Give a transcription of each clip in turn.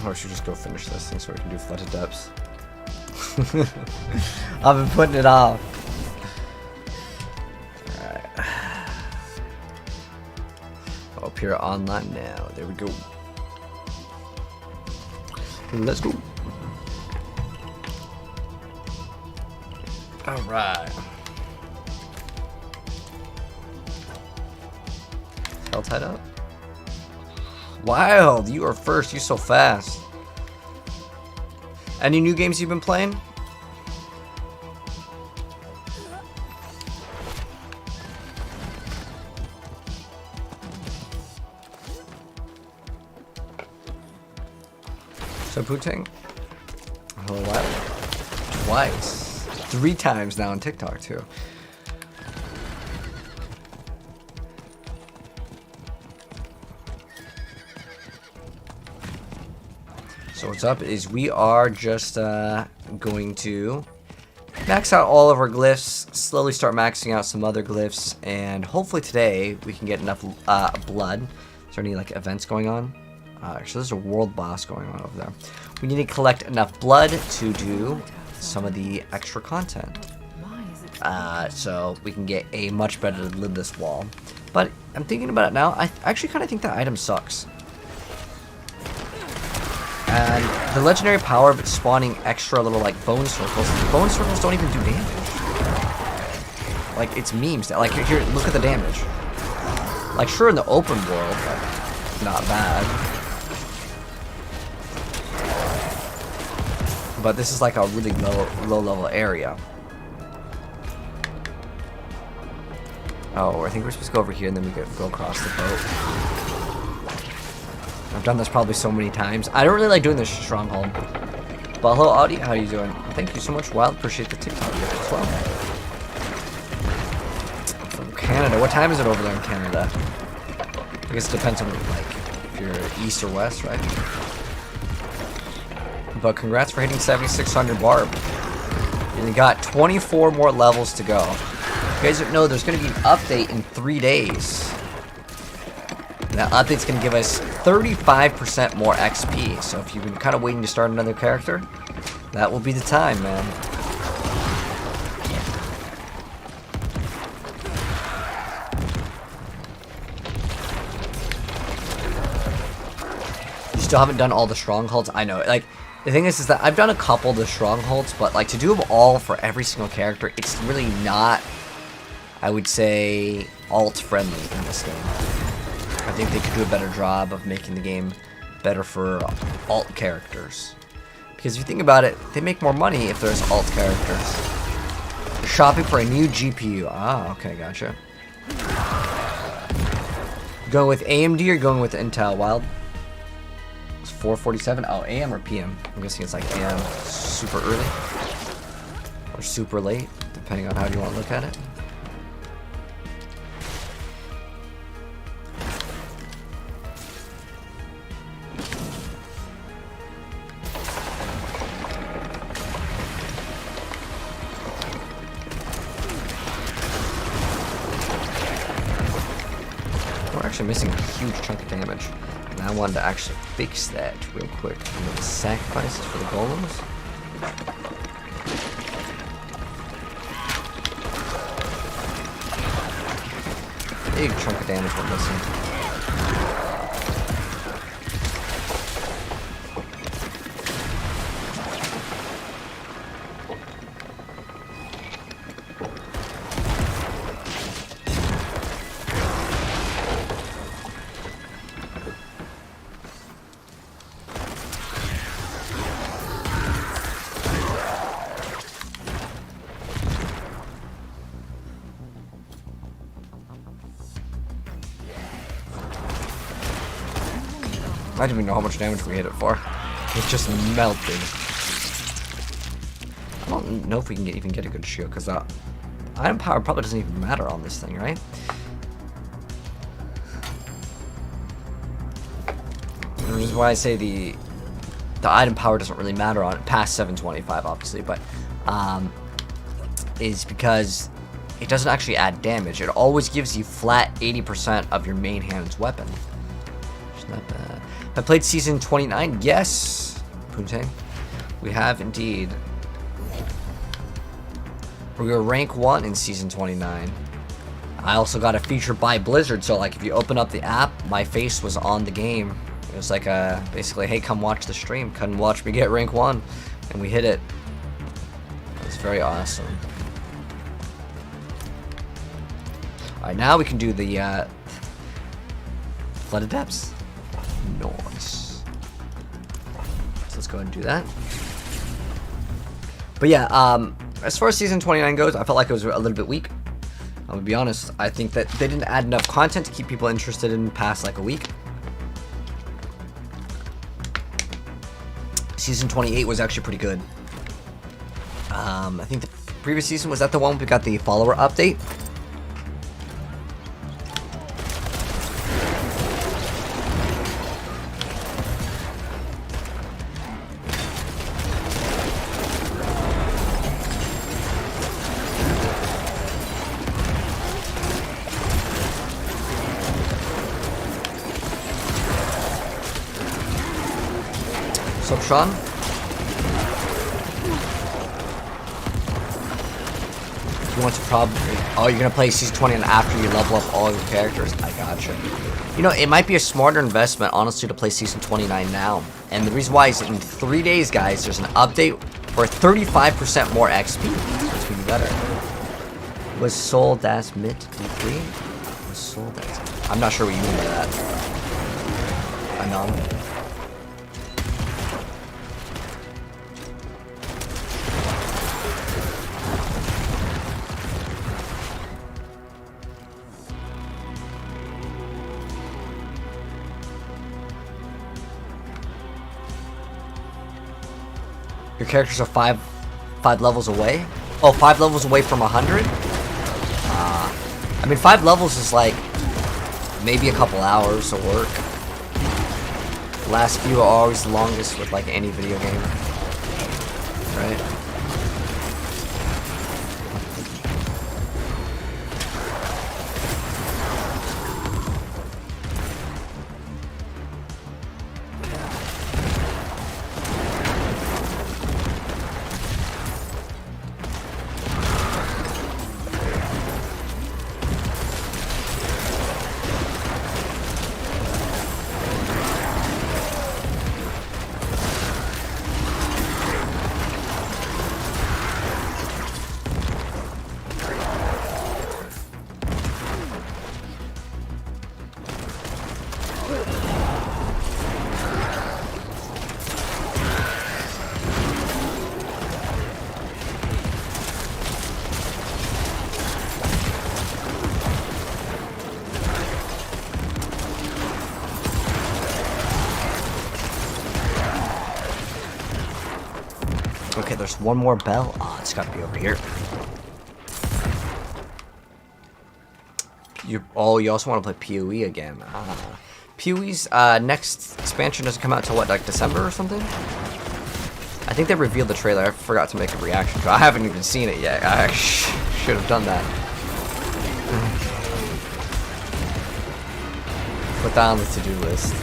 Oh, I should just go finish this thing so we can do Flooded Depths. I've been putting it off. Alright. I'll appear online now. There we go. Let's go. Alright. All tied up. Wild, you are first. You're so fast. Any new games you've been playing? So Putang? Oh wow. Twice. 3 times now on TikTok too. So what's up is we are just going to max out all of our glyphs, slowly start maxing out some other glyphs, and hopefully today we can get enough blood. Is there any like events going on? Actually, there's a world boss going on over there. We need to collect enough blood to do some of the extra content. So we can get a much better lidless wall. But I'm thinking about it now, I actually kind of think that item sucks. And the legendary power of it spawning extra little like bone circles. Bone circles don't even do damage. Like it's memes. Like here, look at the damage. Like sure in the open world, but not bad. But this is like a really low level area. Oh, I think we're supposed to go over here and then we go across the boat. I've done this probably so many times. I don't really like doing this stronghold. But hello, Audie. How you doing? Thank you so much, Wild. Appreciate the TikTok as well. From Canada. What time is it over there in Canada? I guess it depends on like if you're east or west, right? But congrats for hitting 7,600 barb. And you got 24 more levels to go. You guys don't know there's going to be an update in 3 days. That update's going to give us 35% more XP. So if you've been kind of waiting to start another character, that will be the time, man. You still haven't done all the strongholds? I know. Like, the thing is that I've done a couple of the strongholds, but like to do them all for every single character, it's really not, I would say, alt-friendly in this game. I think they could do a better job of making the game better for alt characters. Because if you think about it, they make more money if there's alt characters. You're shopping for a new GPU. Ah, okay, gotcha. Going with AMD or going with Intel, Wild? It's 4:47. Oh, AM or PM? I'm guessing it's like AM super early. Or super late, depending on how you want to look at it. Actually missing a huge chunk of damage, and I wanted to actually fix that real quick. I'm going to sacrifice for the golems. Big chunk of damage we're missing. I didn't even know how much damage we hit it for. It just melted. I don't know if we can even get a good shield, because item power probably doesn't even matter on this thing, right? Which is why I say the item power doesn't really matter on it, past 725 obviously, but is because it doesn't actually add damage. It always gives you flat 80% of your main hand's weapon. Which is not bad. I played season 29. Yes, Punte. We have indeed. We were rank 1 in season 29. I also got a feature by Blizzard, so like if you open up the app, my face was on the game. It was like basically, hey, come watch the stream, come watch me get rank 1, and we hit it. It was very awesome. All right, now we can do the flooded depths. Nice. So let's go ahead and do that. But yeah, as far as season 29 goes, I felt like it was a little bit weak. I'm gonna be honest. I think that they didn't add enough content to keep people interested in past like a week. Season 28 was actually pretty good. I think the previous season, was that the one we got the follower update? What's up, Sean? You want to probably... Oh, you're going to play season 20 and after you level up all your characters? I gotcha. You know, it might be a smarter investment, honestly, to play season 29 now. And the reason why is in 3 days, guys, there's an update for 35% more XP. So it's going to be better. Was sold as mid D3? Was sold as... I'm not sure what you mean by that. Anon. Your characters are five levels away? Oh, 5 levels away from 100? I mean, 5 levels is like maybe a couple hours of work. The last few are always the longest with like any video game. Right? Okay, there's one more bell. Oh, it's gotta be over here. You also want to play PoE again. PoE's next expansion doesn't come out till what, like December or something? I think they revealed the trailer. I forgot to make a reaction to it. I haven't even seen it yet. I should have done that. Put that on the to-do list.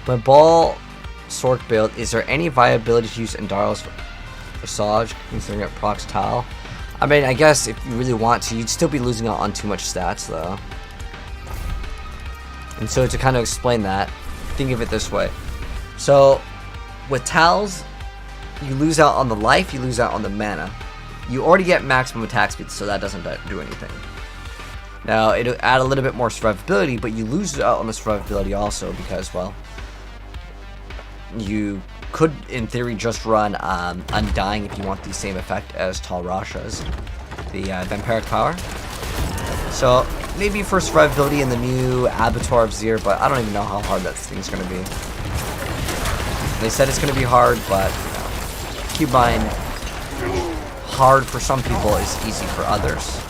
My ball sword build, is there any viability to use Endaro's Visage considering it procs Tal? I mean, I guess if you really want to, you'd still be losing out on too much stats though. And so to kind of explain that, think of it this way. So with Tal's, you lose out on the life, you lose out on the mana. You already get maximum attack speed, so that doesn't do anything. Now it'll add a little bit more survivability, but you lose out on the survivability also because, well, you could, in theory, just run Undying if you want the same effect as Tal Rasha's, the Vampiric power. So maybe for survivability in the new Abattoir of Zir, but I don't even know how hard that thing's going to be. They said it's going to be hard, but you know, keep in mind, hard for some people is easy for others.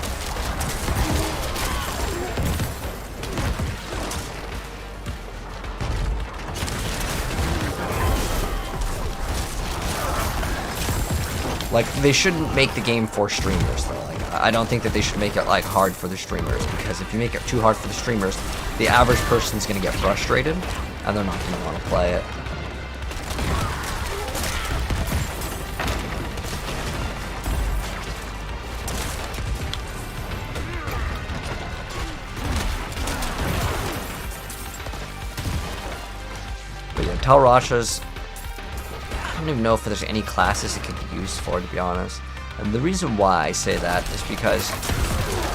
Like, they shouldn't make the game for streamers, though. Like, I don't think that they should make it like hard for the streamers, because if you make it too hard for the streamers, the average person's gonna get frustrated and they're not gonna want to play it. But yeah, Talrashas, I don't even know if there's any classes it could be used for, to be honest. And the reason why I say that is because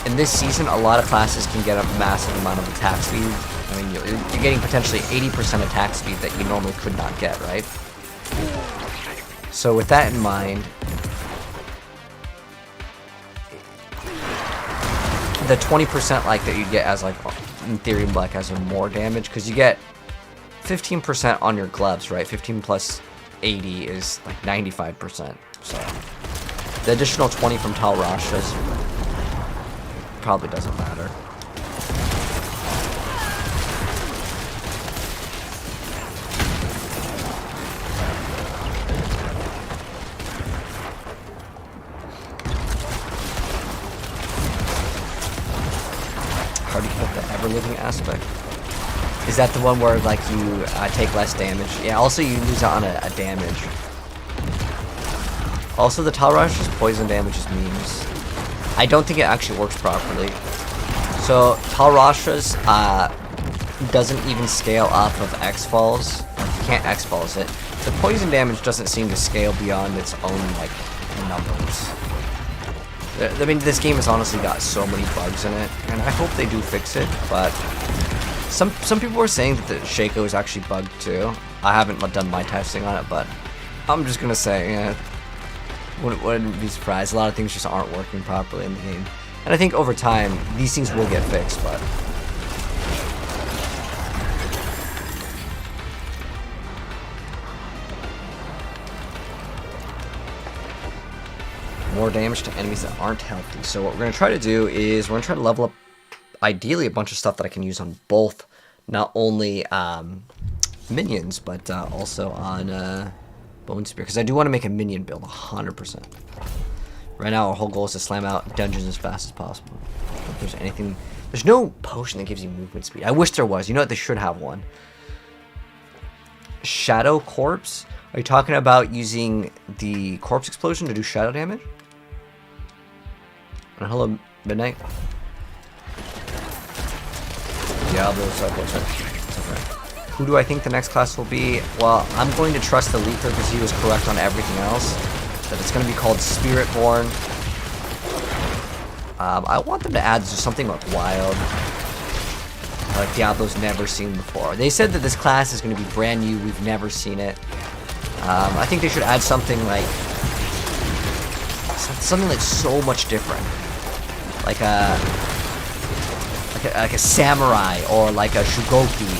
in this season, a lot of classes can get a massive amount of attack speed. I mean, you're getting potentially 80% attack speed that you normally could not get, right? So with that in mind, the 20% like that you get as like, in theory, like as a more damage, because you get 15% on your gloves, right? 15 plus 80 is like 95%. So the additional 20 from Talrashas probably doesn't matter. How do you put the ever-living aspect? Is that the one where like you take less damage? Yeah, also you lose out on a damage. Also, the Talrash's poison damage is memes. I don't think it actually works properly. So, Talrash's doesn't even scale off of X-Falls. You can't X-Falls it. The poison damage doesn't seem to scale beyond its own, like, numbers. I mean, this game has honestly got so many bugs in it, and I hope they do fix it, but some people were saying that the Shaco is actually bugged too. I haven't done my testing on it, but I'm just gonna say, yeah, wouldn't be surprised. A lot of things just aren't working properly in the game. And I think over time, these things will get fixed, but more damage to enemies that aren't healthy. So what we're going to try to do is we're going to try to level up, ideally, a bunch of stuff that I can use on both, not only minions, but also on Bone Spear, because I do want to make a minion build 100%. Right now, our whole goal is to slam out dungeons as fast as possible. I don't know if there's anything. There's no potion that gives you movement speed. I wish there was. You know what? They should have one. Shadow Corpse? Are you talking about using the corpse explosion to do shadow damage? Hello, Midnight. Diablo, who do I think the next class will be? Well, I'm going to trust the leaker because he was correct on everything else. That it's going to be called Spiritborn. I want them to add just something like wild, like Diablo's never seen before. They said that this class is going to be brand new. We've never seen it. I think they should add something like so much different, like a samurai, or like a shugoki,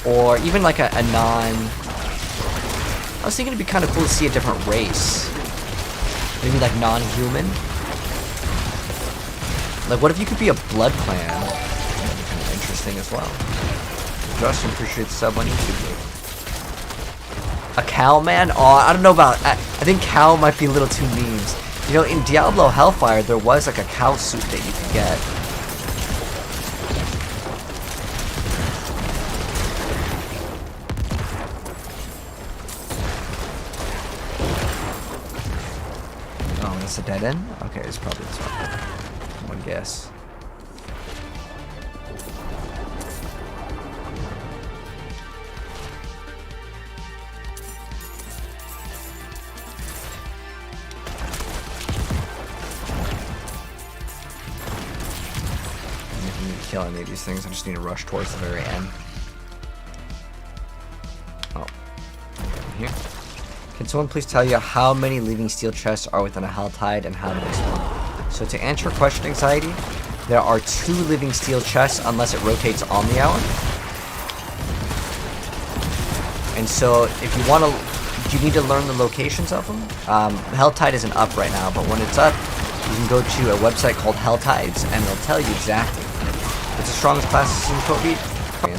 or even like a non. I was thinking it'd be kind of cool to see a different race, maybe like non-human. Like, what if you could be a blood clan? That'd be kind of interesting as well. Justin, appreciate the sub on YouTube. A cow man? Oh, I don't know about. I think cow might be a little too memes. You know, in Diablo Hellfire, there was like a cow suit that you could get. Oh, that's a dead end? Okay, it's probably this one. One guess. Kill any of these things. I just need to rush towards the very end. Oh, here. Can someone please tell you how many living steel chests are within a Helltide and how do they spawn? So to answer your question, Anxiety, there are 2 living steel chests unless it rotates on the hour. And so if you want to, you need to learn the locations of them. Helltide isn't up right now, but when it's up, you can go to a website called Helltides and it'll tell you exactly. It's the strongest classes in Kobe. I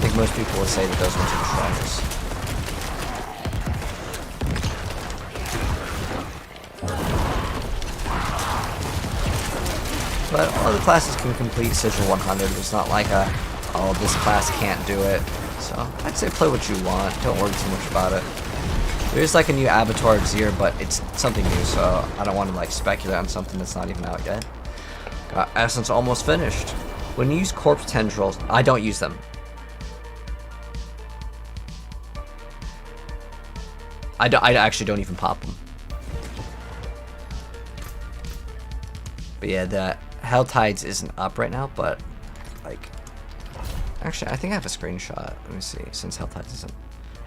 think most people will say that those ones are the strongest. But all the classes can complete Sigil 100. It's not like oh, this class can't do it. So I'd say play what you want. Don't worry too much about it. There's like a new Avatar of Zir, but it's something new, so I don't want to like speculate on something that's not even out yet. Got Essence almost finished. When you use Corpse Tendrils, I don't use them. I actually don't even pop them. But yeah, the Hell Tides isn't up right now, but like, actually, I think I have a screenshot. Let me see, since Hell Tides isn't.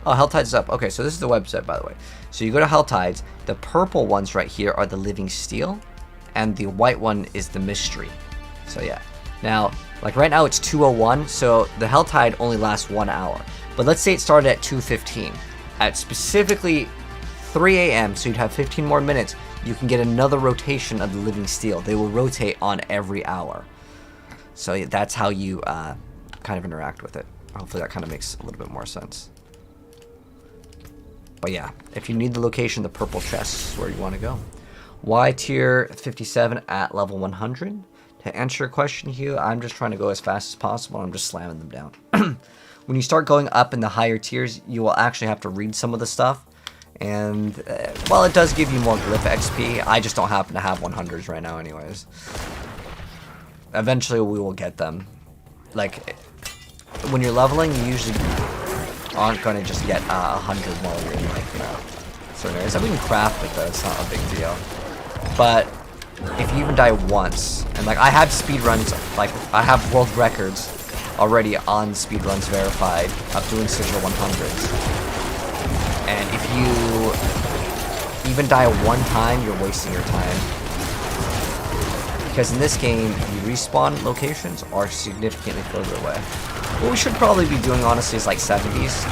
Oh, Hell Tides is up. Okay, so this is the website, by the way. So you go to Hell Tides. The purple ones right here are the Living Steel, and the white one is the Mystery. So yeah. Now, like right now it's 2:01, so the Hell Tide only lasts 1 hour. But let's say it started at 2:15. At specifically 3 a.m., so you'd have 15 more minutes, you can get another rotation of the Living Steel. They will rotate on every hour. So that's how you kind of interact with it. Hopefully that kind of makes a little bit more sense. But yeah, if you need the location, the purple chest is where you want to go. Y tier 57 at level 100. To answer your question, Hugh, I'm just trying to go as fast as possible. I'm just slamming them down. When you start going up in the higher tiers, you will actually have to read some of the stuff. And while it does give you more glyph XP, I just don't happen to have 100s right now anyways. Eventually we will get them. Like, when you're leveling, you usually aren't going to just get 100 while you're in, like, you know, certain areas. I mean, craft it though, it's not a big deal. But if you even die once, and like, I have speedruns, like, I have world records already on speedruns verified of doing Sigil 100s. And if you even die one time, you're wasting your time. Because in this game, the respawn locations are significantly further away. What we should probably be doing, honestly, is like 70s.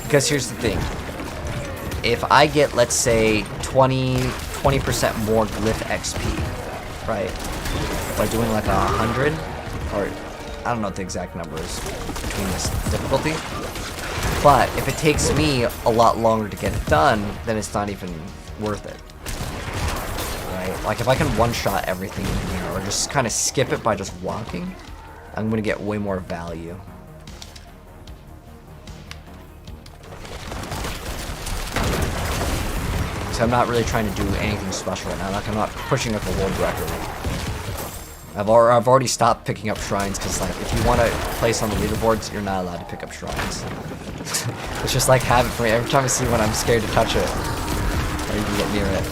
Because here's the thing. If I get, let's say, 20% more glyph XP, right? By doing like 100, or I don't know what the exact number is between this difficulty. But if it takes me a lot longer to get it done, then it's not even worth it. Right? Like if I can one-shot everything in here, or just kind of skip it by just walking, I'm going to get way more value. So I'm not really trying to do anything special right now. Like I'm not pushing up a world record. I've already stopped picking up shrines because, like, if you want to place on the leaderboards, you're not allowed to pick up shrines. It's just like habit for me. Every time I see one, I'm scared to touch it or even get near it.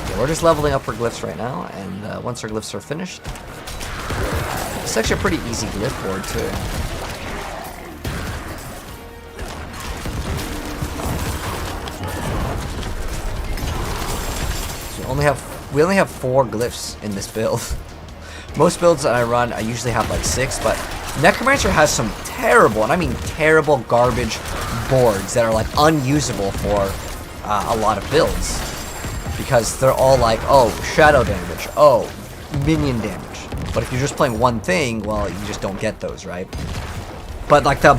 Yeah, we're just leveling up our glyphs right now, and once our glyphs are finished, it's actually a pretty easy glyph board too. We only have 4 glyphs in this build. Most builds that I run, I usually have like 6, but Necromancer has some terrible, and I mean terrible, garbage boards that are like unusable for a lot of builds. Because they're all like, oh, shadow damage, oh, minion damage. But if you're just playing one thing, well, you just don't get those, right? But like the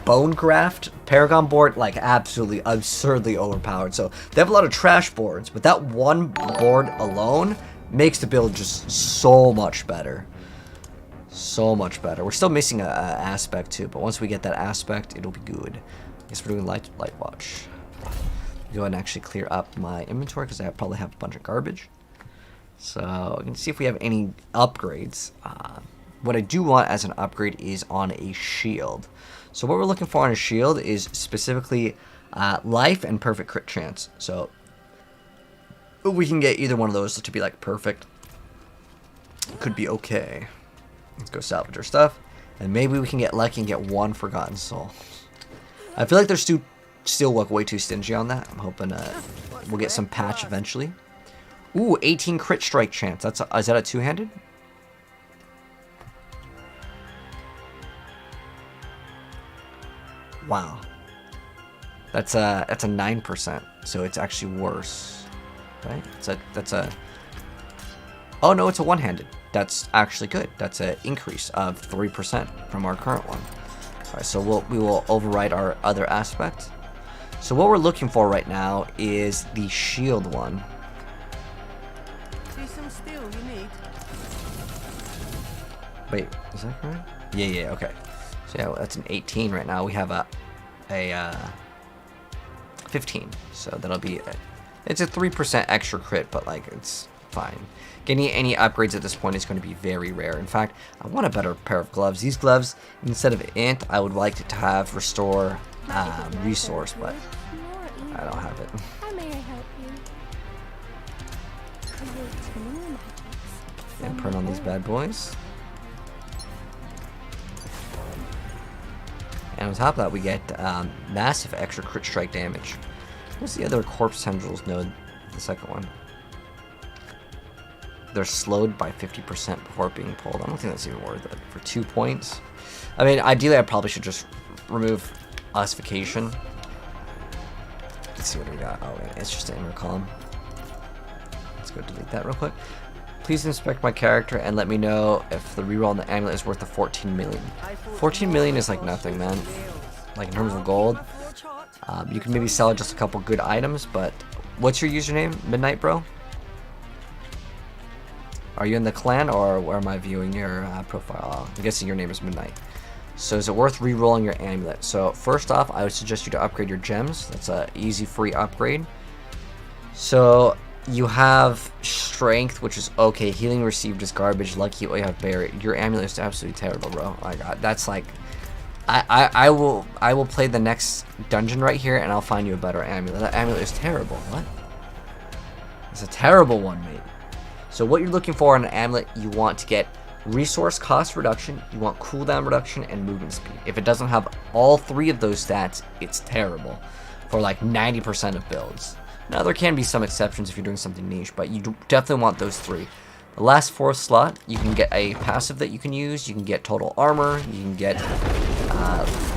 bone graft Paragon board, like absolutely absurdly overpowered. So they have a lot of trash boards, but that one board alone makes the build just so much better. So much better. We're still missing a aspect too, but once we get that aspect, it'll be good. I guess we're doing light watch. Go ahead and actually clear up my inventory because I probably have a bunch of garbage. So we can see if we have any upgrades. What I do want as an upgrade is on a shield. So what we're looking for on a shield is specifically life and perfect crit chance. So we can get either one of those to be like perfect. Could be okay. Let's go salvage our stuff. And maybe we can get lucky and get 1 Forgotten Soul. I feel like they're still like way too stingy on that. I'm hoping we'll get some patch eventually. Ooh, 18 crit strike chance. Is that a two-handed? Wow, that's a 9%, so it's actually worse, right? That's a. Oh no, it's a one-handed. That's actually good. That's an increase of 3% from our current one. All right, so we will override our other aspect. So what we're looking for right now is the shield one. steel you need. Wait, is that correct? Yeah, okay. So yeah, that's an 18 right now. We have a 15. So that'll be it's a 3% extra crit, but like it's fine. Getting any upgrades at this point is going to be very rare. In fact, I want a better pair of gloves. These gloves, instead of int, I would like it to have restore resource, but I don't have it. How may I help you? And print on these bad boys. And on top of that, we get massive extra crit strike damage. What's the other corpse tendrils node? The second one. They're slowed by 50% before being pulled. I don't think that's even worth it. For 2 points. I mean, ideally, I probably should just remove ossification. Let's see what we got. Oh, it's just an inner column. Let's go delete that real quick. Please inspect my character and let me know if the reroll on the amulet is worth the 14 million. 14 million is like nothing, man. Like in terms of gold. You can maybe sell just a couple good items, but what's your username, Midnight Bro? Are you in the clan or where am I viewing your profile? I'm guessing your name is Midnight. So is it worth re-rolling your amulet? So first off, I would suggest you to upgrade your gems. That's a easy free upgrade. So you have strength, which is okay. Healing received is garbage. Lucky you have buried. Your amulet is absolutely terrible, bro. Oh my god, that's like I will play the next dungeon right here and I'll find you a better amulet. That amulet is terrible. What? It's a terrible one, mate. So what you're looking for in an amulet, you want to get resource cost reduction, you want cooldown reduction, and movement speed. If it doesn't have all three of those stats, it's terrible for like 90% of builds. Now there can be some exceptions if you're doing something niche, but you definitely want those three. The last fourth slot, you can get a passive that you can use, you can get total armor, you can get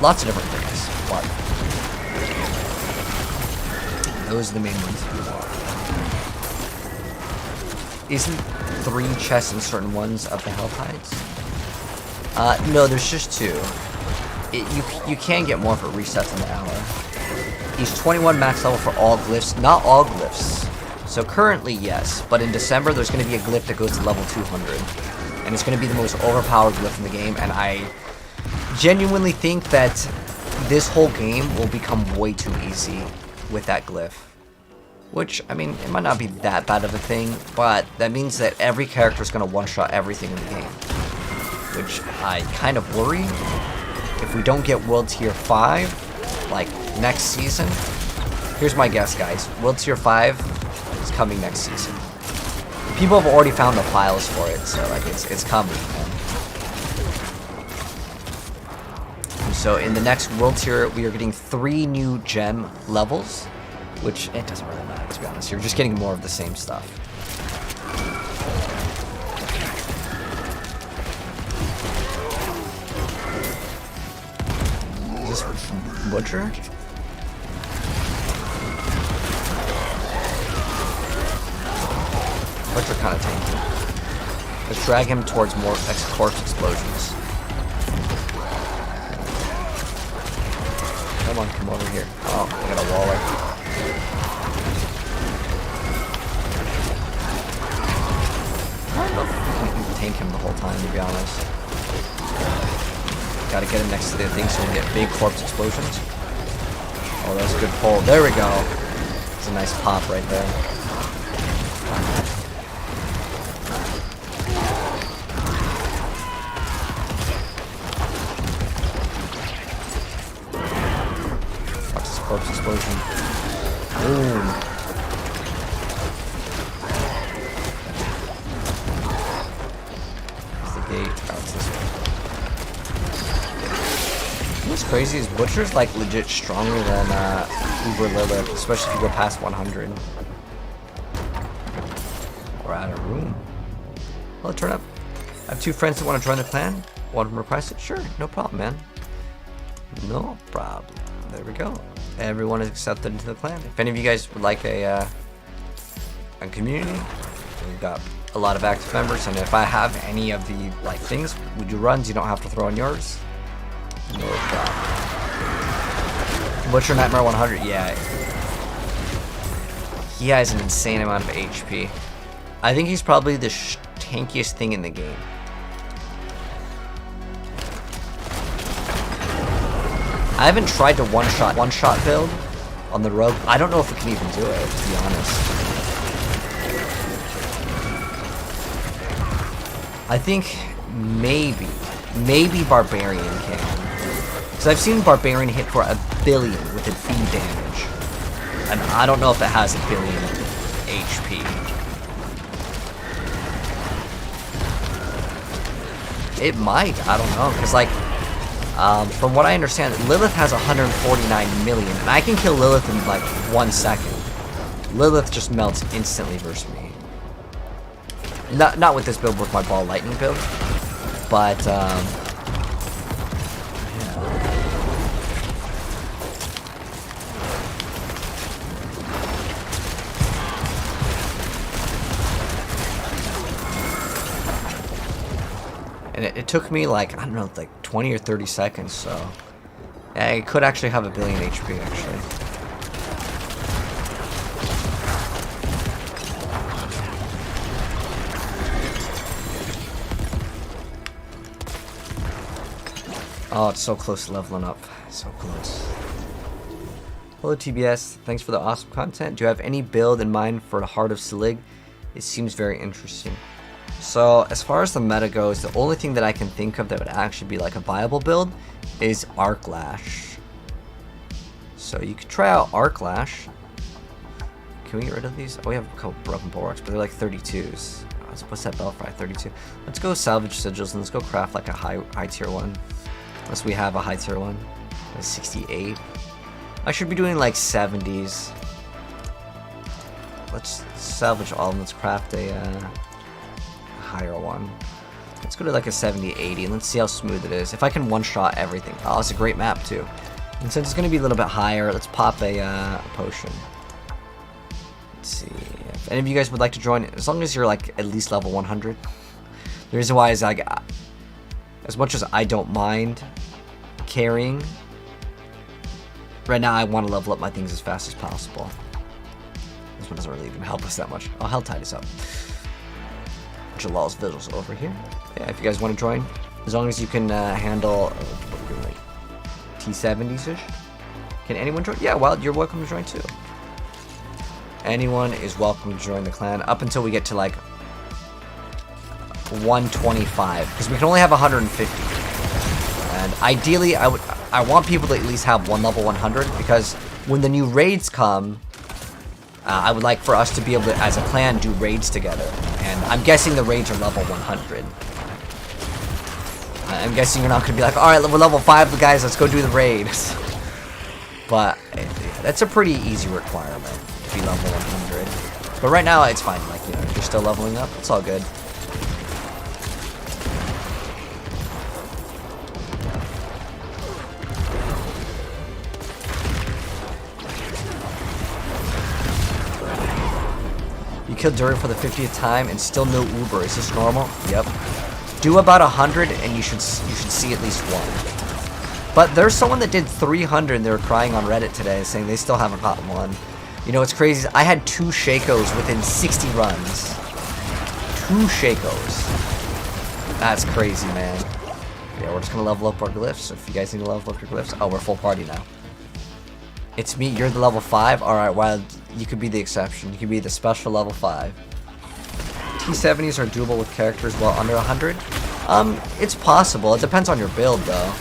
lots of different things, but those are the main ones you want. Isn't 3 chests in certain ones of the health hides? No, there's just 2. You can get more if it resets in the hour. He's 21 max level for all glyphs, not all glyphs. So currently, yes, but in December there's going to be a glyph that goes to level 200. And it's going to be the most overpowered glyph in the game, and I genuinely think that this whole game will become way too easy with that glyph. Which, I mean, it might not be that bad of a thing, but that means that every character is going to one-shot everything in the game. Which I kind of worry. If we don't get World Tier 5, like, next season, here's my guess, guys. World Tier 5 is coming next season. People have already found the files for it, so, like, it's coming, man. And so, in the next World Tier, we are getting 3 new gem levels. Which, it doesn't really matter, to be honest. You're just getting more of the same stuff. Is this Butcher? Butcher kind of tanky. Let's drag him towards more corpse explosions. Come on, come over here. Oh, I got a waller. Tank him the whole time, to be honest. Gotta get him next to the thing so we get big corpse explosions. Oh, that's a good pull. There we go. It's a nice pop right there. Watch this corpse explosion. Boom. What's crazy is Butcher's like legit stronger than Uber Lilith, especially if you go past 100. We're out of room. Well, turn up. I have 2 friends that want to join the clan. One of them requested. Sure, no problem, man. No problem. There we go. Everyone is accepted into the clan. If any of you guys would like a community, we've got a lot of active members, and if I have any of the like things we do runs, you don't have to throw in yours. No problem. Butcher Nightmare 100, yeah. He has an insane amount of HP. I think he's probably the tankiest thing in the game. I haven't tried to one-shot build on the rogue. I don't know if we can even do it, to be honest. I think maybe Barbarian can. Because I've seen Barbarian hit for 1 billion with a feed damage. And I don't know if it has 1 billion HP. It might, I don't know. Because, like, from what I understand, Lilith has 149 million. And I can kill Lilith in, like, 1 second. Lilith just melts instantly versus me. Not with this build, with my ball lightning build. But, and it took me like, I don't know, like 20 or 30 seconds, so yeah, it could actually have 1 billion HP actually. Oh, it's so close to leveling up. So close. Hello TBS, thanks for the awesome content. Do you have any build in mind for the Heart of Selig? It seems very interesting. So, as far as the meta goes, the only thing that I can think of that would actually be like a viable build is Arc Lash. So you could try out Arc Lash. Can we get rid of these? Oh, we have a couple broken bulwarks, but they're like 32s. What's that Belfry? 32. Let's go salvage sigils and let's go craft like a high tier one. Unless we have a high tier one. 68. I should be doing like 70s. Let's salvage all of them. Let's craft a higher one. Let's go to like a 70, 80, and let's see how smooth it is. If I can one-shot everything. Oh, it's a great map too. And since it's going to be a little bit higher, let's pop a potion. Let's see. If any of you guys would like to join, as long as you're like at least level 100. The reason why is like, as much as I don't mind carrying, right now I want to level up my things as fast as possible. This one doesn't really even help us that much. Oh, Helltide is up. Jalal's Vigil's over here. Yeah, if you guys want to join, as long as you can handle what we're doing, like T70s-ish. Can anyone join? Yeah, Wild, you're welcome to join too. Anyone is welcome to join the clan up until we get to like 125, because we can only have 150. And ideally, I want people to at least have one level 100, because when the new raids come, I would like for us to be able to, as a clan, do raids together. And I'm guessing the raids are level 100. I'm guessing you're not going to be like, alright, we're level 5, guys, let's go do the raids. But that's a pretty easy requirement to be level 100. But right now, it's fine. Like, you know, if you're still leveling up, it's all good. You killed Durin for the 50th time and still no Uber. Is this normal? Yep. Do about 100 and you should see at least one. But there's someone that did 300 and they were crying on Reddit today saying they still haven't caught one. You know what's crazy? I had 2 Shakos within 60 runs. 2 Shakos. That's crazy, man. Yeah, we're just gonna level up our glyphs. If you guys need to level up your glyphs. Oh, we're full party now. It's me, you're the level 5? Alright, Wild, you could be the exception. You could be the special level 5. T70s are doable with characters well under 100? It's possible. It depends on your build, though.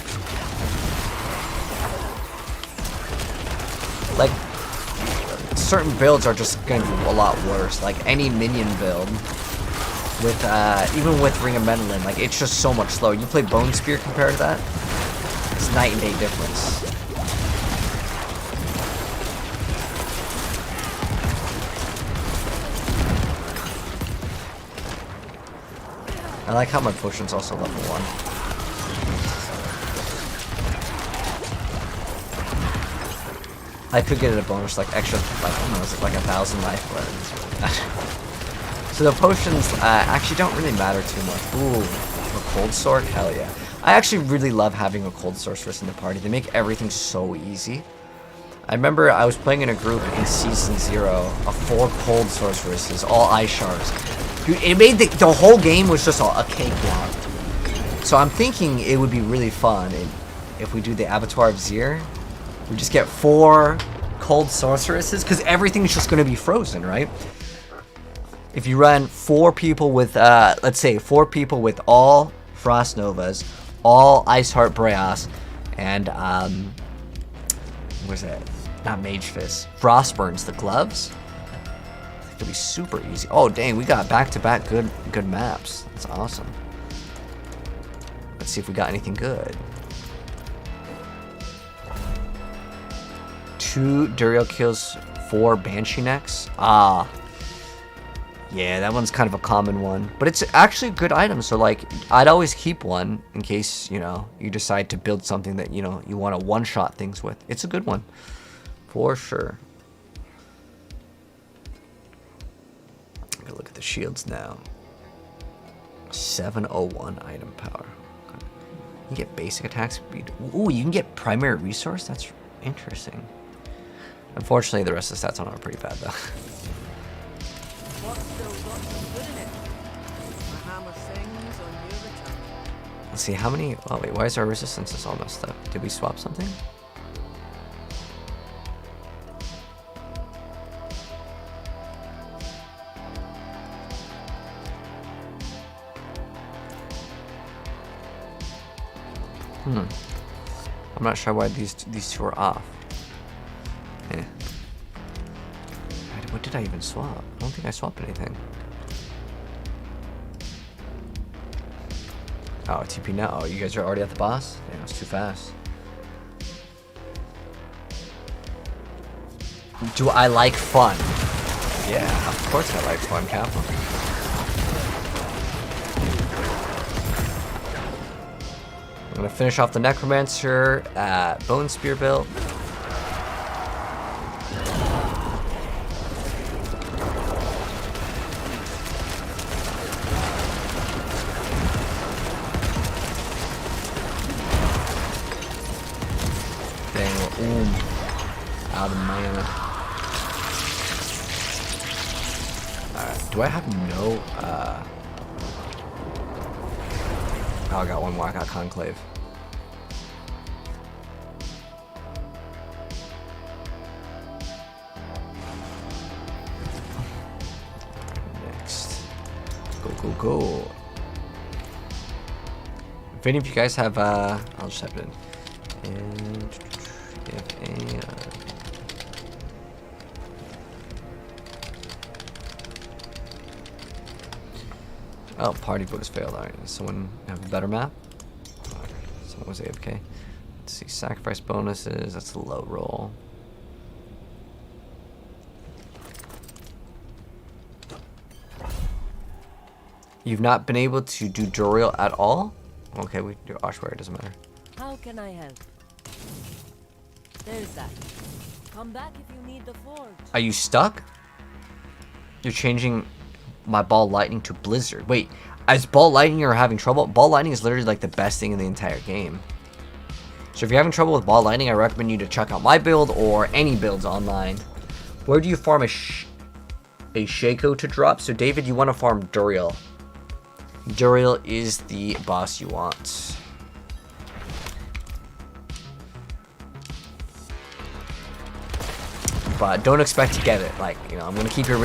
Like, certain builds are just going to be a lot worse. Like, any minion build, with even with Ring of Menelin, like, it's just so much slower. You play Bone Spear compared to that? It's night and day difference. I like how my potion's also level 1. I could get it a bonus, like extra, like, I don't know, is it like 1,000 life, but it's really not. So the potions actually don't really matter too much. Ooh, a cold sword? Hell yeah. I actually really love having a cold sorceress in the party. They make everything so easy. I remember I was playing in a group in Season 0 of 4 cold sorceresses, all ice shards. Dude, it made the whole game was just a cakewalk. So I'm thinking it would be really fun if we do the Abattoir of Zir. We just get 4 cold sorceresses, because everything's just going to be frozen, right? If you run 4 people with, let's say 4 people with all Frost Novas, all Ice Heart Braos, and, what is that? Not Mage Fist. Frostburns, the gloves. I think it'll be super easy. Oh, dang, we got back-to-back good maps. That's awesome. Let's see if we got anything good. 2 Duriel kills, 4 Banshee necks. Ah. Yeah, that one's kind of a common one. But it's actually a good item, so like, I'd always keep one in case, you know, you decide to build something that, you know, you want to one-shot things with. It's a good one. For sure. Look at the shields now. 701 item power. You get basic attack speed. Ooh, you can get primary resource? That's interesting. Unfortunately, the rest of the stats on it are pretty bad, though. Let's see, how many... Oh, wait, why is our resistance all messed up? Did we swap something? I'm not sure why these 2 are off. Eh. What did I even swap? I don't think I swapped anything. Oh, TP now. Oh, you guys are already at the boss? Yeah, it's too fast. Do I like fun? Yeah, of course I like fun, Kappa. I'm gonna finish off the Necromancer at Bone Spear build. Dang, we're out of mana. Alright, do I have no Oh, I got one more. I got Conclave. Next. Go, go, go. If any of you guys have, I'll just type it in. And if a, oh, party book has failed. Alright, does someone have a better map? Someone was AFK. Let's see, sacrifice bonuses. That's a low roll. You've not been able to do Duriel at all? Okay, we do Oshware, it doesn't matter. How can I help? There's that. Come back if you need the forge. Are you stuck? You're changing my ball lightning to blizzard. Wait, as ball lightning you're having trouble? Ball lightning is literally like the best thing in the entire game. So if you're having trouble with ball lightning, I recommend you to check out my build or any builds online. Where do you farm a Shaco to drop? So David, you want to farm Duriel. Duriel is the boss you want. But don't expect to get it. Like, you know, I'm gonna keep your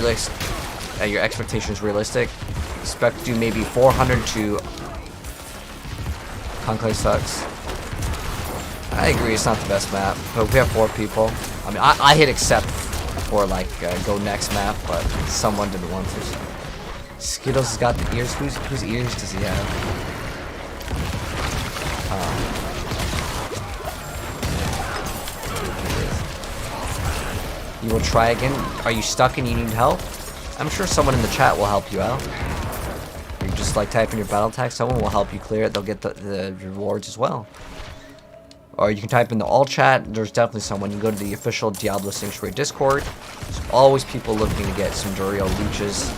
expectations realistic. Expect to do maybe 400 to Conclave sucks. I agree, it's not the best map, but we have 4 people. I mean, I hit accept for like go next map, but someone didn't want to. So. Skittles has got the ears. Whose ears does he have? You will try again. Are you stuck and you need help? I'm sure someone in the chat will help you out. Or you just like type in your battle tag, someone will help you clear it. They'll get the rewards as well. Or you can type in the all chat. There's definitely someone. You can go to the official Diablo Sanctuary Discord. There's always people looking to get some Duriel leeches.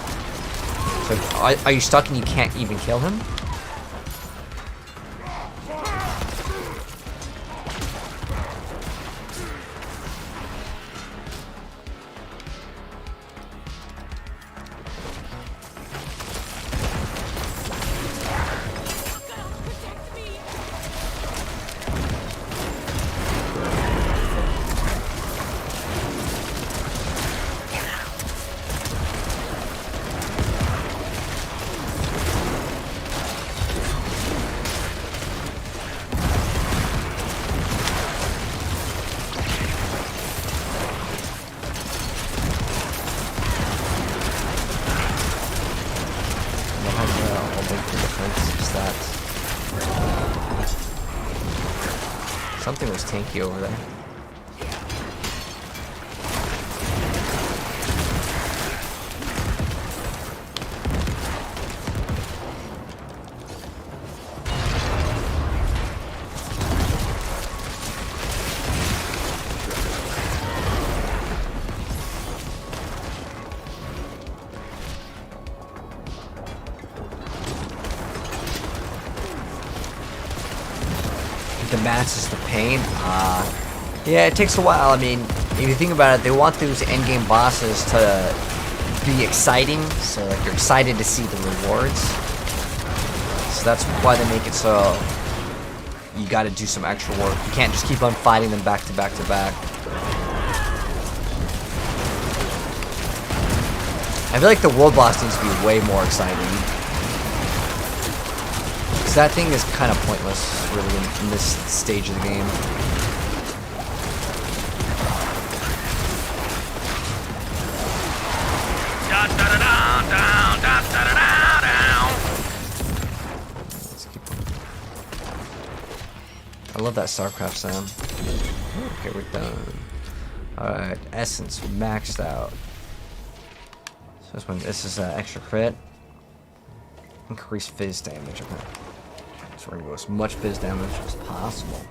So are you stuck and you can't even kill him? something was tanky over there. The match is the pain. Yeah, it takes a while. I mean, if you think about it, they want those endgame bosses to be exciting, so like you're excited to see the rewards. So that's why they make it so you got to do some extra work. You can't just keep on fighting them back to back to back. I feel like the world boss needs to be way more exciting. Because that thing is kind of pointless, really, in this stage of the game. Let's keep on. I love that StarCraft sound. Okay, we're done. Alright, Essence maxed out. So this is extra crit. Increase fizz damage. Okay. So we're gonna go as much fizz damage as possible.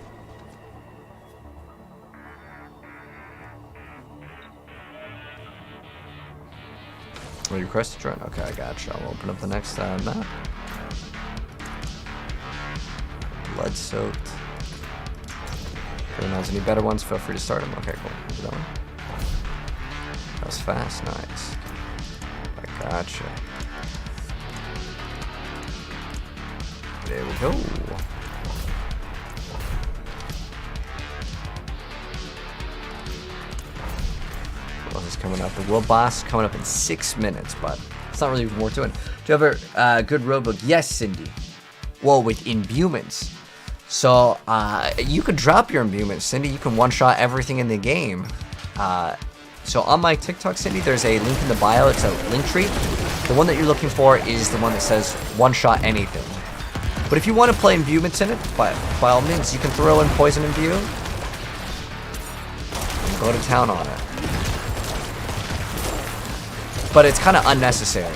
Oh, you request to join? Okay, I gotcha. I'll open up the next map. Blood soaked. If anyone has any better ones, feel free to start them. Okay, cool. That one. That was fast. Nice. I gotcha. There we go. What else is coming up? The world boss coming up in 6 minutes, but it's not really more to it. Do you have a good roadbook? Yes, Cindy. Well, with imbuements. So, you could drop your imbuements, Cindy. You can one-shot everything in the game. So on my TikTok, Cindy, there's a link in the bio. It's a link tree. The one that you're looking for is the one that says one-shot anything. But if you want to play imbuements in it, by all means, you can throw in poison imbue and go to town on it. But it's kind of unnecessary.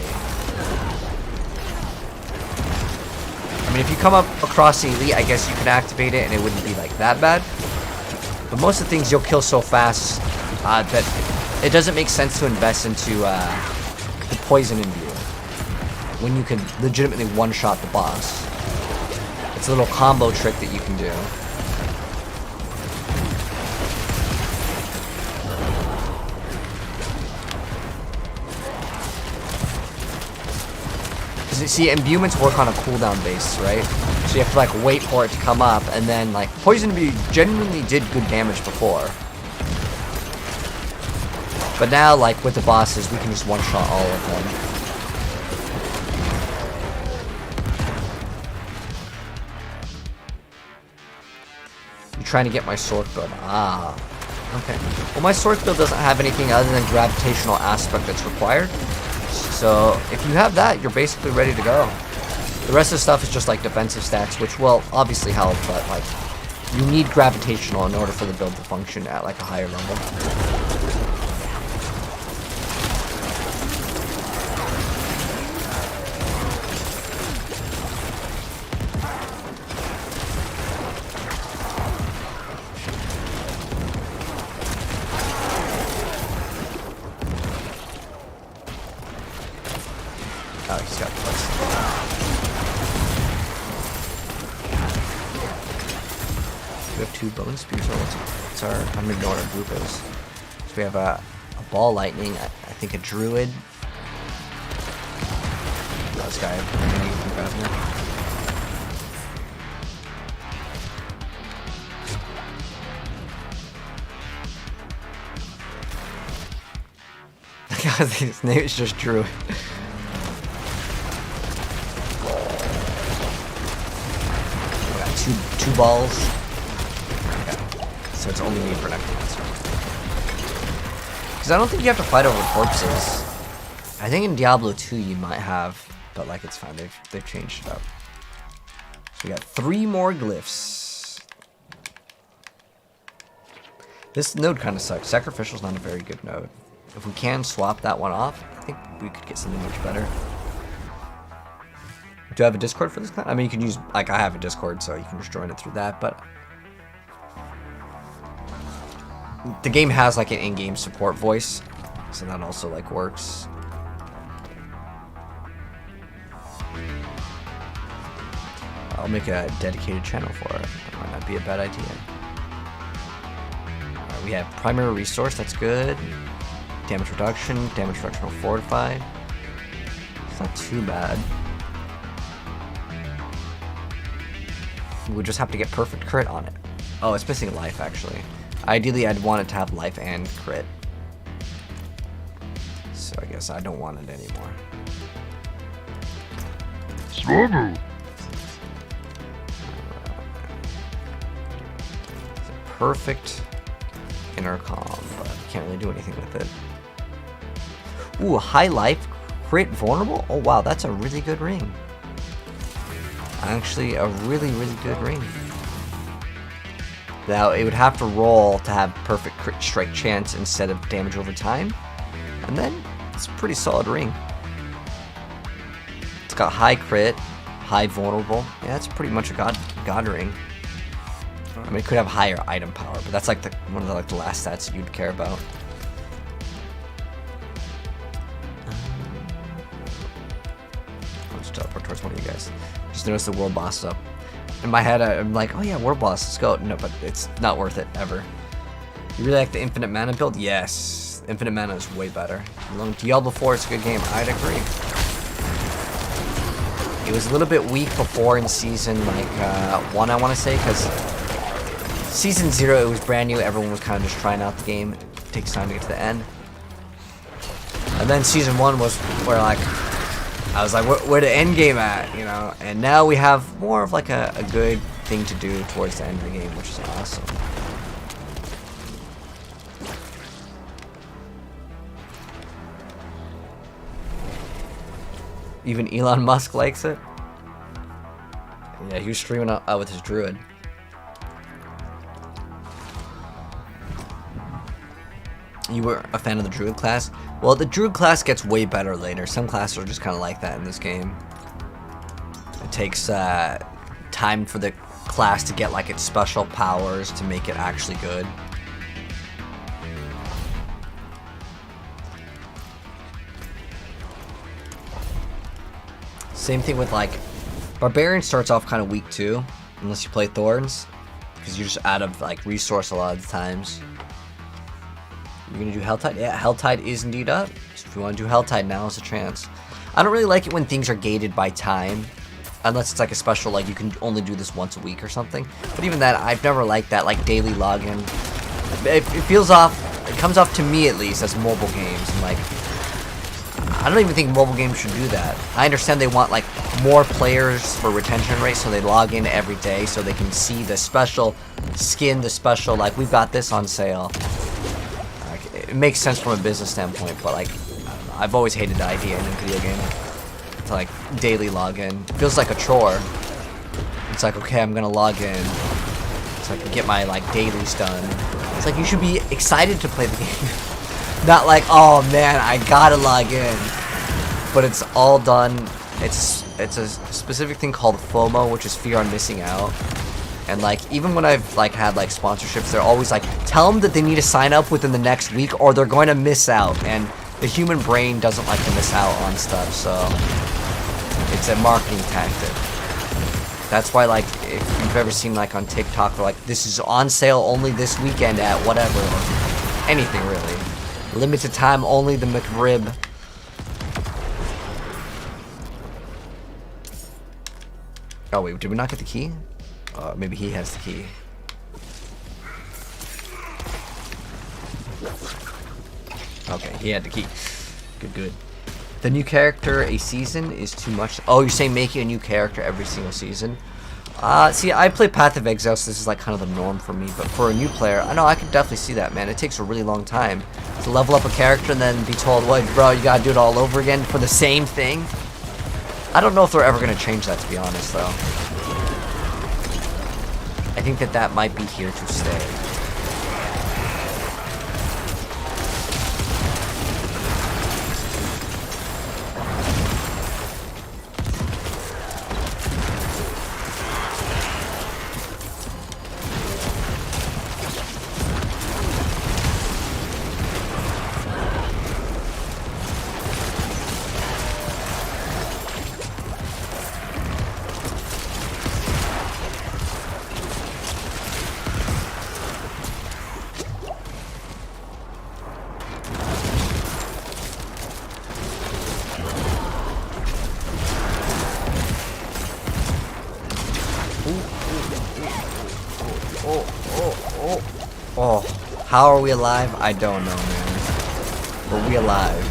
I mean, if you come up across the elite, I guess you could activate it and it wouldn't be like that bad. But most of the things you'll kill so fast that it doesn't make sense to invest into the poison imbue when you can legitimately one-shot the boss. It's a little combo trick that you can do. Because you see, imbuements work on a cooldown basis, right? So you have to like wait for it to come up, and then like poison imbue genuinely did good damage before. But now, like with the bosses, we can just one-shot all of them. Trying to get my sword build. Ah, okay. Well, my sword build doesn't have anything other than gravitational aspect that's required. So if you have that, you're basically ready to go. The rest of the stuff is just like defensive stats, which will obviously help, but like you need gravitational in order for the build to function at like a higher level. Oh, he's got plus. We have 2 bone spears. What's our? I'm gonna know what our group is. So we have a ball lightning. I think a druid. Oh, this guy. You can grab him. His name is just Druid. Two balls. Okay. So it's only me for an activity. Because I don't think you have to fight over corpses. I think in Diablo 2 you might have, but like it's fine. They've changed it up. So we got 3 more glyphs. This node kind of sucks. Sacrificial's not a very good node. If we can swap that one off, I think we could get something much better. Do I have a Discord for this clan? I mean, you can use, like, I have a Discord, so you can just join it through that, but the game has, like, an in-game support voice, so that also, like, works. I'll make a dedicated channel for it. That might not be a bad idea. We have primary resource, that's good. Damage reduction will fortify. It's not too bad. We'll just have to get perfect crit on it. Oh, it's missing life actually. Ideally, I'd want it to have life and crit. So I guess I don't want it anymore. Struggle. It's a perfect intercom, but I can't really do anything with it. Ooh, high life, crit vulnerable? Oh wow, that's a really good ring. Actually, a really, really good ring. Now, it would have to roll to have perfect crit strike chance instead of damage over time. And then, it's a pretty solid ring. It's got high crit, high vulnerable. Yeah, that's pretty much a god ring. I mean, it could have higher item power, but that's like one of the last stats that you'd care about. I'll just teleport towards one of you guys. Just notice the world boss is up. In my head, I'm like, oh yeah, world boss, let's go. No, but it's not worth it, ever. You really like the infinite mana build? Yes. Infinite mana is way better. Diablo 4 is a good game. I'd agree. It was a little bit weak before in season, like, 1, I want to say, because Season 0, it was brand new, everyone was kind of just trying out the game. It takes time to get to the end. And then Season 1 was where, like, I was like, where the end game at, you know? And now we have more of, like, a good thing to do towards the end of the game, which is awesome. Even Elon Musk likes it. Yeah, he was streaming out with his druid. You were a fan of the druid class? Well, the druid class gets way better later. Some classes are just kind of like that in this game. It takes time for the class to get like its special powers to make it actually good. Same thing with like Barbarian starts off kind of weak too, unless you play Thorns, because you're just out of like resource a lot of the times. You're gonna do Helltide? Yeah, Helltide is indeed up. So if you want to do Helltide, now is a chance. I don't really like it when things are gated by time, unless it's like a special, like you can only do this once a week or something. But even that, I've never liked that, like daily login. It feels off. It comes off to me at least as mobile games. And like, I don't even think mobile games should do that. I understand they want like more players for retention rate, so they log in every day so they can see the special skin, the special like we've got this on sale. It makes sense from a business standpoint, but like, I don't know, I've always hated the idea in a video game to like daily login. It feels like a chore. It's like, okay, I'm gonna log in so I can get my like dailies done. It's like you should be excited to play the game, not like, oh man, I gotta log in. But it's all done. It's a specific thing called FOMO, which is fear on missing out. And like, even when I've like had like sponsorships, they're always like, tell them that they need to sign up within the next week or they're going to miss out. And the human brain doesn't like to miss out on stuff, so it's a marketing tactic. That's why, like, if you've ever seen like on TikTok, they're like, this is on sale only this weekend at whatever, or anything really. Limited time only, the McRib. Oh wait, did we not get the key? Maybe he has the key. Okay, he had the key. Good. The new character a season is too much. Oh, you're saying making a new character every single season? See, I play Path of Exile, so this is like kind of the norm for me. But for a new player, I know I could definitely see that, man. It takes a really long time to level up a character and then be told, "What, bro? You gotta do it all over again for the same thing." I don't know if they're ever gonna change that, to be honest, though. I think that might be here to stay. How are we alive? I don't know, man. But we alive.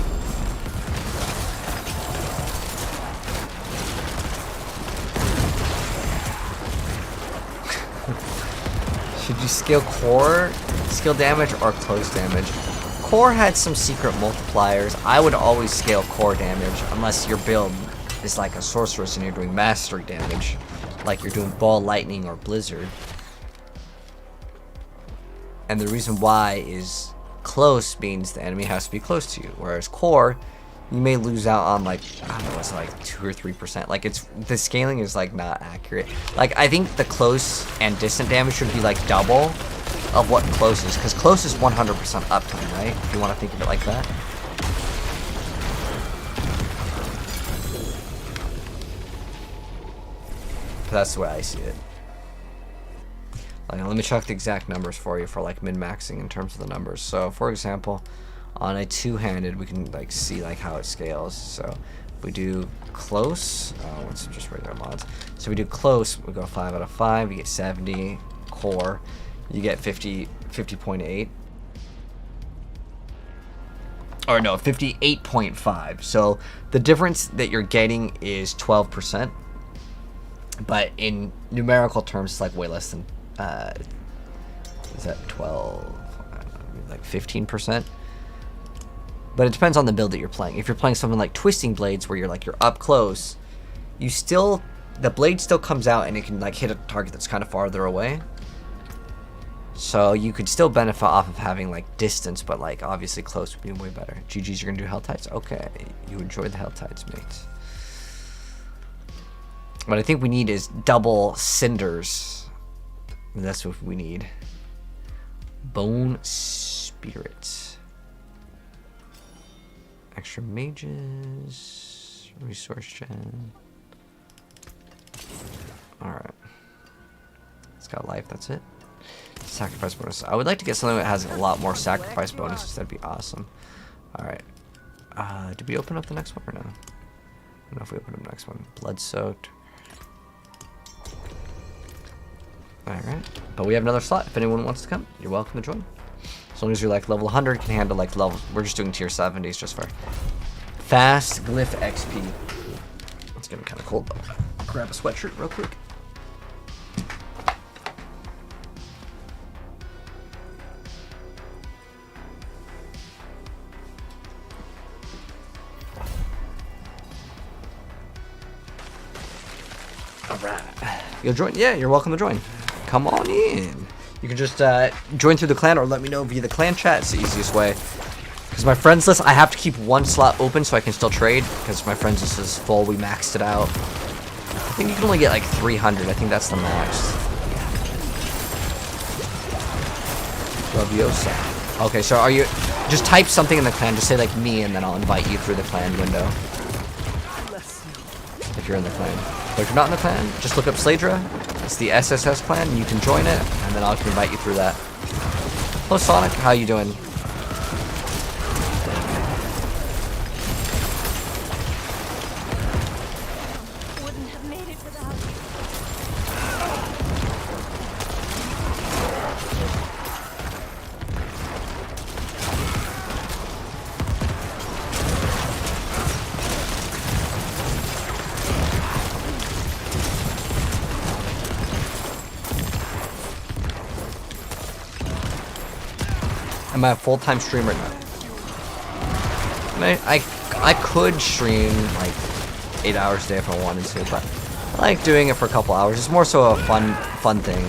Should you scale core skill damage or close damage? Core had some secret multipliers. I would always scale core damage unless your build is like a sorceress and you're doing mastery damage, like you're doing ball lightning or blizzard. And the reason why is close means the enemy has to be close to you, whereas core, you may lose out on like, I don't know, it's like 2 or 3%. Like the scaling is like not accurate. Like I think the close and distant damage should be like double of what close is, because close is 100% uptime, right? If you want to think of it like that. But that's the way I see it. Like, let me check the exact numbers for you for like min-maxing in terms of the numbers. So for example, on a two-handed, we can like see like how it scales. So if we do close, let's just regular mods. So we do close, we go 5 out of 5, you get 70. Core, you get 50.8. Or no, 58.5. So the difference that you're getting is 12%. But in numerical terms, it's like way less than, is that 12? I don't know, like 15%. But it depends on the build that you're playing. If you're playing something like Twisting Blades, where you're up close, the blade still comes out and it can like hit a target that's kind of farther away. So you could still benefit off of having like distance, but like obviously close would be way better. GG's, you're gonna do Hell Tides? Okay, you enjoy the Hell Tides, mate. What I think we need is double cinders. That's what we need. Bone Spirit. Extra mages. Resource gen. Alright. It's got life, that's it. Sacrifice bonus. I would like to get something that has a lot more sacrifice bonuses. That'd be awesome. Alright. Did we open up the next one or no? I don't know if we opened up the next one. Blood soaked. Alright. But we have another slot. If anyone wants to come, you're welcome to join. As long as you're like level 100, can handle like level. We're just doing tier 70s just for fast glyph XP. It's getting kind of cold though. Grab a sweatshirt real quick. Alright. You'll join? Yeah, you're welcome to join. Come on in. You can just join through the clan or let me know via the clan chat. It's the easiest way. Because my friends list, I have to keep one slot open so I can still trade. Because my friends list is full. We maxed it out. I think you can only get like 300. I think that's the max. Raviosa. Okay, so are you... Just type something in the clan. Just say like me and then I'll invite you through the clan window. If you're in the clan. But if you're not in the clan, just look up Sladra. It's the SSS clan. You can join it, and then I can invite you through that. Hello, Sonic. How you doing? Wouldn't have made it without you. I'm a full-time streamer now. I could stream like 8 hours a day if I wanted to, but I like doing it for a couple hours. It's more so a fun thing.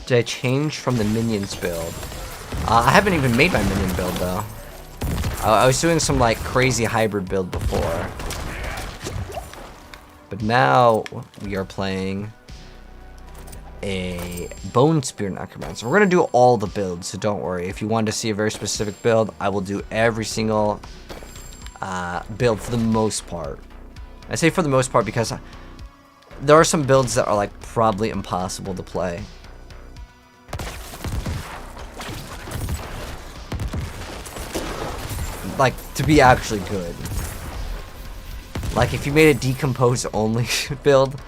Did I change from the minions build? I haven't even made my minion build though. I was doing some like crazy hybrid build before. But now we are playing a Bone Spear Necromancer. We're going to do all the builds, so don't worry. If you want to see a very specific build, I will do every single build for the most part. I say for the most part because there are some builds that are like probably impossible to play. Like, to be actually good. Like, if you made a decompose only build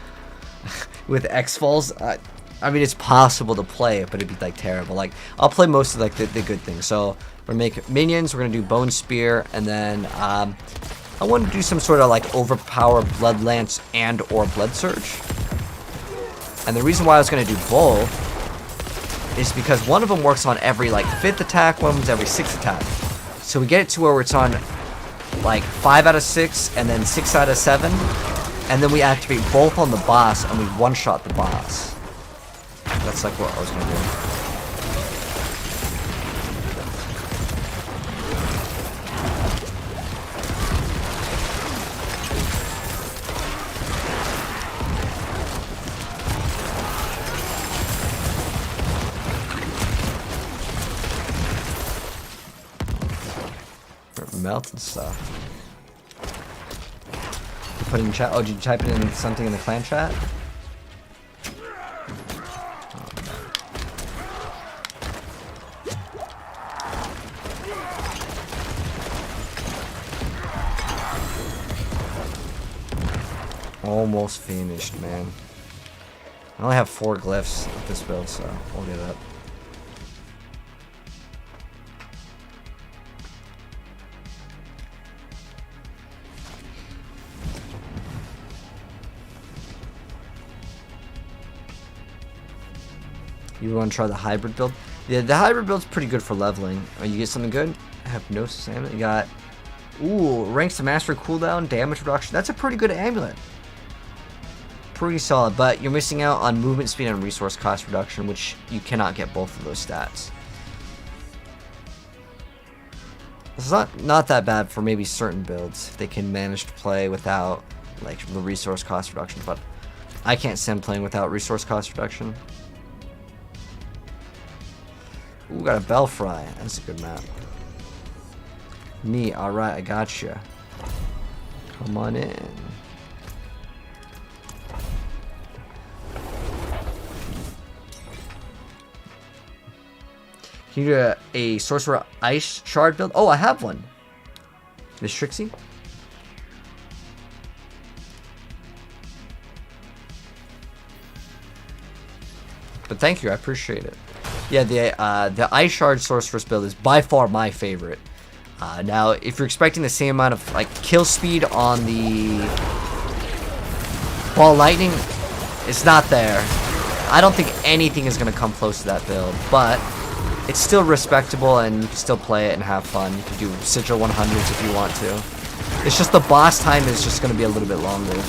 with X-Falls, I mean, it's possible to play it, but it'd be, like, terrible. Like, I'll play most of, like, the good things. So, we're gonna make minions, we're gonna do Bone Spear, and then, I want to do some sort of, like, overpower Blood Lance and or Blood Surge. And the reason why I was gonna do both is because one of them works on every, like, 5th attack, one of them's every 6th attack. So we get it to where it's on, like, 5 out of 6, and then 6 out of 7, and then we activate both on the boss, and we one-shot the boss. That's, like, what I was gonna do. Melt and stuff. You put it in chat. Oh, did you type it in something in the clan chat? Almost finished, man. I only have 4 glyphs with this build, so we'll get up. You want to try the hybrid build? Yeah, the hybrid build's pretty good for leveling. Oh, you get something good? Hypnosis amulet. You got, ooh, ranks to mastery cooldown, damage reduction. That's a pretty good amulet. Pretty solid, but you're missing out on movement speed and resource cost reduction, which you cannot get both of those stats. It's not that bad for maybe certain builds if they can manage to play without, like, the resource cost reduction, but I can't stand playing without resource cost reduction. Ooh, got a Belfry. That's a good map. Me, alright, I gotcha. Come on in. Can you do a Sorcerer Ice Shard build? Oh, I have one. Miss Trixie? But thank you, I appreciate it. Yeah, the Ice Shard Sorceress build is by far my favorite. Now, if you're expecting the same amount of, like, kill speed on the Ball Lightning, it's not there. I don't think anything is going to come close to that build, but it's still respectable and you can still play it and have fun. You can do Sigil 100s if you want to. It's just the boss time is just going to be a little bit longer.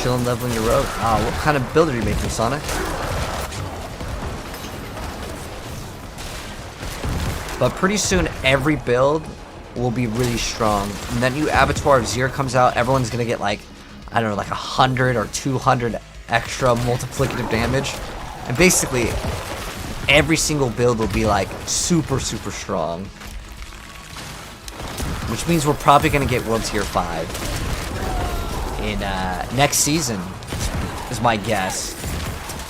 Chilling, leveling your road. Ah, what kind of build are you making, Sonic? But pretty soon, every build will be really strong. And that new Abattoir of Zir comes out, everyone's gonna get, like, I don't know, like 100 or 200 extra multiplicative damage. And basically, every single build will be, like, super, super strong. Which means we're probably gonna get World Tier 5. In next season is my guess,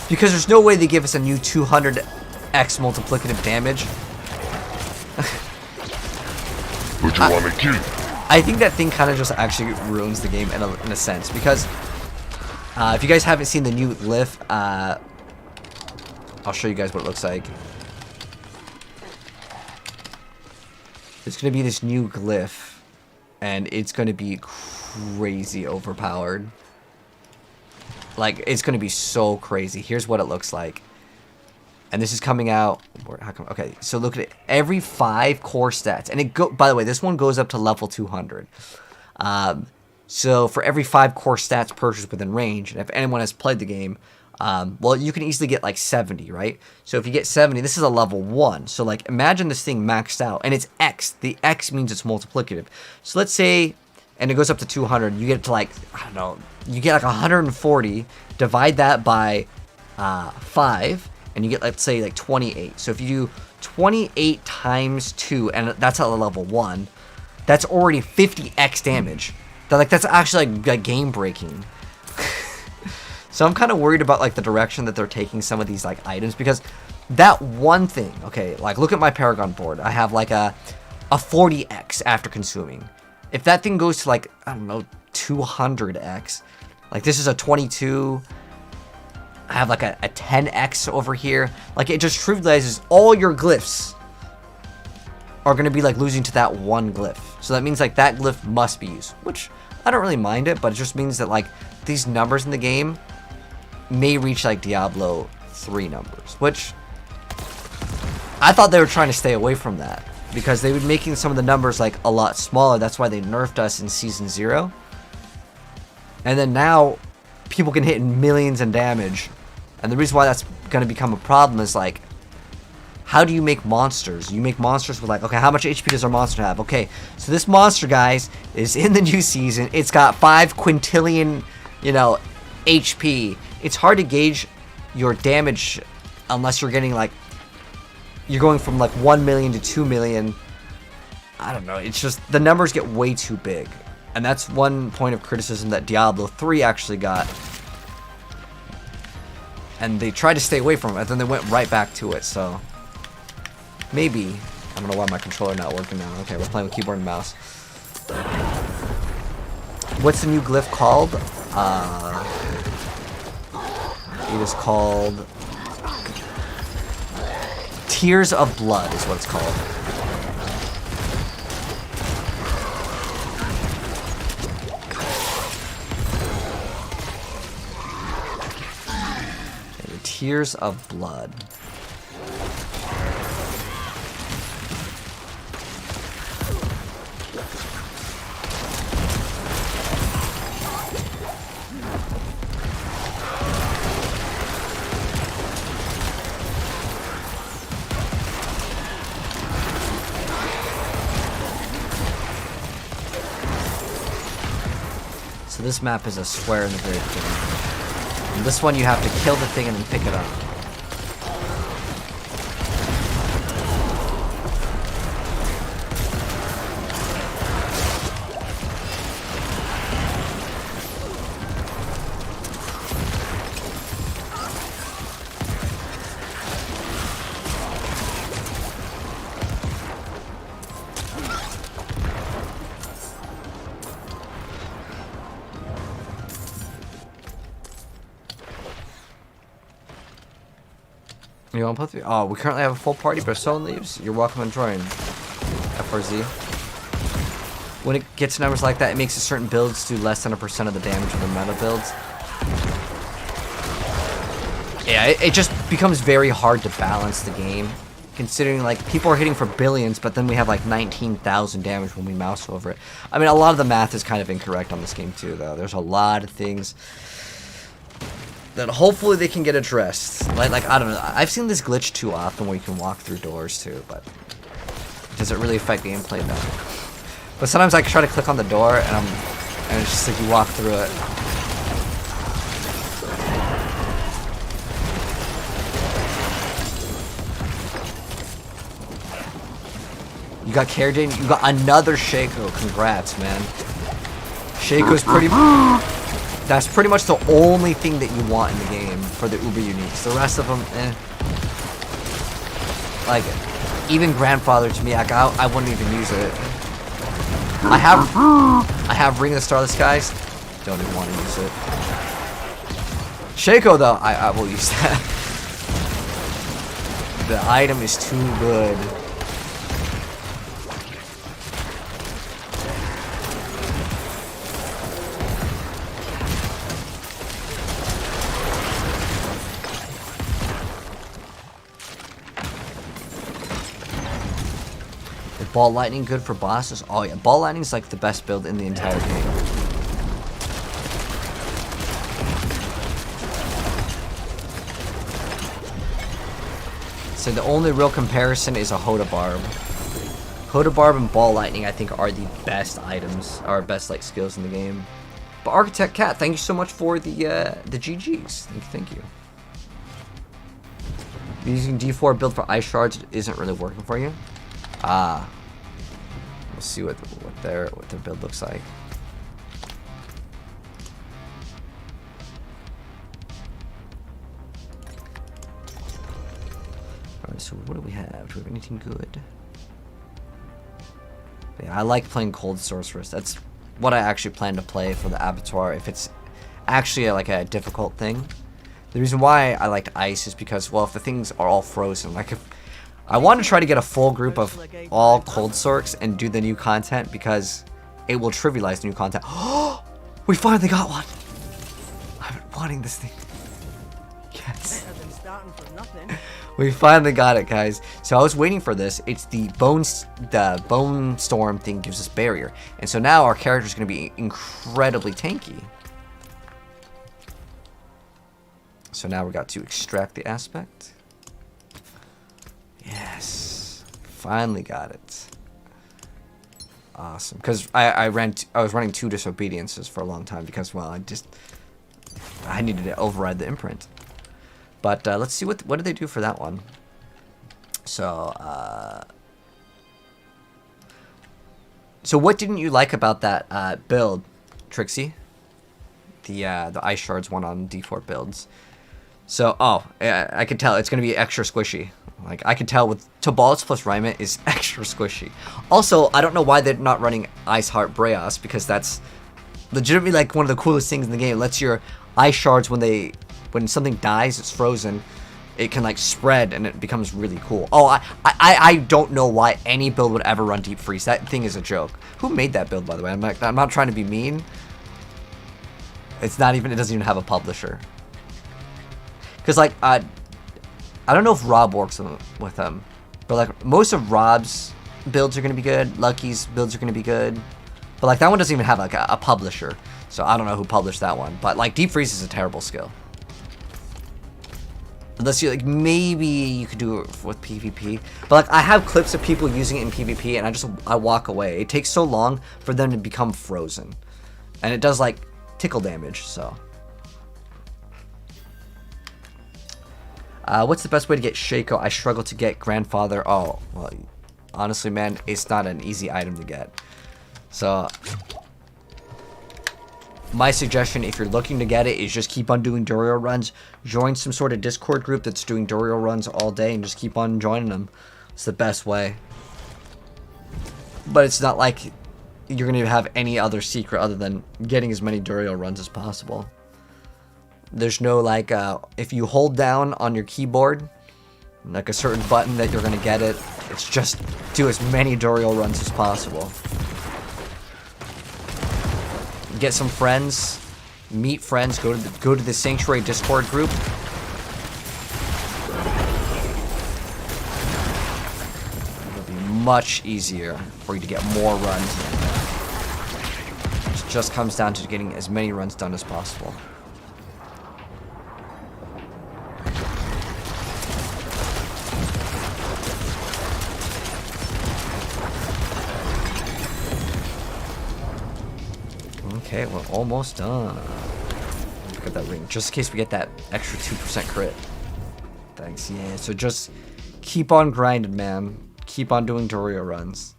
because there's no way they give us a new 200x multiplicative damage. What you want to keep? I think that thing kind of just actually ruins the game in a sense, because if you guys haven't seen the new glyph, I'll show you guys what it looks like. It's gonna be this new glyph, and it's gonna be crazy overpowered. Like, it's gonna be so crazy. Here's what it looks like, and this is coming out. How come? Okay, so look at it. Every 5 core stats, and by the way, this one goes up to level 200. So for every 5 core stats purchased within range, and if anyone has played the game, well, you can easily get like 70, right? So if you get 70, this is a level 1. So, like, imagine this thing maxed out, and it's X. The X means it's multiplicative. So let's say, and it goes up to 200, you get to, like, I don't know, you get like 140, divide that by 5, and you get, let's say, like 28. So if you do 28 times 2, and that's at level 1, that's already 50x damage. That's actually like game breaking. So I'm kind of worried about like the direction that they're taking some of these like items, because that one thing, okay, like look at my Paragon board. I have like a 40x after consuming. If that thing goes to like, I don't know, 200x, like this is a 22. I have like a 10x over here. Like it just trivializes all your glyphs are going to be like losing to that one glyph. So that means like that glyph must be used, which I don't really mind it, but it just means that like these numbers in the game may reach like Diablo 3 numbers, which I thought they were trying to stay away from that, because they were making some of the numbers like a lot smaller. That's why they nerfed us in Season 0. And then now people can hit in millions in damage. And the reason why that's going to become a problem is like, how do you make monsters? You make monsters with like, okay, how much HP does our monster have? Okay, so this monster, guys, is in the new season. It's got 5 quintillion, you know, HP. It's hard to gauge your damage unless you're getting like, you're going from like 1 million to 2 million. I don't know. It's just, the numbers get way too big. And that's one point of criticism that Diablo 3 actually got. And they tried to stay away from it, and then they went right back to it, so maybe. I don't know why my controller not working now. Okay, we're playing with keyboard and mouse. What's the new glyph called? It is called Tears of Blood is what it's called. Okay, Tears of Blood. So this map is a square in the very beginning. And this one you have to kill the thing and then pick it up. You want to play? Oh, we currently have a full party, but if someone leaves, you're welcome to join. FRZ. When it gets to numbers like that, it makes a certain builds do less than 1% of the damage of the meta builds. Yeah, it just becomes very hard to balance the game, considering like people are hitting for billions, but then we have like 19,000 damage when we mouse over it. I mean, a lot of the math is kind of incorrect on this game too, though. There's a lot of things that hopefully they can get addressed. Like I don't know. I've seen this glitch too often where you can walk through doors too, but does it really affect gameplay? No. But sometimes I try to click on the door and it's just like you walk through it. You got Carradine, you got another Shaco. Congrats, man. Shaco's that's pretty much the only thing that you want in the game for the Uber Uniques. The rest of them, eh. Like, even grandfather to me, like, I wouldn't even use it. I have Ring of the Starless Skies. Don't even want to use it. Shaco, though, I will use that. The item is too good. Ball lightning good for bosses? Oh yeah, ball lightning is like the best build in the entire game. So the only real comparison is a Hoda Barb. Hoda Barb and ball lightning I think are the best items, are best like skills in the game. But Architect Cat, thank you so much for the GGs. Thank you. Using D4 build for ice shards isn't really working for you. Ah. We'll see what their build looks like. So what do we have? Do we have anything good? Yeah, I like playing Cold Sorceress. That's what I actually plan to play for the Abattoir if it's actually like a difficult thing. The reason why I liked Ice is because, well, if the things are all frozen, like if I want to try to get a full group of all Cold Sorcs and do the new content because it will trivialize new content. Oh, we finally got one. I've been wanting this thing. Yes. We finally got it, guys. So I was waiting for this. It's the bone storm thing gives us barrier. And so now our character is going to be incredibly tanky. So now we got to extract the aspect. Yes. Finally got it. Awesome. Because I was running 2 disobediences for a long time because, well, I needed to override the imprint. But let's see what did they do for that one. So what didn't you like about that build, Trixie? The ice shards one on D4 builds. So I could tell it's gonna be extra squishy. Like I could tell with Tobals plus Rymit is extra squishy. Also, I don't know why they're not running Ice Heart Breas because that's legitimately like one of the coolest things in the game. It lets your ice shards when something dies, it's frozen, it can like spread and it becomes really cool. Oh, I don't know why any build would ever run Deep Freeze. That thing is a joke. Who made that build, by the way? I'm not trying to be mean. It doesn't even have a publisher. Because like I don't know if Rob works with them, but like most of Rob's builds are gonna be good. Lucky's builds are gonna be good, but like that one doesn't even have like a publisher. So I don't know who published that one. But like Deep Freeze is a terrible skill. Unless you like, maybe you could do it with PvP. But like, I have clips of people using it in PvP, and I walk away. It takes so long for them to become frozen, and it does like tickle damage. So, what's the best way to get Shaco? I struggle to get Grandfather. Oh, well, honestly, man, it's not an easy item to get. So, my suggestion, if you're looking to get it, is just keep on doing Duriel runs. Join some sort of Discord group that's doing Duriel runs all day and just keep on joining them. It's the best way. But it's not like you're going to have any other secret other than getting as many Duriel runs as possible. There's no like, if you hold down on your keyboard, like a certain button that you're going to get it. It's just do as many Duriel runs as possible. Get some friends, meet friends, go to the Sanctuary Discord group. It'll be much easier for you to get more runs. It just comes down to getting as many runs done as possible. Okay, we're almost done. Look at that ring, just in case we get that extra 2% crit. Thanks, yeah. So just keep on grinding, man. Keep on doing Duriel runs.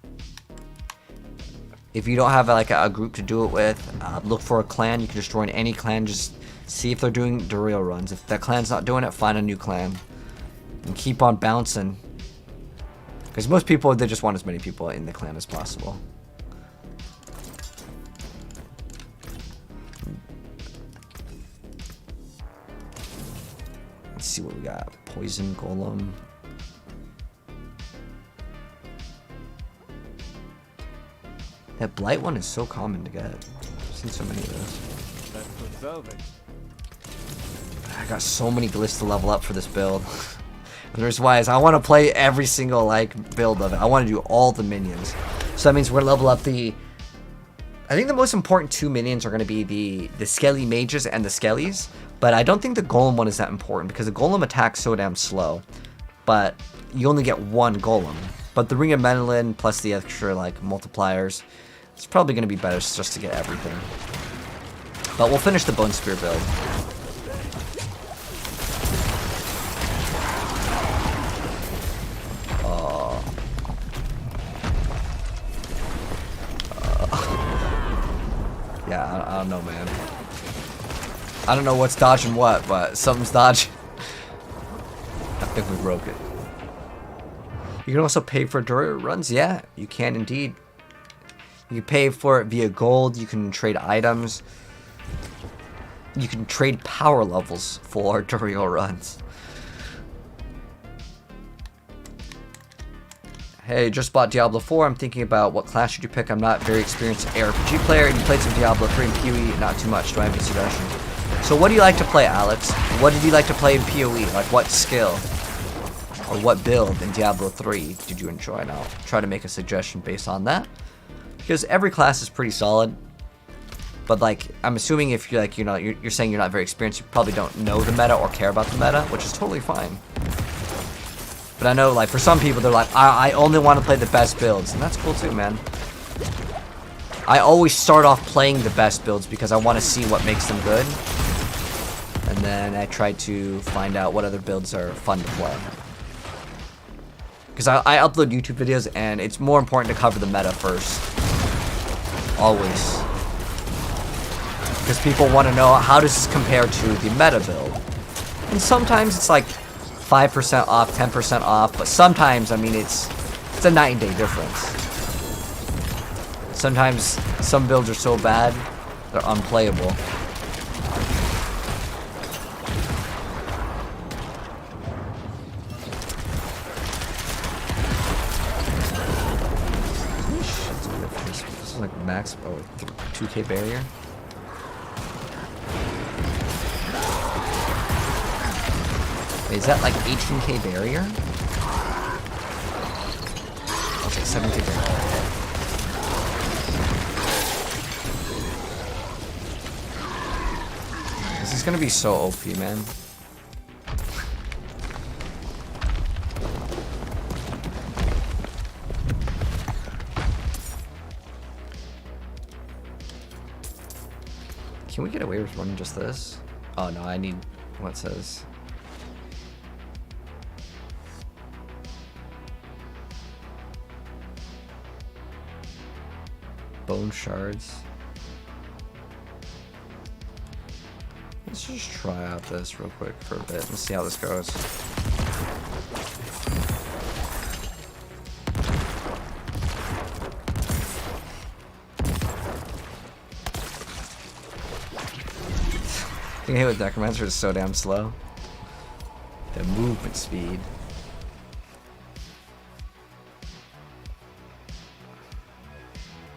If you don't have like a group to do it with, look for a clan. You can just join any clan. Just see if they're doing Duriel runs. If that clan's not doing it, find a new clan. And keep on bouncing. Because most people, they just want as many people in the clan as possible. Let's see what we got. Poison Golem. That Blight one is so common to get. I've seen so many of those. I got so many glyphs to level up for this build. And there's why is I want to play every single like build of it. I want to do all the minions. So that means we're gonna level up the. I think the most important 2 minions are going to be the Skelly Mages and the Skellies. But I don't think the Golem one is that important because the Golem attacks so damn slow. But you only get 1 Golem. But the Ring of Menelin plus the extra like multipliers, it's probably going to be better just to get everything. But we'll finish the Bone Spear build. Yeah, I don't know, man. I don't know what's dodging what, but something's dodging. I think we broke it. You can also pay for Dura runs. Yeah, you can indeed. You can pay for it via gold. You can trade items. You can trade power levels for Duriel runs. Hey, just bought Diablo 4. I'm thinking about what class should you pick. I'm not very experienced ARPG player, and you played some Diablo 3 and PoE, not too much. Do I have any suggestions? So what do you like to play, Alex? What did you like to play in PoE? Like what skill? Or what build in Diablo 3 did you enjoy? And I'll try to make a suggestion based on that. Because every class is pretty solid. But like, I'm assuming if you're like, you're saying you're not very experienced, you probably don't know the meta or care about the meta, which is totally fine. But I know, like, for some people, they're like, I only want to play the best builds. And that's cool too, man. I always start off playing the best builds because I want to see what makes them good. And then I try to find out what other builds are fun to play. Because I upload YouTube videos, and it's more important to cover the meta first. Always. Because people want to know, how does this compare to the meta build? And sometimes it's like 5% off, 10% off, but sometimes, I mean, it's a night and day difference. Sometimes some builds are so bad, they're unplayable. This is like max, 2k barrier. Wait, is that like 18k barrier? I'll say 17k barrier. This is gonna be so OP, man. Can we get away with running just this? Oh no, I need what it says. Bone shards. Let's just try out this real quick for a bit and see how this goes. I hate with Necromancer is so damn slow. The movement speed.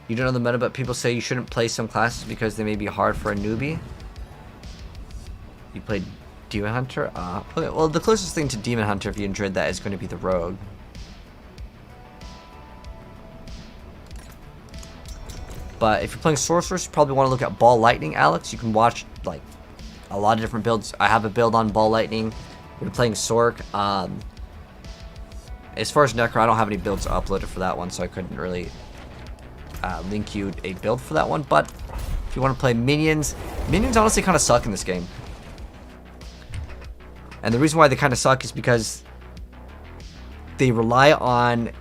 You don't know the meta, but people say you shouldn't play some classes because they may be hard for a newbie. You played Demon Hunter? Okay, well, the closest thing to Demon Hunter, if you enjoyed that, is going to be the Rogue. But if you're playing Sorceress, you probably want to look at Ball Lightning, Alex. You can watch, like, a lot of different builds. I have a build on Ball Lightning. We're playing Sork. As far as Necro, I don't have any builds uploaded for that one, so I couldn't really link you a build for that one. But if you want to play Minions, Minions honestly kind of suck in this game. And the reason why they kind of suck is because they rely on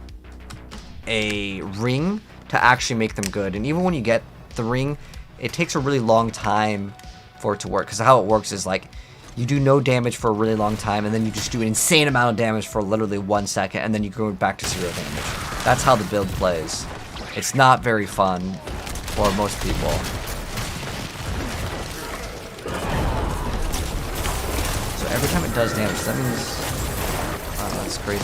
a ring to actually make them good. And even when you get the ring, it takes a really long time for it to work. Because how it works is like, you do no damage for a really long time, and then you just do an insane amount of damage for literally 1 second, and then you go back to 0 damage. That's how the build plays. It's not very fun for most people. So every time it does damage, that means... Oh, that's crazy.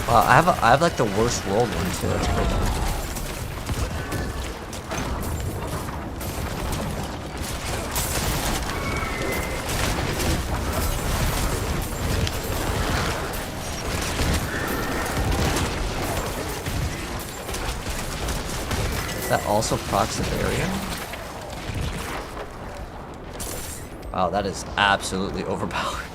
Wow, I have like the worst world one too. That's crazy. Is that also procs the barrier? Wow, that is absolutely overpowered.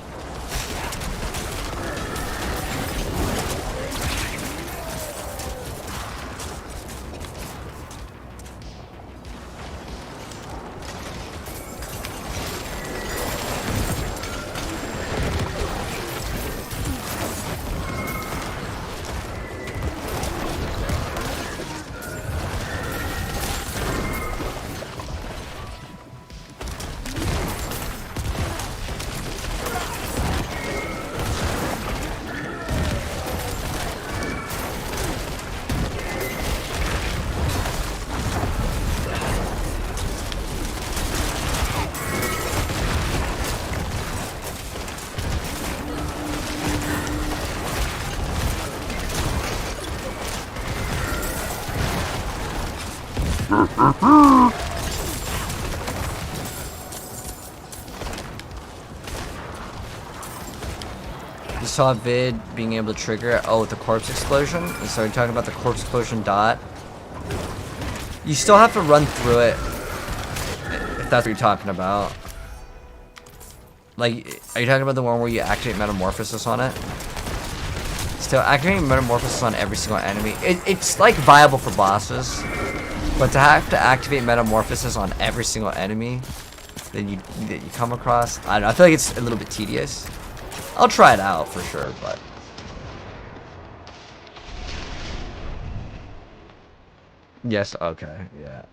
You saw a vid being able to trigger it. Oh, with the corpse explosion? And so you're talking about the corpse explosion dot. You still have to run through it, if that's what you're talking about. Like, are you talking about the one where you activate Metamorphosis on it? Still, activating Metamorphosis on every single enemy. It's like viable for bosses. But to have to activate Metamorphosis on every single enemy that you come across, I don't know, I feel like it's a little bit tedious. I'll try it out for sure, but... Yes, okay, yeah.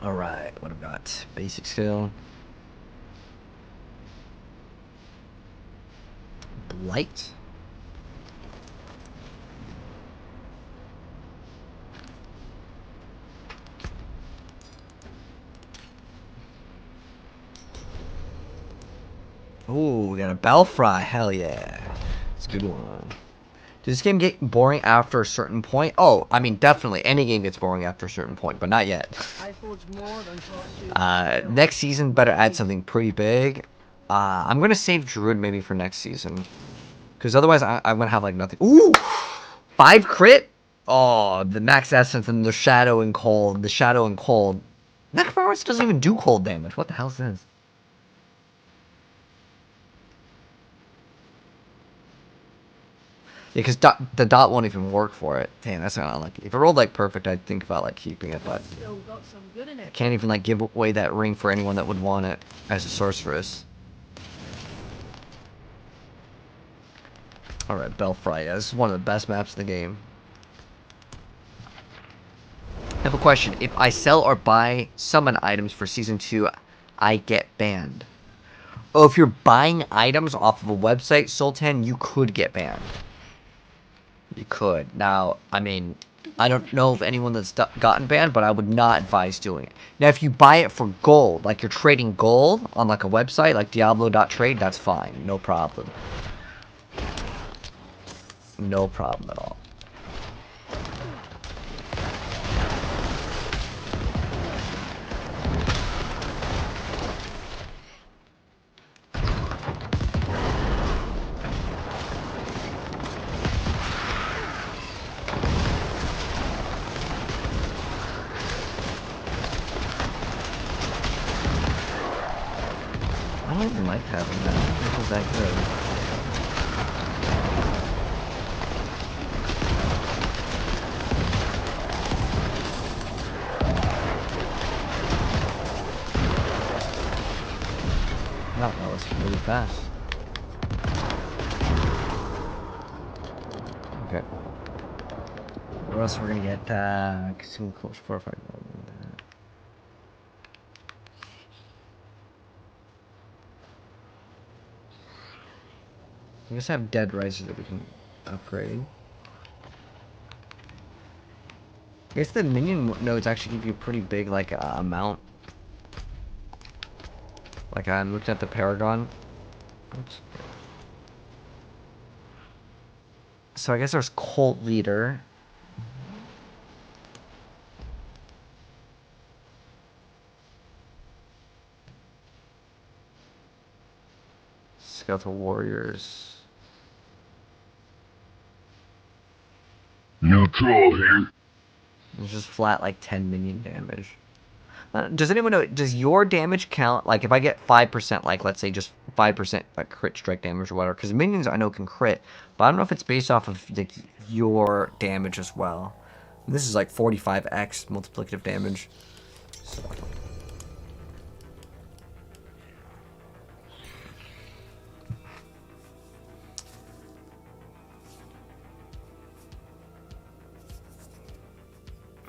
Alright, what have I got? Basic skill. Blight. Oh, we got a Belfry. Hell yeah. It's a good one. Does this game get boring after a certain point? Oh, I mean, definitely. Any game gets boring after a certain point, but not yet. Next season, better add something pretty big. I'm going to save Druid maybe for next season. Because otherwise, I'm going to have, like, nothing. Ooh! 5 crit? Oh, the max essence and the shadow and cold. The shadow and cold. Necromancer doesn't even do cold damage. What the hell is this? Yeah, because the dot won't even work for it. Damn, that's not unlucky. If it rolled like perfect, I'd think about like keeping it, but I can't even like give away that ring for anyone that would want it as a sorceress. Alright, Belfry. Yeah, this is one of the best maps in the game. I have a question. If I sell or buy summon items for Season 2, I get banned. Oh, if you're buying items off of a website, Sultan, you could get banned. You could. Now, I mean, I don't know of anyone that's gotten banned, but I would not advise doing it. Now, if you buy it for gold, like you're trading gold on like a website, like Diablo.trade, that's fine. No problem. No problem at all. I don't even like having that. It feels that good. Wow, that was really fast. Okay. What else we're gonna get? Consume close 4 or 5. I guess I have dead risers that we can upgrade. I guess the minion nodes actually give you a pretty big like amount. Like I'm looking at the Paragon. Oops. So I guess there's Cult Leader. Skeletal Warriors. Neutral here. It's just flat like 10 minion damage. Does anyone know, does your damage count, like if I get 5%, like let's say just 5% like crit strike damage or whatever, because minions I know can crit, but I don't know if it's based off of like, your damage as well. And this is like 45x multiplicative damage. So.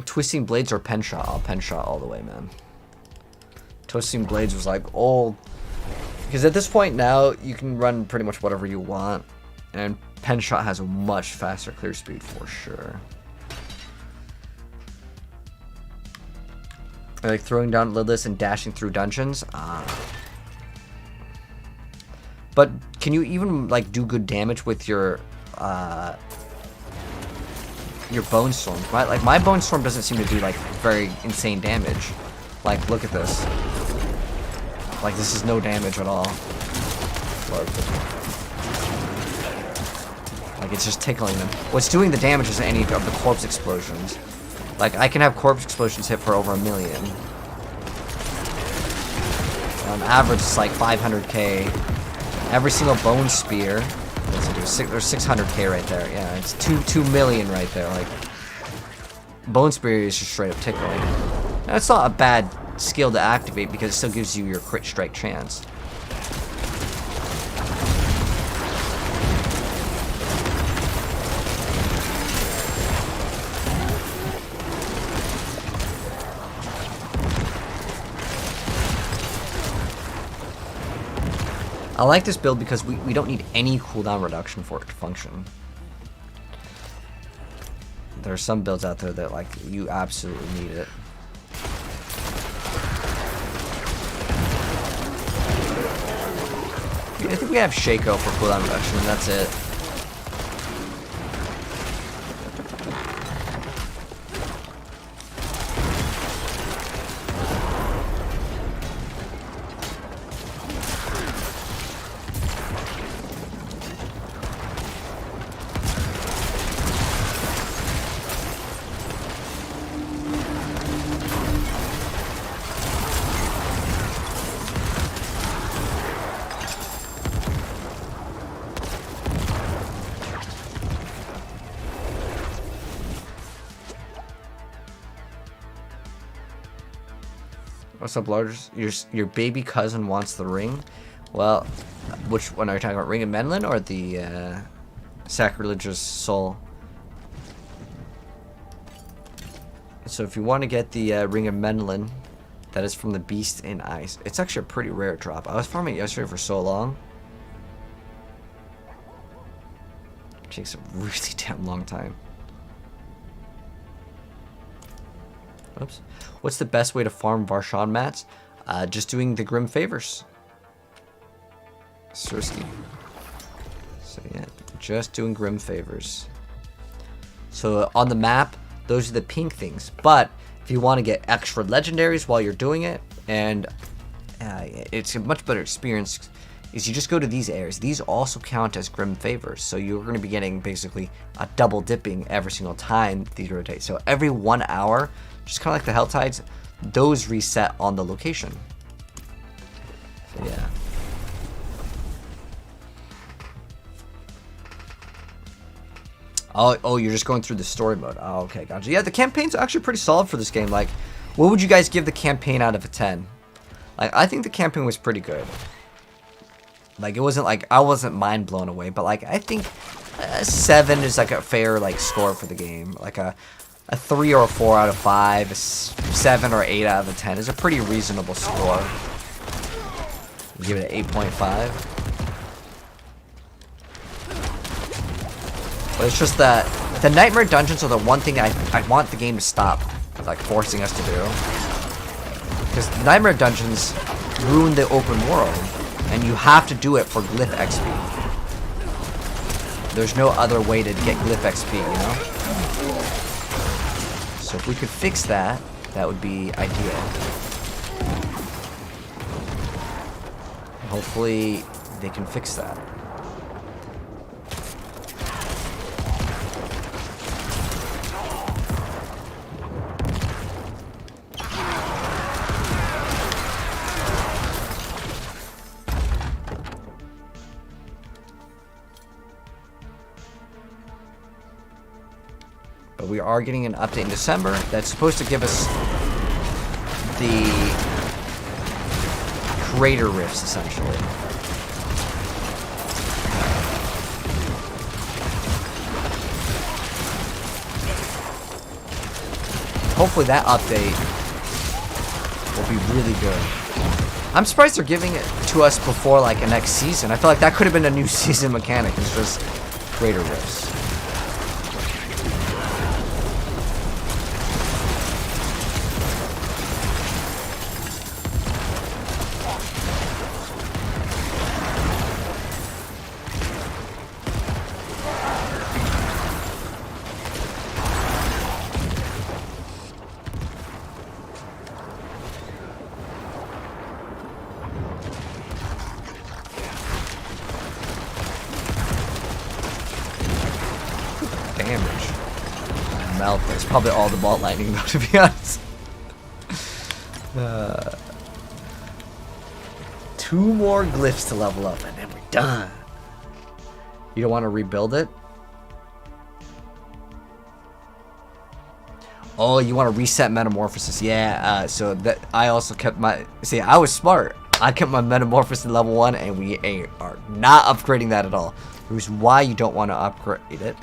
Twisting Blades or Pen Shot? Oh, Pen Shot all the way, man. Twisting Blades was like old. Because at this point now, you can run pretty much whatever you want. And Pen Shot has a much faster clear speed for sure. Like throwing down lidless and dashing through dungeons. But can you even like do good damage with your bone storm? My bone storm doesn't seem to do like very insane damage. Like look at this. Like this is no damage at all. Like it's just tickling them. What's doing the damage isn't any of the corpse explosions. Like I can have corpse explosions hit for over 1 million. On average, it's like 500k. Every single bone spear. There's 600k right there. Yeah, it's 2 million right there. Like bone spear is just straight up tickling. Now, it's not a bad skill to activate because it still gives you your crit strike chance. I like this build because we don't need any cooldown reduction for it to function. There are some builds out there that like you absolutely need it. I think we have Shaco for cooldown reduction and that's it. What's up, Lars? Your baby cousin wants the ring. Well, which one are you talking about? Ring of Menlin or the sacrilegious soul? So if you want to get the Ring of Menlin, that is from the Beast in Ice. It's actually a pretty rare drop. I was farming it yesterday for so long. It takes a really damn long time. Oops. What's the best way to farm Varshan mats? Just doing the Grim Favors. Seriously. So yeah, just doing Grim Favors. So on the map, those are the pink things. But if you want to get extra legendaries while you're doing it, and it's a much better experience, is you just go to these areas. These also count as Grim Favors. So you're going to be getting basically a double dipping every single time these rotate. So every 1 hour, just kind of like the Hell Tides, those reset on the location. So yeah. Oh, you're just going through the story mode. Oh, okay, gotcha. Yeah, the campaign's actually pretty solid for this game. Like, what would you guys give the campaign out of a 10? Like, I think the campaign was pretty good. Like, it wasn't like, I wasn't mind blown away, but like, I think a 7 is like a fair like score for the game. Like a 3 or a 4 out of 5, a 7 or 8 out of a 10 is a pretty reasonable score. Give it an 8.5. But it's just that the nightmare dungeons are the one thing I want the game to stop, like forcing us to do. Because nightmare dungeons ruin the open world, and you have to do it for glyph XP. There's no other way to get glyph XP, you know? So if we could fix that, that would be ideal. Hopefully they can fix that. But we are getting an update in December that's supposed to give us the crater rifts, essentially. Hopefully that update will be really good. I'm surprised they're giving it to us before like a next season. I feel like that could have been a new season mechanic. It's just crater rifts. damage. Melt. It's probably all the ball lightning though, to be honest. 2 more glyphs to level up, and then we're done. You don't want to rebuild it? Oh, you want to reset Metamorphosis. Yeah, so that I also kept my... See, I was smart. I kept my Metamorphosis in level 1, and we are not upgrading that at all. The reason why you don't want to upgrade it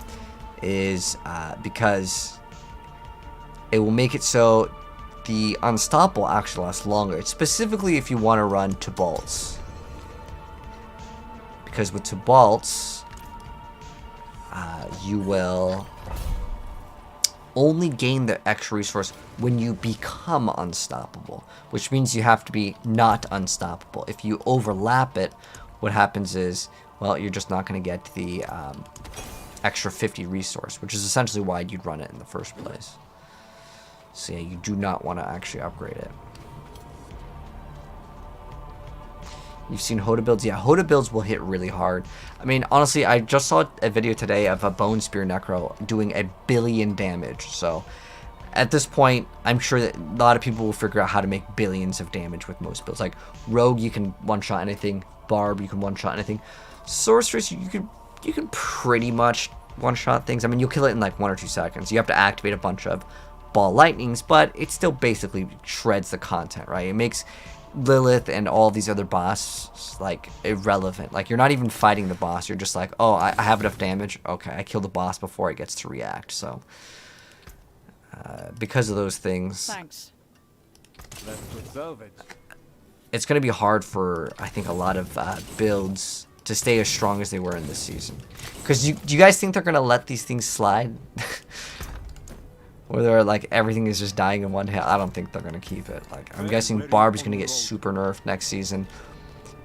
is because it will make it so the Unstoppable actually lasts longer. It's specifically if you want to run Tibalt's. Because with Tibalt's, you will only gain the extra resource when you become unstoppable, which means you have to be not unstoppable. If you overlap it, what happens is, well, you're just not going to get the extra 50 resource, which is essentially why you'd run it in the first place. So yeah, you do not want to actually upgrade it. You've seen Hoda builds? Yeah, Hoda builds will hit really hard. I mean, honestly, I just saw a video today of a Bone Spear Necro doing 1 billion damage. So, at this point, I'm sure that a lot of people will figure out how to make billions of damage with most builds. Like, Rogue, you can one-shot anything. Barb, you can one-shot anything. Sorceress, you can pretty much one-shot things. I mean, you'll kill it in like 1 or 2 seconds. You have to activate a bunch of ball lightnings, but it still basically shreds the content, right? It makes Lilith and all these other bosses like irrelevant. Like, you're not even fighting the boss. You're just like, oh, I have enough damage. Okay, I killed the boss before it gets to react. So because of those things, Thanks. Let's preserve it. It's going to be hard for, I think, a lot of builds to stay as strong as they were in this season. Because do you guys think they're going to let these things slide? Or they're like, everything is just dying in one hit? I don't think they're going to keep it. Like, I'm guessing Barb's going to get super nerfed next season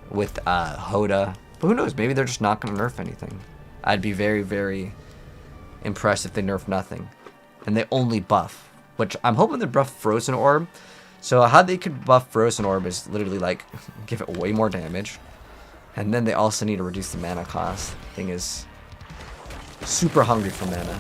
with Hoda. But who knows? Maybe they're just not going to nerf anything. I'd be very, very impressed if they nerf nothing. And they only buff. Which I'm hoping they buff Frozen Orb. So how they could buff Frozen Orb is literally like, give it way more damage. And then they also need to reduce the mana cost. Thing is super hungry for mana.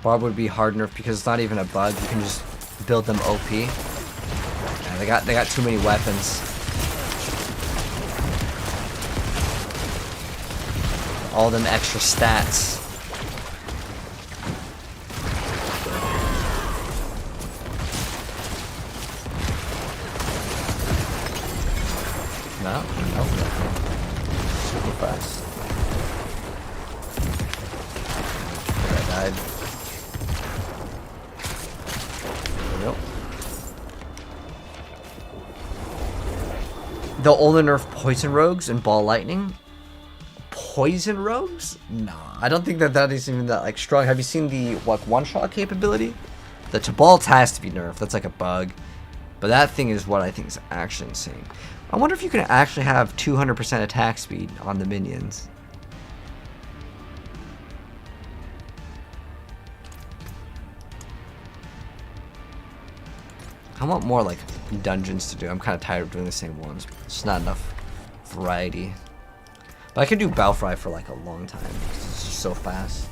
Barb would be hard nerfed because it's not even a bug. You can just build them OP. Yeah, they got too many weapons. All them extra stats. No, super fast. I died. They'll only nerf Poison Rogues and Ball Lightning. Poison Rogues? Nah, I don't think that is even that like strong. Have you seen the one-shot capability? The Tibalt has to be nerfed. That's like a bug. But that thing is what I think is actually insane. I wonder if you can actually have 200% attack speed on the minions. I want more like dungeons to do. I'm kind of tired of doing the same ones. It's not enough variety. But I could do Balfry for like a long time. It's just so fast.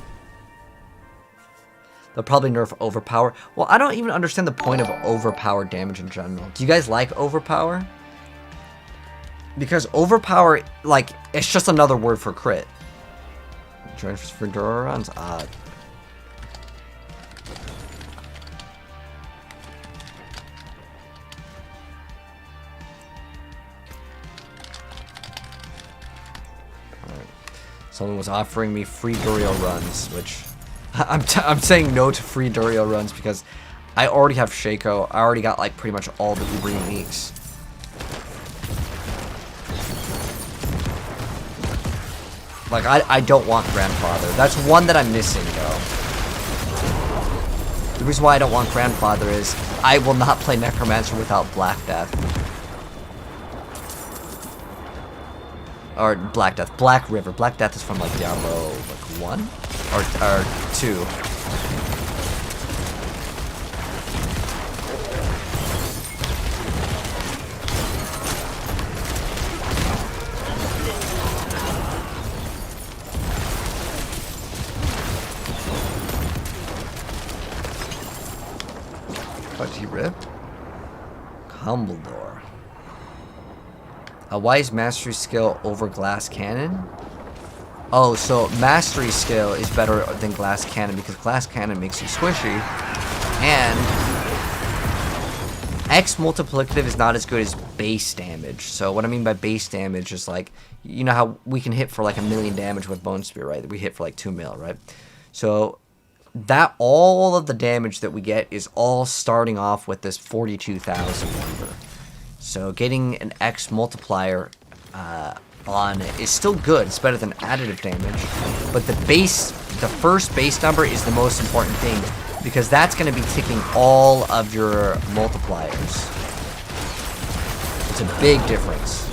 They'll probably nerf Overpower. Well, I don't even understand the point of overpower damage in general. Do you guys like Overpower? Because Overpower, like, it's just another word for crit. Join for Dora runs? Someone was offering me free Duriel runs, which I'm saying no to free Duriel runs because I already have Shaco. I already got like pretty much all the Uber uniques. Like, I don't want Grandfather. That's one that I'm missing, though. The reason why I don't want Grandfather is I will not play Necromancer without Black Death. Or Black Death. Black River. Black Death is from, like, Diablo, like, 1? Or 2. What did he rip? Humbledore. Why is Mastery Skill over Glass Cannon? Oh, so Mastery Skill is better than Glass Cannon because Glass Cannon makes you squishy. And X multiplicative is not as good as base damage. So what I mean by base damage is like, you know how we can hit for like 1,000,000 damage with Bone Spear, right? We hit for like 2 mil, right? So that all of the damage that we get is all starting off with this 42,000 number. So getting an X multiplier on it is still good. It's better than additive damage. But the first base number is the most important thing because that's going to be ticking all of your multipliers. It's a big difference.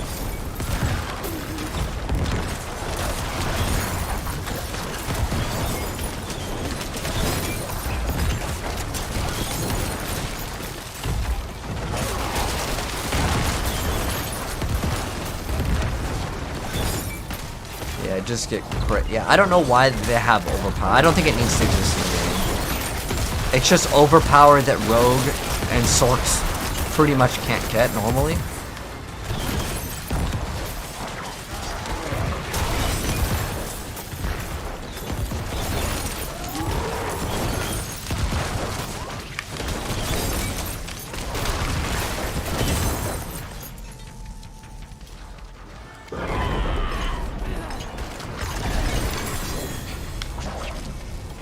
Just get crit. Yeah, I don't know why they have overpower. I don't think it needs to exist in the game. It's just overpower that Rogue and Sorks pretty much can't get normally.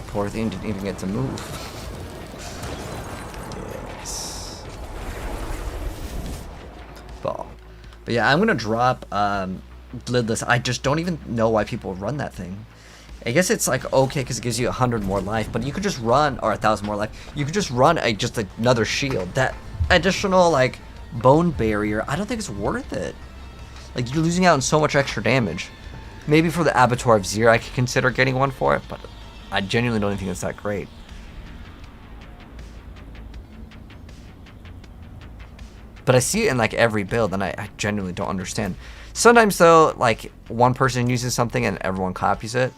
Poor thing didn't even get to move. Yes. But yeah, I'm gonna drop Lidless. I just don't even know why people run that thing. I guess it's like okay because it gives you 100 more life, but you could just run, or 1,000 more life. You could just run just another shield. That additional like bone barrier, I don't think it's worth it. Like you're losing out on so much extra damage. Maybe for the Abattoir of Zir, I could consider getting one for it, but I genuinely don't think it's that great. But I see it in like every build, and I genuinely don't understand. Sometimes though, like one person uses something and everyone copies it.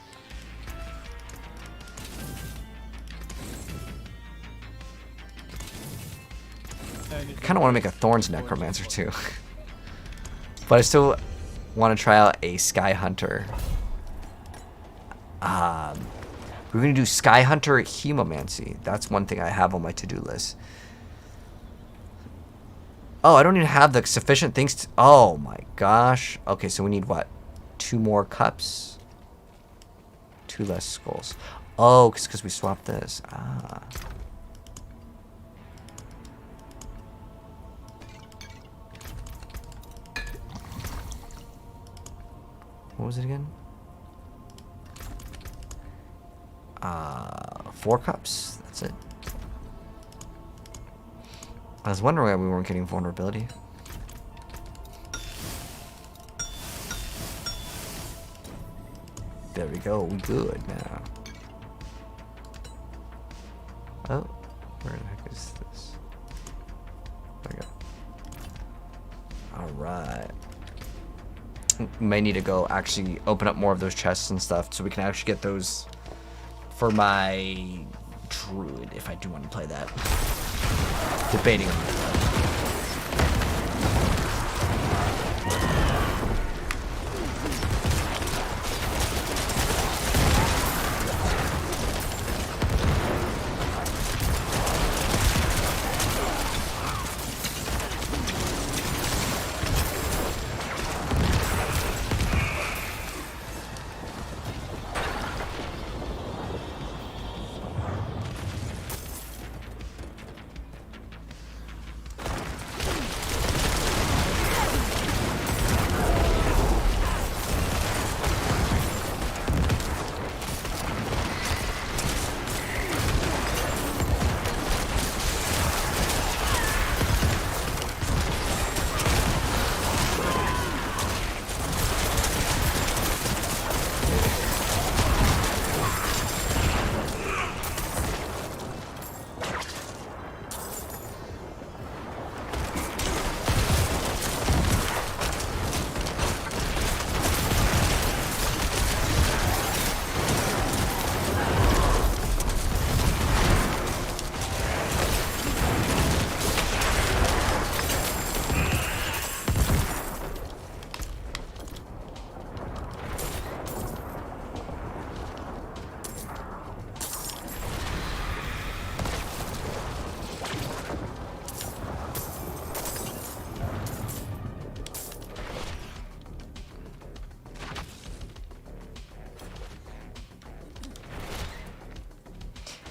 I kind of want to make a Thorns Necromancer too. But I still want to try out a Sky Hunter. We're going to do Sky Hunter Hemomancy. That's one thing I have on my to-do list. Oh, I don't even have the sufficient things to... Oh my gosh. Okay, so we need what? 2 more cups? 2 less skulls. Oh, because we swapped this. Ah. What was it again? 4 cups. That's it. I was wondering why we weren't getting vulnerability. There we go. We good now. Oh, where the heck is this? There we go. All right. May need to go actually open up more of those chests and stuff so we can actually get those for my druid if I do want to play that. Debating on that.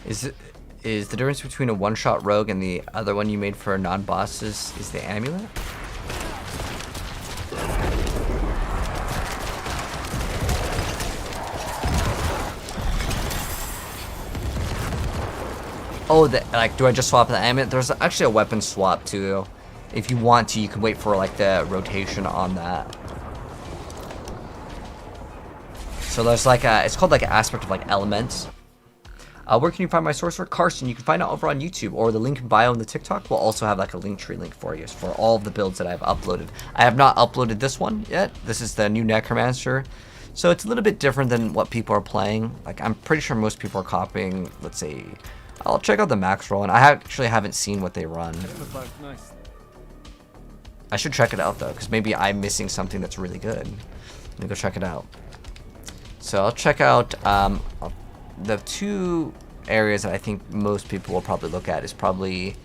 Is the difference between a one-shot rogue and the other one you made for non-bosses is the amulet? Oh, like, do I just swap the amulet? There's actually a weapon swap too. If you want to, you can wait for like the rotation on that. So there's like it's called like an aspect of like elements. Where can you find my sorcerer? Carson, you can find it over on YouTube, or the link in bio in the TikTok will also have like a Linktree link for you for all of the builds that I've uploaded. I have not uploaded this one yet. This is the new Necromancer. So it's a little bit different than what people are playing. Like, I'm pretty sure most people are copying, let's say, I'll check out the max roll, and I actually haven't seen what they run. Nice. I should check it out though, because maybe I'm missing something that's really good. Let me go check it out. So I'll check out the two areas that I think most people will probably look at is probably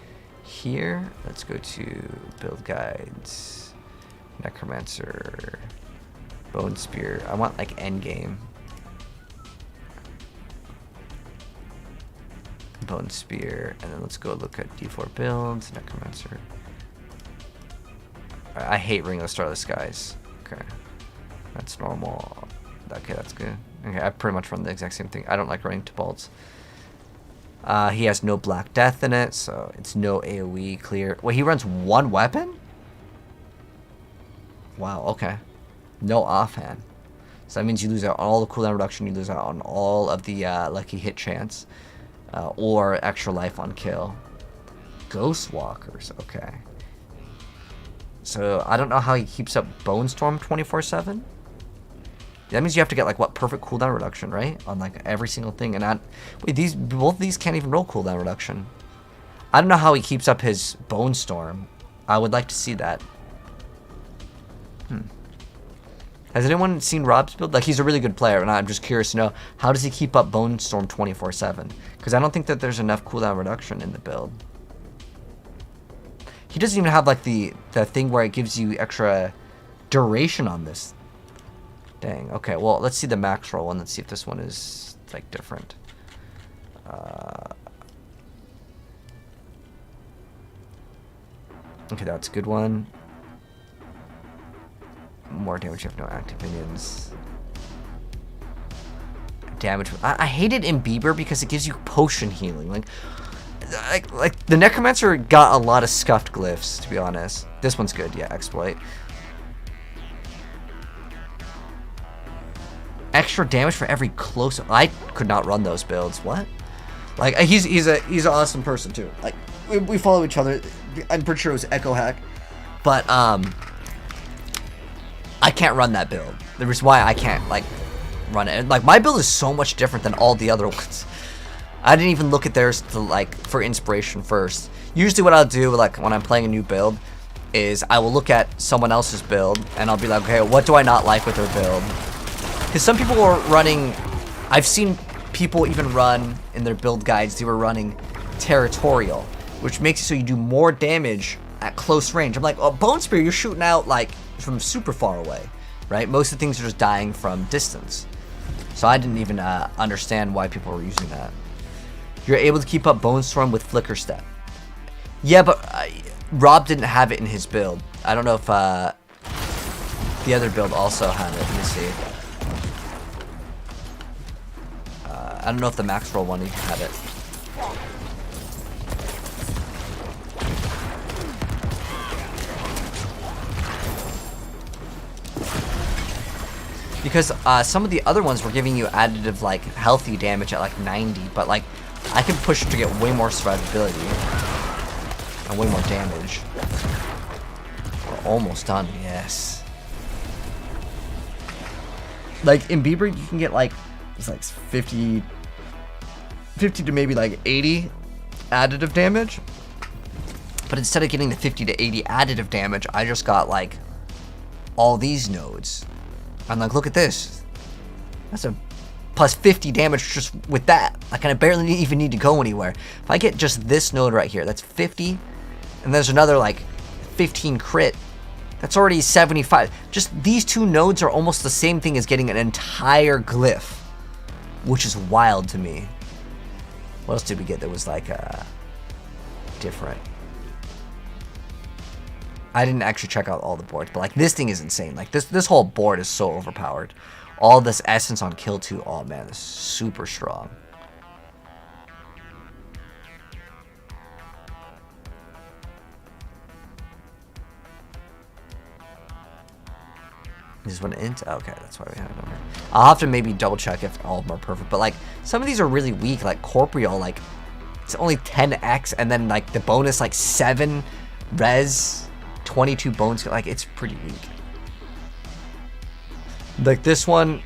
here. Let's go to build guides, Necromancer, Bone Spear. I want like endgame. Bone Spear, and then let's go look at D4 builds, Necromancer. I hate Ring of the Starless Skies. Okay, that's normal. Okay, that's good. Okay, I pretty much run the exact same thing. I don't like running Tibalds. He has no Black Death in it, so it's no AoE clear. Wait, he runs one weapon? Wow, okay. No offhand. So that means you lose out on all the cooldown reduction, you lose out on all of the lucky hit chance. Or extra life on kill. Ghost Walkers, okay. So I don't know how he keeps up Bone Storm 24/7. That means you have to get like what, perfect cooldown reduction, right? On like every single thing. And wait, both of these can't even roll cooldown reduction. I don't know how he keeps up his Bone Storm. I would like to see that. Has anyone seen Rob's build? Like, he's a really good player, and I'm just curious to know, how does he keep up Bone Storm 24/7? Because I don't think that there's enough cooldown reduction in the build. He doesn't even have like the thing where it gives you extra duration on this. Dang. Okay, well, let's see the max roll one. Let's see if this one is like different. Okay, that's a good one. More damage, you have no active minions. Damage. I hated in Bieber because it gives you potion healing. Like the Necromancer got a lot of scuffed glyphs, to be honest. This one's good, yeah, exploit. Extra damage for every close. I could not run those builds. What? Like, he's an awesome person too. Like, we follow each other. I'm pretty sure it was Echo Hack, but I can't run that build. The reason why I can't like run it, like, my build is so much different than all the other ones. I didn't even look at theirs to like for inspiration first. Usually what I'll do like when I'm playing a new build is I will look at someone else's build and I'll be like, okay, what do I not like with their build? Because some people are running, I've seen people even run in their build guides, they were running territorial, which makes it so you do more damage at close range. I'm like, oh, Bone Spear, you're shooting out like from super far away, right? Most of the things are just dying from distance. So I didn't even understand why people were using that. You're able to keep up Bone Storm with Flicker Step. Yeah, but Rob didn't have it in his build. I don't know if the other build also had it. Let me see. I don't know if the max roll one even had it. Because some of the other ones were giving you additive, like, healthy damage at, like, 90. But, like, I can push to get way more survivability. And way more damage. We're almost done, yes. Like, in Bieber, you can get, like, it's like 50 to maybe, like, 80 additive damage. But instead of getting the 50 to 80 additive damage, I just got, like, all these nodes. I'm like, look at this. That's a plus 50 damage just with that. Like, I barely even need to go anywhere. If I get just this node right here, that's 50. And there's another, like, 15 crit. That's already 75. Just these two nodes are almost the same thing as getting an entire glyph. Which is wild to me. What else did we get that was like different? I didn't actually check out all the boards, but like this thing is insane. Like this whole board is so overpowered. All this essence on kill 2, oh man, this is super strong. This one int? Okay, that's why we have it on here. I'll have to maybe double check if all of them are perfect, but like some of these are really weak, like Corporeal, like it's only 10x, and then like the bonus like 7 res, 22 bones, like it's pretty weak. Like this one,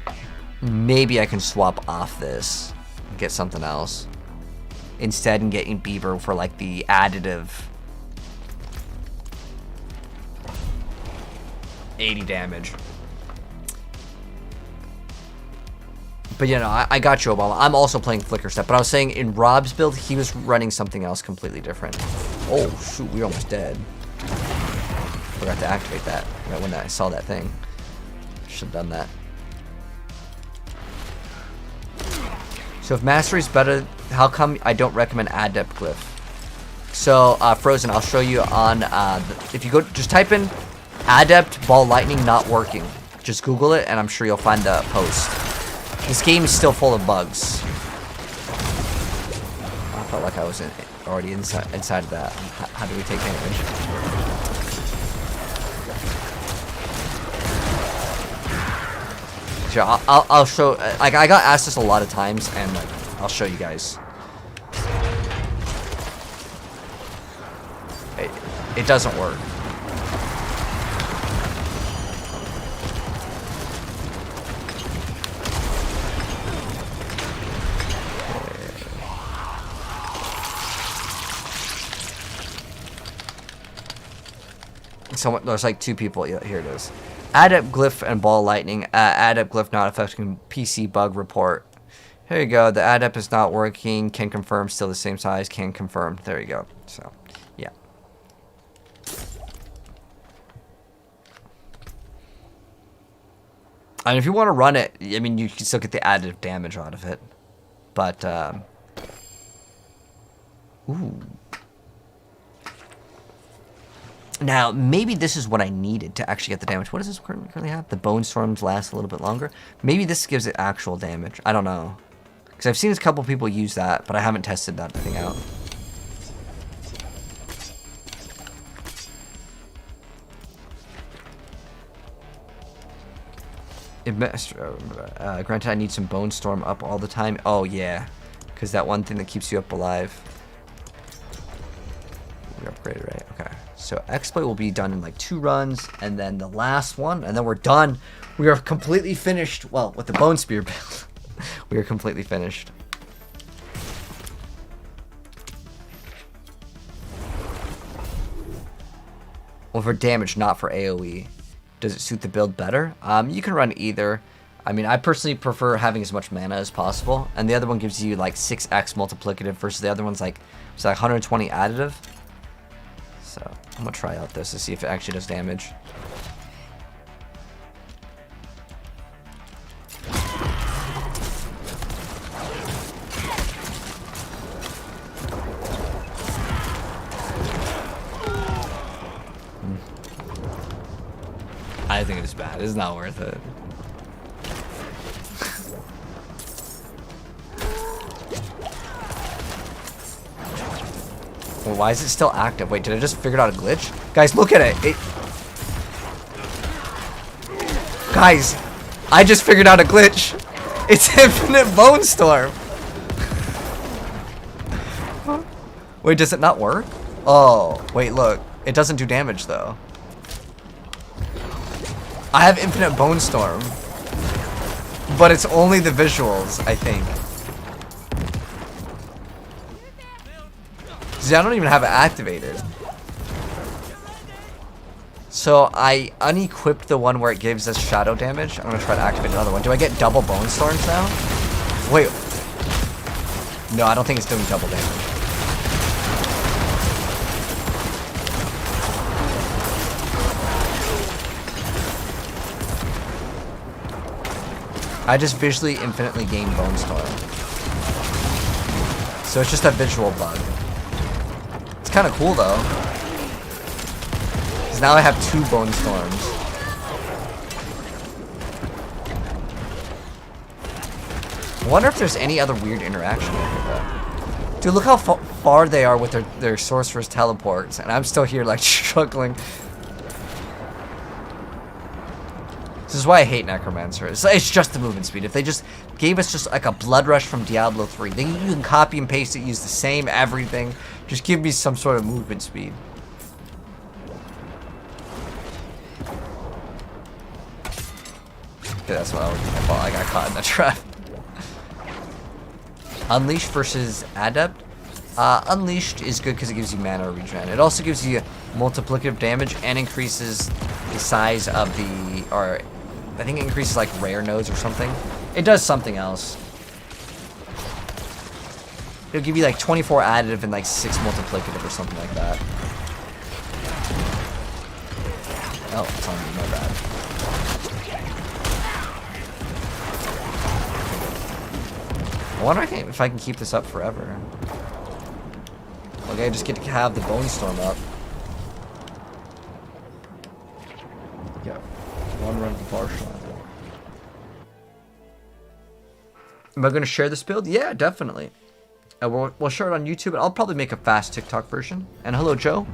maybe I can swap off this and get something else instead, and getting Beaver for like the additive 80 damage. But you know, I got you, Obama. I'm also playing Flicker Step, but I was saying in Rob's build, he was running something else completely different. Oh shoot, we're almost dead. Forgot to activate that right when I saw that thing. Should have done that. So if Mastery's better, how come I don't recommend Adept Glyph? So Frozen, I'll show you on if you go, just type in Adept Ball Lightning not working. Just Google it, and I'm sure you'll find the post. This game is still full of bugs. I felt like I was already inside of that. How do we take damage? Sure, I'll show. Like I got asked this a lot of times, and like I'll show you guys. It doesn't work. Someone, there's like 2 people. Yeah, here it is. Adept Glyph and Ball Lightning. Adept Glyph not affecting PC bug report. Here you go. The Adept is not working. Can confirm. Still the same size. Can confirm. There you go. So, yeah. And if you want to run it, I mean, you can still get the additive damage out of it. But, ooh. Now, maybe this is what I needed to actually get the damage. What does this currently have? The Bone Storms last a little bit longer. Maybe this gives it actual damage. I don't know. Because I've seen a couple people use that, but I haven't tested that thing out. Granted, I need some Bone Storm up all the time. Oh, yeah. Because that one thing that keeps you up alive. We upgraded, right? Okay. So exploit will be done in like 2 runs, and then the last one, and then we're done. We are completely finished. Well, with the Bone Spear build, we are completely finished. Well, for damage, not for AoE. Does it suit the build better? You can run either. I mean, I personally prefer having as much mana as possible, and the other one gives you like 6x multiplicative versus the other one's like, it's like 120 additive. So I'm gonna try out this to see if it actually does damage. I think it's bad. It's not worth it. Well, why is it still active? Wait, did I just figure out a glitch? Guys, look at it. Guys, I just figured out a glitch. It's Infinite Bone Storm. Wait, does it not work? Oh, wait, look. It doesn't do damage, though. I have Infinite Bone Storm. But it's only the visuals, I think. See, I don't even have it activated. So I unequipped the one where it gives us shadow damage. I'm gonna try to activate another one. Do I get double Bone Storms now? Wait. No, I don't think it's doing double damage. I just visually infinitely gain Bone Storm. So So it's just a visual bug. It's kind of cool though. Because now I have 2 Bone Storms. I wonder if there's any other weird interaction with that. Dude, look how far they are with their Sorcerer's teleports, and I'm still here like struggling. This is why I hate Necromancer. It's just the movement speed. If they just gave us just like a blood rush from Diablo 3, then you can copy and paste it, use the same everything. Just give me some sort of movement speed. Okay, that's what I thought. I got caught in the trap. Unleashed versus Adept. Unleashed is good because it gives you mana regen. It also gives you multiplicative damage and increases the size of the, or I think it increases like rare nodes or something. It does something else. It'll give you like 24 additive and like 6 multiplicative or something like that. Oh, it's on me, my bad. I wonder if I can keep this up forever. Okay, I just get to have the Bone Storm up. Yeah, 1 run of partial. Am I going to share this build? Yeah, definitely. We'll share it on YouTube, and I'll probably make a fast TikTok version. And hello, Joe.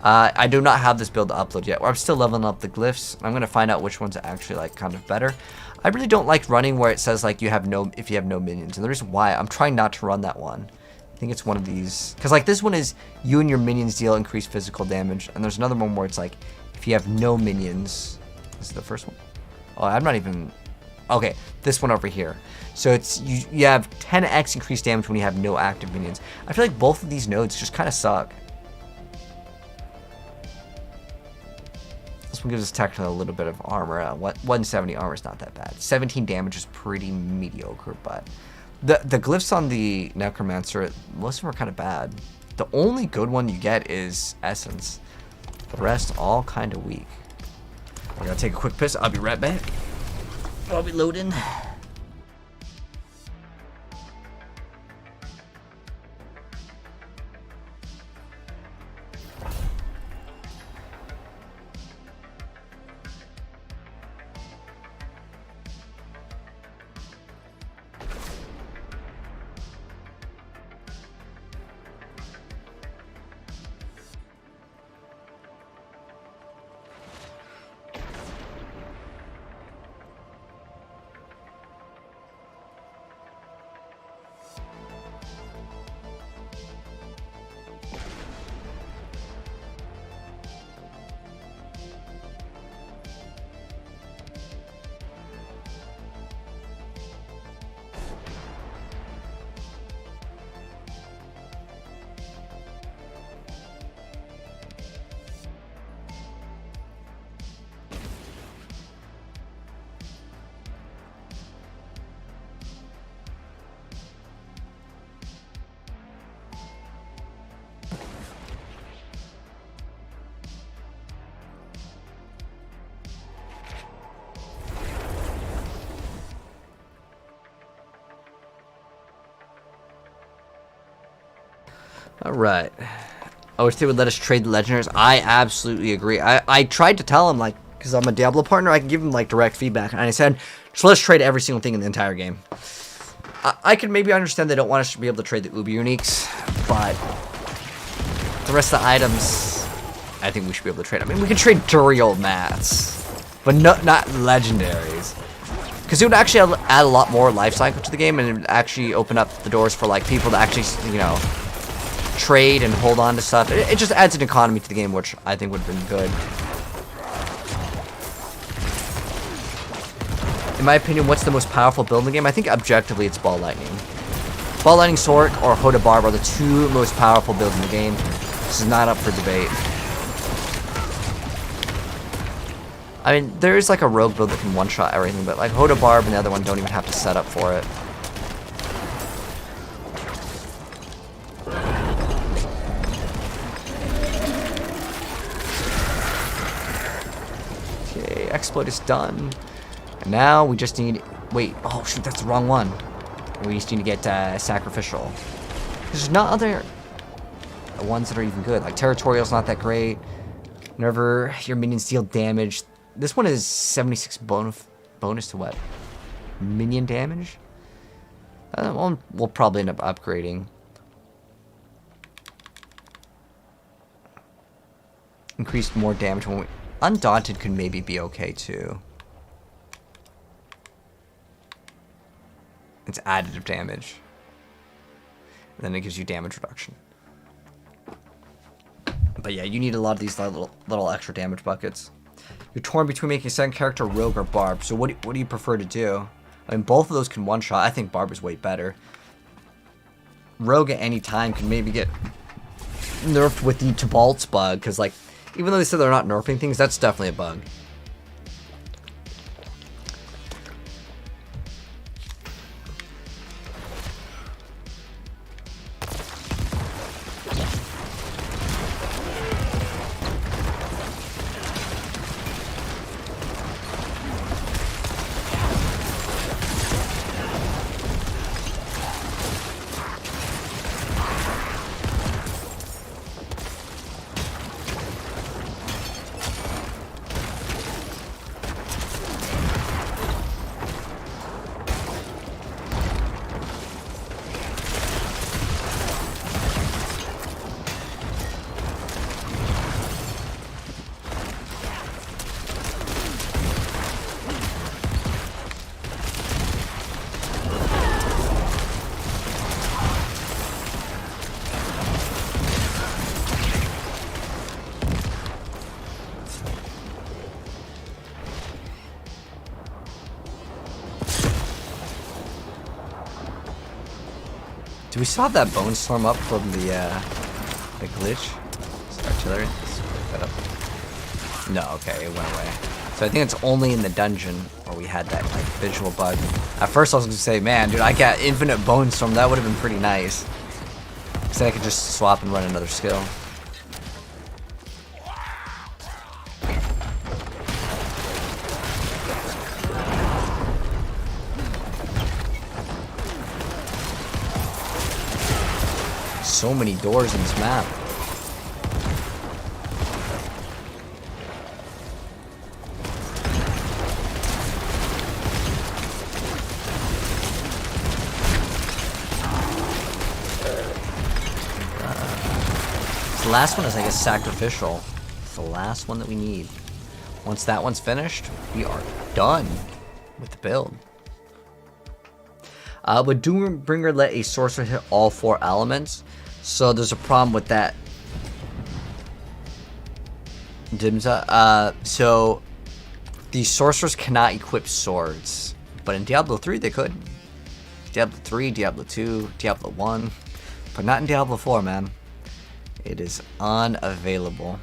I do not have this build to upload yet. I'm still leveling up the glyphs. I'm going to find out which ones are actually like kind of better. I really don't like running where it says like if you have no minions. And the reason why, I'm trying not to run that one. I think it's one of these. Because like this one is you and your minions deal increased physical damage. And there's another one where it's like if you have no minions. This is the first one. Oh, I'm not even... Okay, this one over here. So it's you have 10x increased damage when you have no active minions. I feel like both of these nodes just kind of suck. This one gives us technically a little bit of armor. 170 armor is not that bad. 17 damage is pretty mediocre, but the glyphs on the Necromancer, most of them are kind of bad. The only good one you get is Essence. The rest all kind of weak. I gotta take a quick piss. I'll be right back. I'll be loading. Alright. I wish they would let us trade the legendaries. I absolutely agree. I tried to tell him, like, because I'm a Diablo partner, I can give him, like, direct feedback. And I said, just let's trade every single thing in the entire game. I can maybe understand they don't want us to be able to trade the Uber Uniques, but the rest of the items, I think we should be able to trade. I mean, we can trade Duriel mats, but not legendaries. Because it would actually add a lot more life cycle to the game, and it would actually open up the doors for, like, people to actually, you know, trade and hold on to stuff. It just adds an economy to the game, which I think would have been good. In my opinion, what's the most powerful build in the game? I think objectively it's Ball Lightning. Ball Lightning, Sork, or Hoda Barb are the 2 most powerful builds in the game. This is not up for debate. I mean, there is like a rogue build that can one-shot everything, but like Hoda Barb and the other one don't even have to set up for it. Okay, exploit is done. And now we just need... Wait, oh shoot, that's the wrong one. We just need to get sacrificial. There's not other ones that are even good. Like Territorial's not that great. Whenever your minions deal damage, this one is 76 bonus to what? Minion damage? We'll probably end up upgrading. Increased more damage when we... Undaunted could maybe be okay too. It's additive damage. And then it gives you damage reduction. But yeah, you need a lot of these little extra damage buckets. You're torn between making a second character Rogue or Barb. So what do you prefer to do? I mean, both of those can one-shot. I think Barb is way better. Rogue at any time can maybe get nerfed with the Tibalt's bug. Because, like, even though they said they're not nerfing things, that's definitely a bug. Do we still have that bone storm up from the glitch? Artillery? Let's pick that up. No, okay, it went away. So I think it's only in the dungeon where we had that like visual bug. At first I was gonna say, man, dude, I got infinite bone storm. That would have been pretty nice. So I could just swap and run another skill. So many doors in this map. The last one is, I guess, sacrificial. It's the last one that we need. Once that one's finished, we are done with the build. Would Doombringer let a sorcerer hit all 4 elements? So there's a problem with that. Dimza. So the sorcerers cannot equip swords, but in Diablo 3 they could. Diablo 3, Diablo 2, Diablo 1, but not in Diablo 4, man. It is unavailable.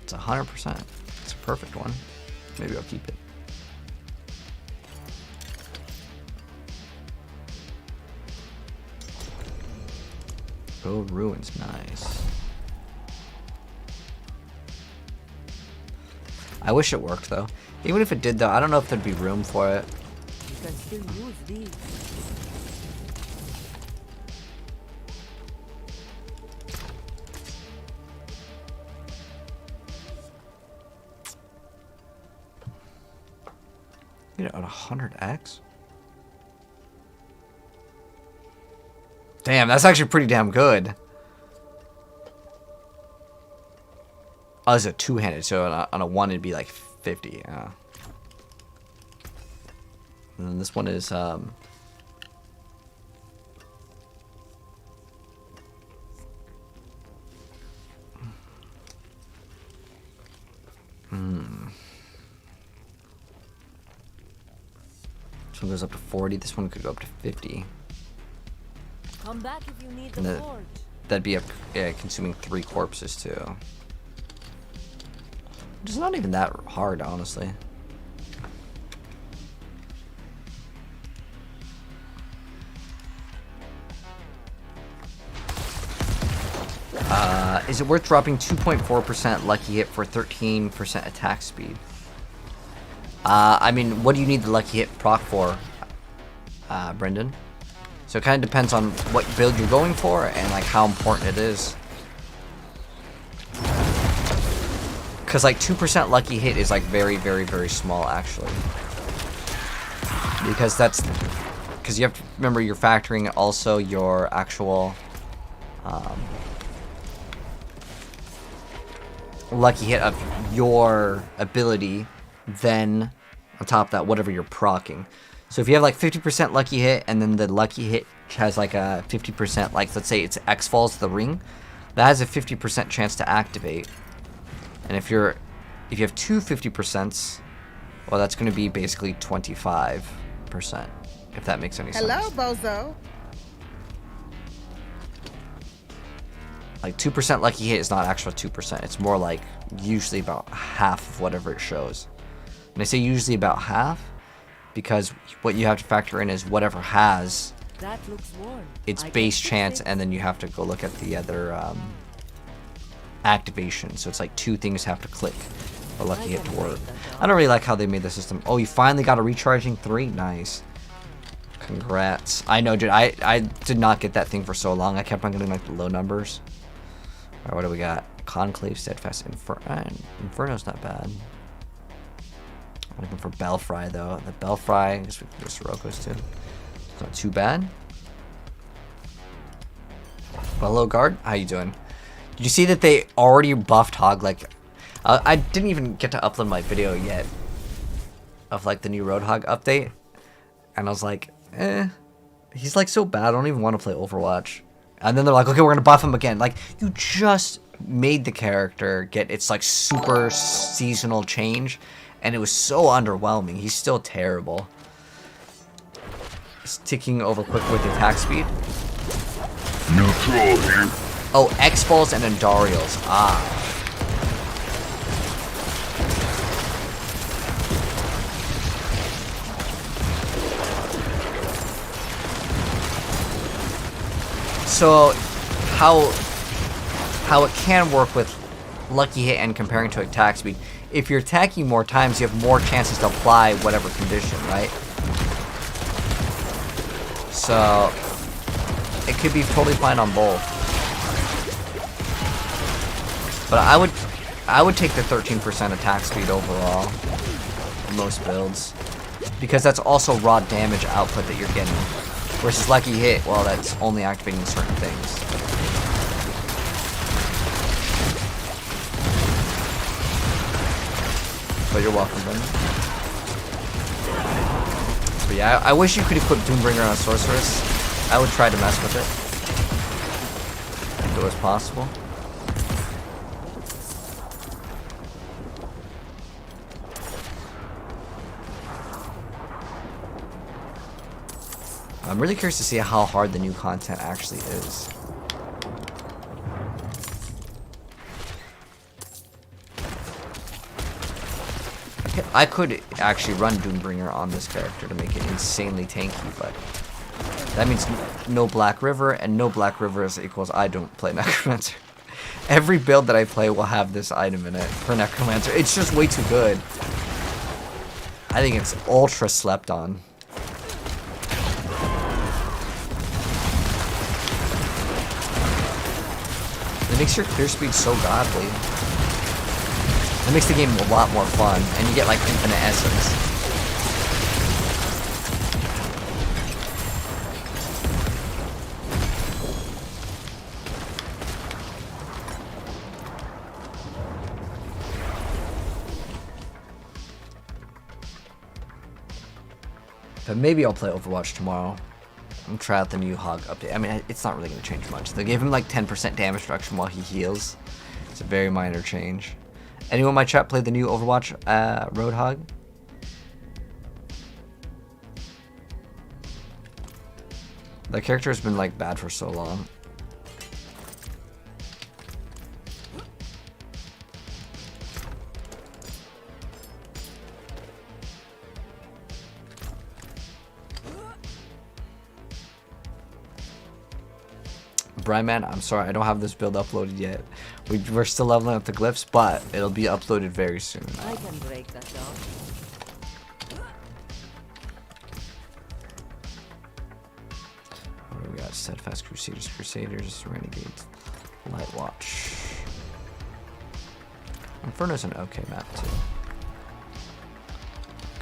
It's 100%. It's a perfect one. Maybe I'll keep it. Oh, ruins, nice. I wish it worked though. Even if it did though, I don't know if there'd be room for it. You can still use these. Get it at 100x? Damn, that's actually pretty damn good. Oh, it's a two-handed, so on a one it'd be like 50. And then this one is This one goes up to 40. This one could go up to 50. Come back if you need And the forge. that'd be consuming 3 corpses too. It's not even that hard, honestly. Is it worth dropping 2.4% lucky hit for 13% attack speed? I mean, what do you need the lucky hit proc for, Brendan? So it kind of depends on what build you're going for and like how important it is. Because like 2% lucky hit is like very, very, very small actually. Because you have to remember you're factoring also your actual lucky hit of your ability, then on top of that whatever you're proccing. So if you have like 50% lucky hit and then the lucky hit has like a 50%, like let's say it's X falls to the ring, that has a 50% chance to activate. And if you have two 50%, well that's going to be basically 25%, if that makes any sense. Hello, Bozo. Like 2% lucky hit is not actual 2%. It's more like usually about half of whatever it shows. And I say usually about half because what you have to factor in is whatever has That looks warm. its I base can chance, fix and then you have to go look at the other activation. So it's like two things have to click for lucky hit to work. I don't really like how they made the system. Oh, you finally got a recharging 3? Nice. Congrats. I know, dude. I did not get that thing for so long. I kept on getting like the low numbers. Alright, what do we got? Conclave, Steadfast, Inferno's not bad. I'm looking for Belfry though. The Belfry, I guess we can go Sirocco's too. It's not too bad. Hello, guard. How you doing? Did you see that they already buffed Hog? Like, I didn't even get to upload my video yet of like the new Roadhog update, and I was like, he's like so bad. I don't even want to play Overwatch. And then they're like, okay, we're gonna buff him again. Like, you just made the character get its like super seasonal change, and it was so underwhelming. He's still terrible. He's ticking over quick with the attack speed. Neutral here. Oh, X-Balls and Andariels. Ah. So, how it can work with lucky hit and comparing to attack speed. If you're attacking more times, you have more chances to apply whatever condition, right? So, it could be totally fine on both. But I would take the 13% attack speed overall in most builds, because that's also raw damage output that you're getting. Versus lucky hit, well, that's only activating certain things. But you're welcome, Ben. But yeah, I wish you could equip Doombringer on a Sorceress. I would try to mess with it if it was possible. I'm really curious to see how hard the new content actually is. I could actually run Doombringer on this character to make it insanely tanky, but that means no Black River, and no Black River is equals I don't play Necromancer. Every build that I play will have this item in it for Necromancer. It's just way too good. I think it's ultra slept on. It makes your clear speed so godly. It makes the game a lot more fun, and you get like infinite essence. But maybe I'll play Overwatch tomorrow. I'm try out the new Hog update. I mean, it's not really going to change much. They gave him like 10% damage reduction while he heals. It's a very minor change. Anyone in my chat play the new Overwatch Roadhog? The character has been like bad for so long. Bryman, I'm sorry, I don't have this build uploaded yet. We're still leveling up the glyphs, but it'll be uploaded very soon. I can break that down. Steadfast Crusaders, Renegades, Light Watch. Inferno's an okay map too.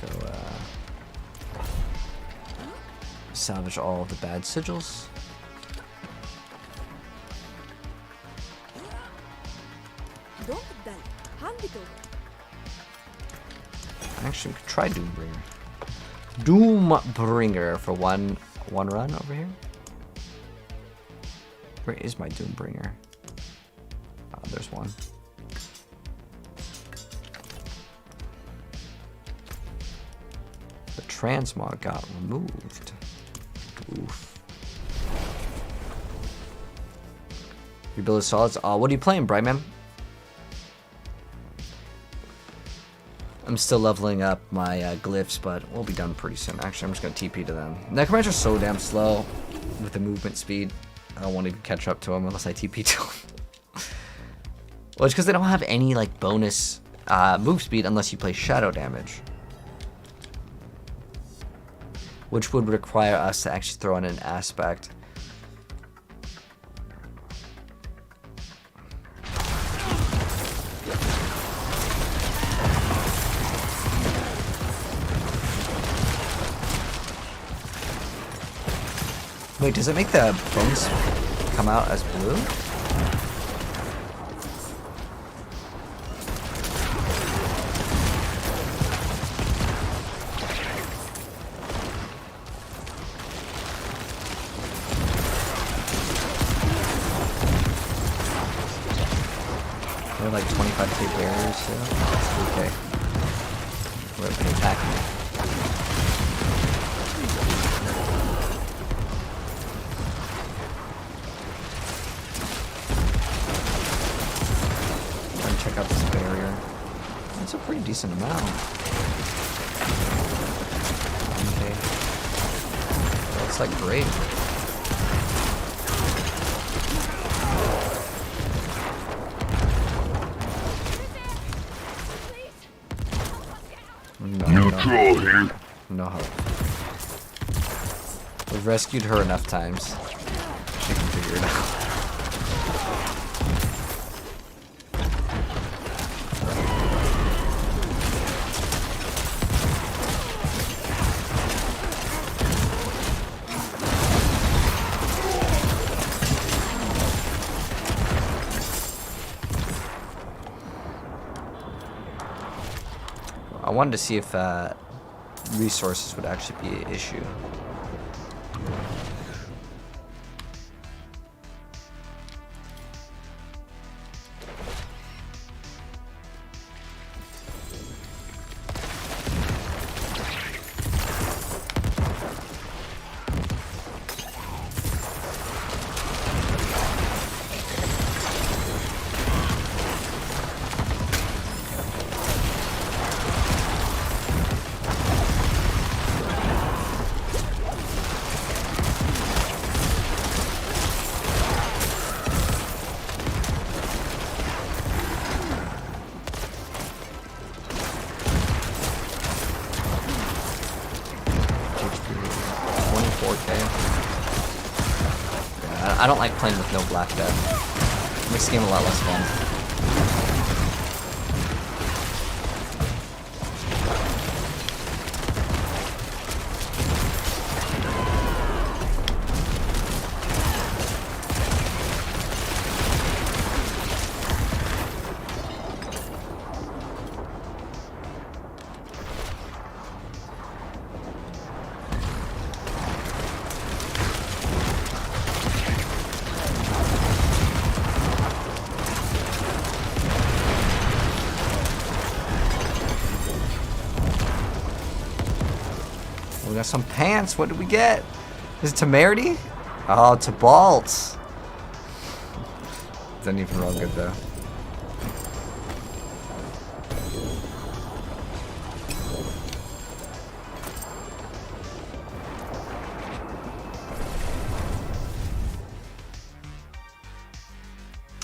Go salvage all of the bad sigils. Don't die. Hand it over. Actually, we could try Doombringer. Doombringer for one run over here. Where is my Doombringer? Oh, there's one. The transmog got removed. Oof. Your build is solid. What are you playing, Brightman? I'm still leveling up my glyphs, but we'll be done pretty soon. Actually, I'm just going to TP to them. Necromancers are so damn slow with the movement speed. I don't want to even catch up to them unless I TP to them. Well, it's because they don't have any like bonus move speed unless you play shadow damage. Which would require us to actually throw in an aspect. Wait, does it make the bones come out as blue? They're like 25k barriers, so that's okay. We're going to attack me. Check out this barrier. That's a pretty decent amount. Okay. That's like great. No hope. We've rescued her enough times. She can figure it out. I wanted to see if resources would actually be an issue. I don't like playing with no Black Death. It makes the game a lot less fun. We got some pants. What did we get? Is it Temerity? Oh, it's a Baltz. Doesn't even roll good though.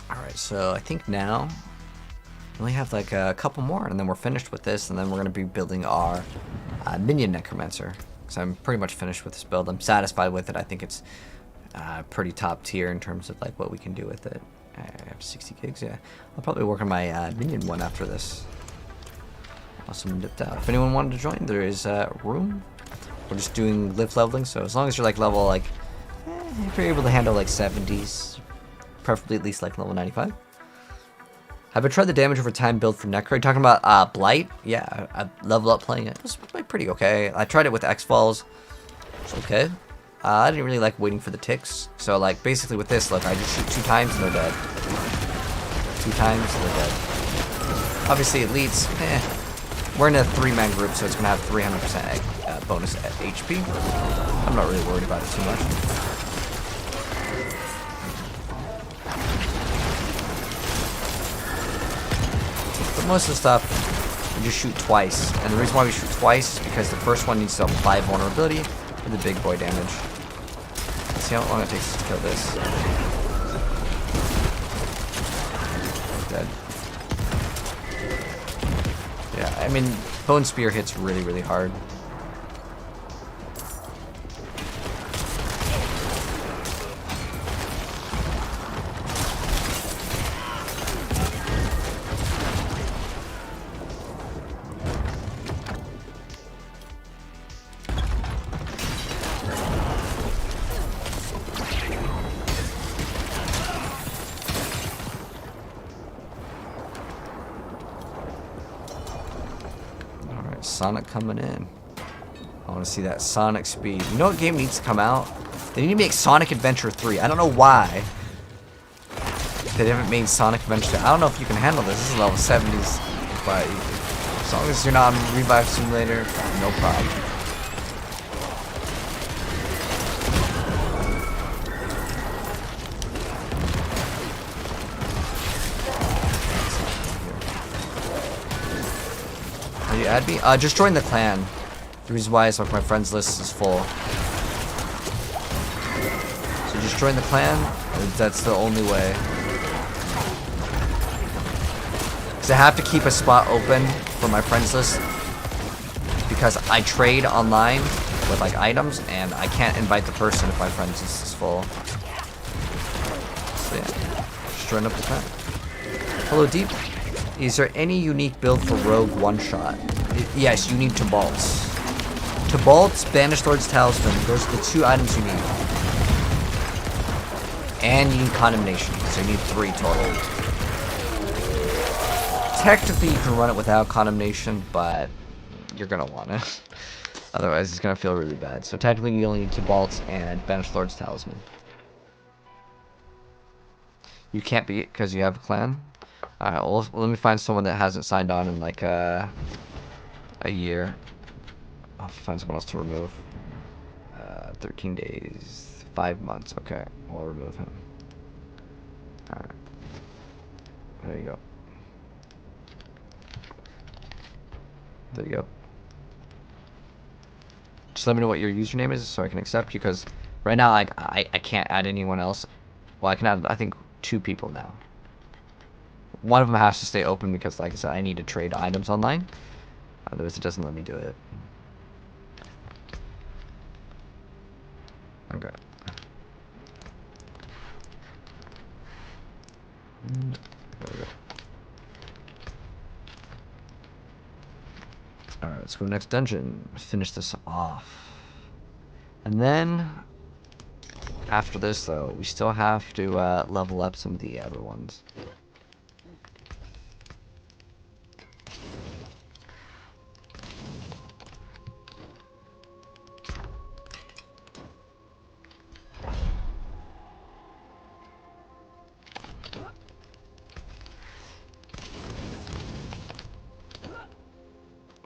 Alright, so I think now we only have like a couple more and then we're finished with this, and then we're going to be building our minion necromancer. So I'm pretty much finished with this build. I'm satisfied with it. I think it's pretty top tier in terms of like what we can do with it. I have 60 gigs, yeah. I'll probably work on my minion one after this. Also dipped out. If anyone wanted to join, there is room. We're just doing glyph leveling, so as long as you're like level like, if you're able to handle like 70s, preferably at least like level 95. Have I tried the damage over time build for Necro? Are you talking about Blight? Yeah, I leveled up playing it. It was pretty okay. I tried it with X-Falls. It's okay. I didn't really like waiting for the ticks. So like basically with this, look, I just shoot 2 times and they're dead. 2 times and they're dead. Obviously it leads, we're in a 3-man group, so it's gonna have 300% bonus HP. I'm not really worried about it too much. But most of the stuff, we just shoot twice. And the reason why we shoot twice is because the first one needs to apply vulnerability for the big boy damage. Let's see how long it takes to kill this. Dead. Yeah, I mean, Bone Spear hits really, really hard. Sonic coming in. I want to see that Sonic speed. You know what game needs to come out? They need to make Sonic Adventure 3. I don't know why they haven't made Sonic Adventure 3. I don't know if you can handle this. This is level 70s. But as long as you're not on Revive Simulator, no problem. You add me? Just join the clan. The reason why is like my friends list is full. So just join the clan. That's the only way. Because I have to keep a spot open for my friends list. Because I trade online with like items and I can't invite the person if my friends list is full. So yeah. Just join up the clan. Hello Deep. Is there any unique build for Rogue one-shot? Yes, you need Tibalt's. Tibalt's, Banished Lord's Talisman. Those are the 2 items you need. And you need Condemnation, so you need 3 total. Technically, you can run it without Condemnation, but you're going to want it. Otherwise, it's going to feel really bad. So technically, you only need Tibalt's and Banished Lord's Talisman. You can't beat it because you have a clan? Alright, well, let me find someone that hasn't signed on in like a year. I'll find someone else to remove. 13 days, 5 months. Okay, we'll remove him. Alright. There you go. There you go. Just let me know what your username is so I can accept you, because right now I can't add anyone else. Well, I can add, I think, 2 people now. One of them has to stay open because, like I said, I need to trade items online. Otherwise, it doesn't let me do it. Okay. There we go. Alright, let's go to the next dungeon. Finish this off. And then, after this, though, we still have to level up some of the other ones.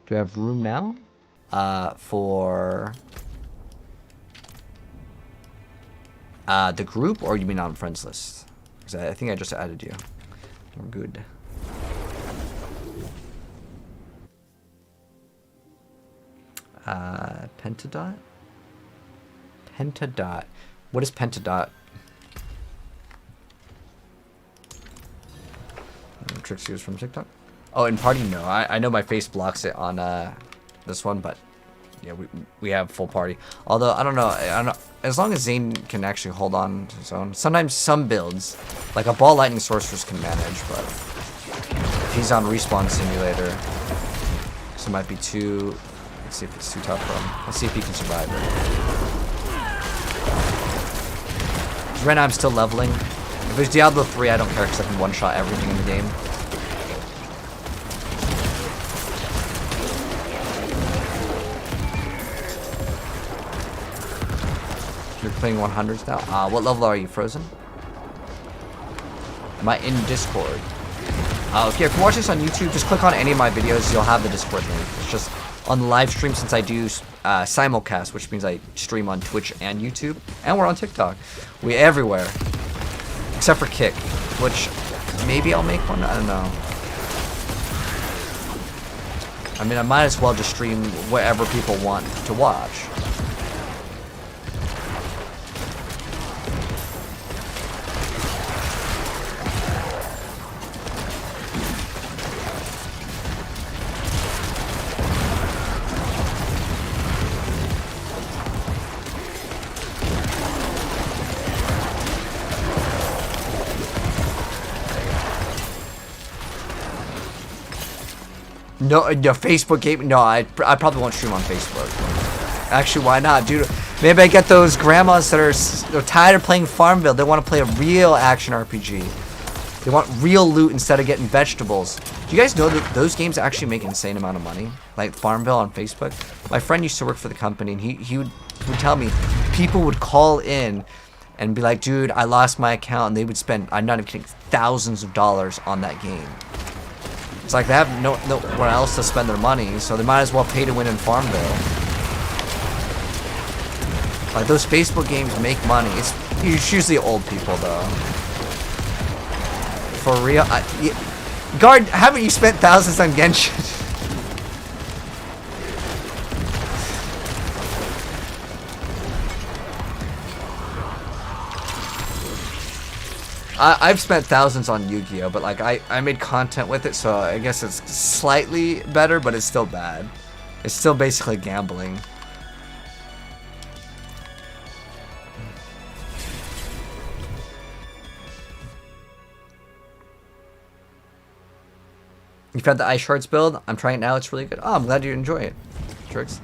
Do we have room now? For the group, or you mean on friends list? Because I think I just added you. We're good. Pentadot? Pentadot. What is Pentadot? Tricks used from TikTok? Oh, in party? No. I know my face blocks it on this one, but Yeah, we have full party. Although I don't know, as long as Zane can actually hold on to his own. Sometimes some builds, like a ball lightning sorceress can manage, but if he's on respawn simulator, so it might be too. Let's see if it's too tough for him. Let's see if he can survive it. Right now I'm still leveling. If there's Diablo 3, I don't care because I can one-shot everything in the game. You're playing 100s now? What level are you, Frozen? Am I in Discord? If you're watching this on YouTube, just click on any of my videos. You'll have the Discord link. It's just on the live stream, since I do simulcast, which means I stream on Twitch and YouTube. And we're on TikTok. We everywhere. Except for Kick, which maybe I'll make one. I don't know. I mean, I might as well just stream whatever people want to watch. No, Facebook game. No, I probably won't stream on Facebook. Actually, why not, dude? Maybe I get those grandmas that are they're tired of playing Farmville. They want to play a real action RPG. They want real loot instead of getting vegetables. Do you guys know that those games actually make an insane amount of money? Like Farmville on Facebook. My friend used to work for the company, and he would tell me people would call in and be like, "Dude, I lost my account," and they would spend, I'm not even kidding, thousands of dollars on that game. It's like they have nowhere else to spend their money, so they might as well pay to win in Farmville. Like, those Facebook games make money. It's usually old people, though. For real. Guard, haven't you spent thousands on Genshin? I've spent thousands on Yu-Gi-Oh, but like I made content with it, so I guess it's slightly better, but it's still bad. It's still basically gambling. You've had the Ice Shards build? I'm trying it now, it's really good. Oh, I'm glad you enjoy it, Tricks.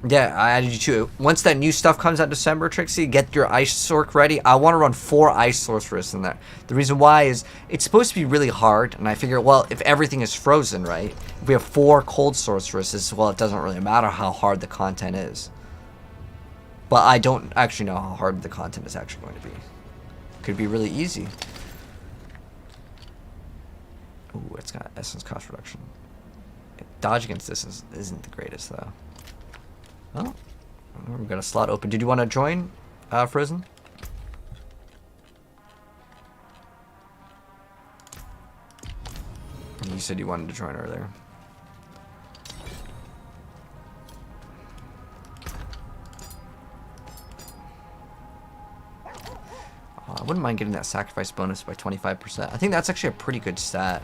Yeah, I added you too. Once that new stuff comes out December, Trixie, get your Ice Sorc ready. I want to run 4 Ice Sorceress in there. The reason why is it's supposed to be really hard, and I figure, well, if everything is frozen, right? If we have 4 Cold Sorceresses, well, it doesn't really matter how hard the content is. But I don't actually know how hard the content is actually going to be. Could be really easy. Ooh, it's got essence cost reduction. Dodge against this isn't the greatest, though. Oh, we've got a slot open. Did you want to join, Frozen? You said you wanted to join earlier. I wouldn't mind getting that sacrifice bonus by 25%. I think that's actually a pretty good stat.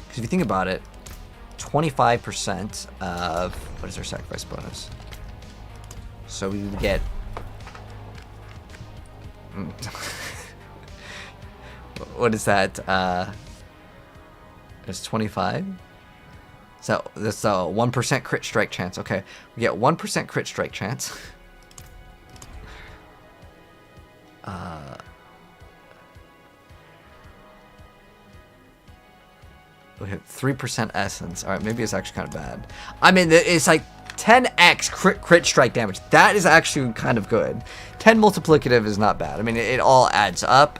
Because if you think about it, 25% of what is our sacrifice bonus? So we would get what is that? It's 25. So that's a 1% crit strike chance. Okay, we get 1% crit strike chance. We hit 3% essence. All right, maybe it's actually kind of bad. I mean, it's like 10x crit strike damage. That is actually kind of good. 10 multiplicative is not bad. I mean, it all adds up.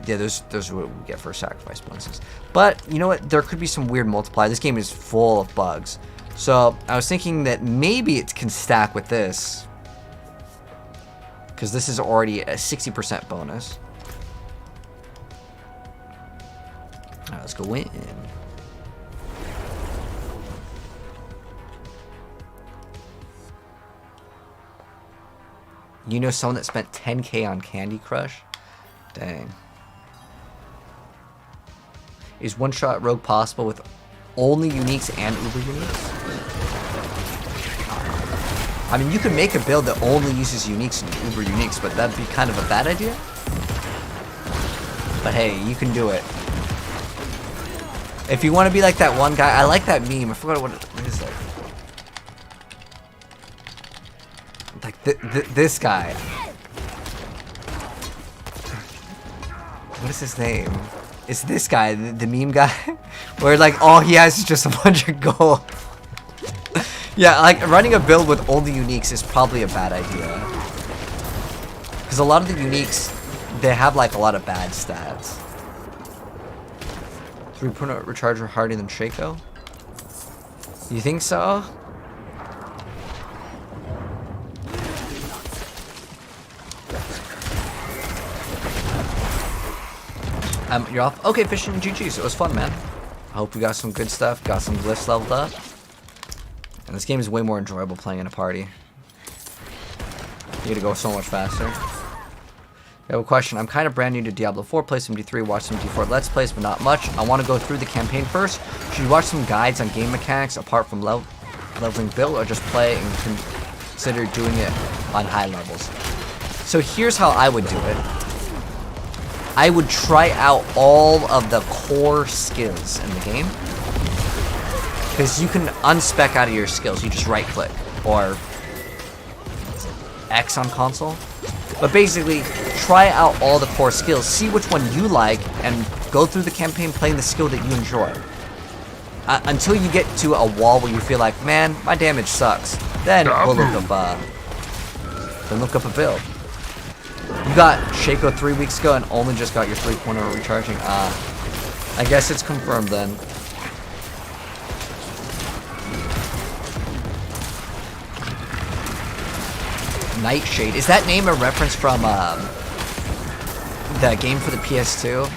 Yeah, those are what we get for sacrifice bonuses. But you know what? There could be some weird multiplier. This game is full of bugs. So I was thinking that maybe it can stack with this, because this is already a 60% bonus. Alright, let's go in. You know someone that spent 10K on Candy Crush? Dang. Is one-shot rogue possible with only uniques and uber uniques? I mean, you could make a build that only uses uniques and uber uniques, but that'd be kind of a bad idea. But hey, you can do it. If you want to be like that one guy, I like that meme. I forgot what it is. Like this guy. What is his name? It's this guy, the meme guy, where like all he has is just a bunch of gold. Yeah, like running a build with only uniques is probably a bad idea. Because a lot of the uniques, they have like a lot of bad stats. 3-point recharger harder than Shaco? You think so? You're off. Okay, fishing GG's. It was fun, man. I hope we got some good stuff. Got some glyphs leveled up. And this game is way more enjoyable playing in a party. You get to go so much faster. I have a question. I'm kind of brand new to Diablo 4. Play some D3, watch some D4 Let's Plays, but not much. I want to go through the campaign first. Should you watch some guides on game mechanics apart from leveling build, or just play and consider doing it on high levels? So here's how I would do it. I would try out all of the core skills in the game. Because you can unspec out of your skills. You just right click. Or X on console. But basically, try out all the core skills. See which one you like. And go through the campaign playing the skill that you enjoy. Until you get to a wall where you feel like, man, my damage sucks. Then we'll look up a build. You got Shaco 3 weeks ago and only just got your 3-point recharging. I guess it's confirmed then. Nightshade. Is that name a reference from the game for the PS2?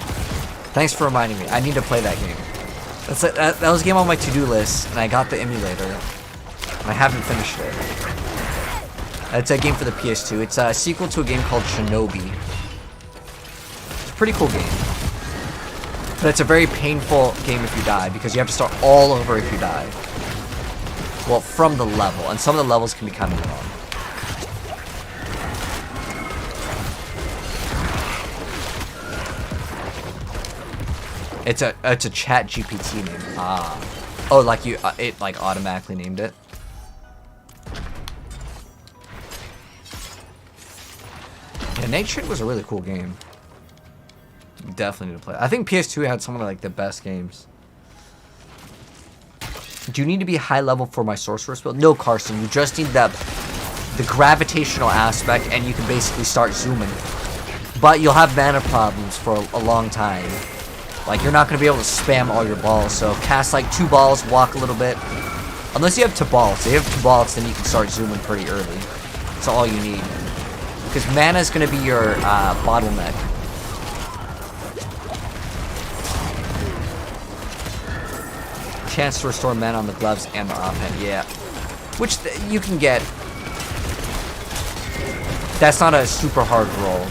Thanks for reminding me. I need to play that game. That was a game on my to-do list, and I got the emulator, and I haven't finished it. It's a game for the PS2. It's a sequel to a game called Shinobi. It's a pretty cool game. But it's a very painful game if you die, because you have to start all over if you die. Well, from the level, and some of the levels can be kind of long. It's a chat GPT name. Oh, like it like automatically named it. Yeah, Nightshade was a really cool game. You definitely need to play it. I think PS2 had some of like the best games. Do you need to be high level for my sorceress build? No, Carson. You just need the gravitational aspect, and you can basically start zooming. But you'll have mana problems for a long time. Like, you're not going to be able to spam all your balls, so cast like 2 balls, walk a little bit. Unless you have 2 balls. If you have 2 balls, then you can start zooming pretty early. That's all you need. Because mana is going to be your bottleneck. Chance to restore mana on the gloves and the offhand, yeah. Which you can get. That's not a super hard roll.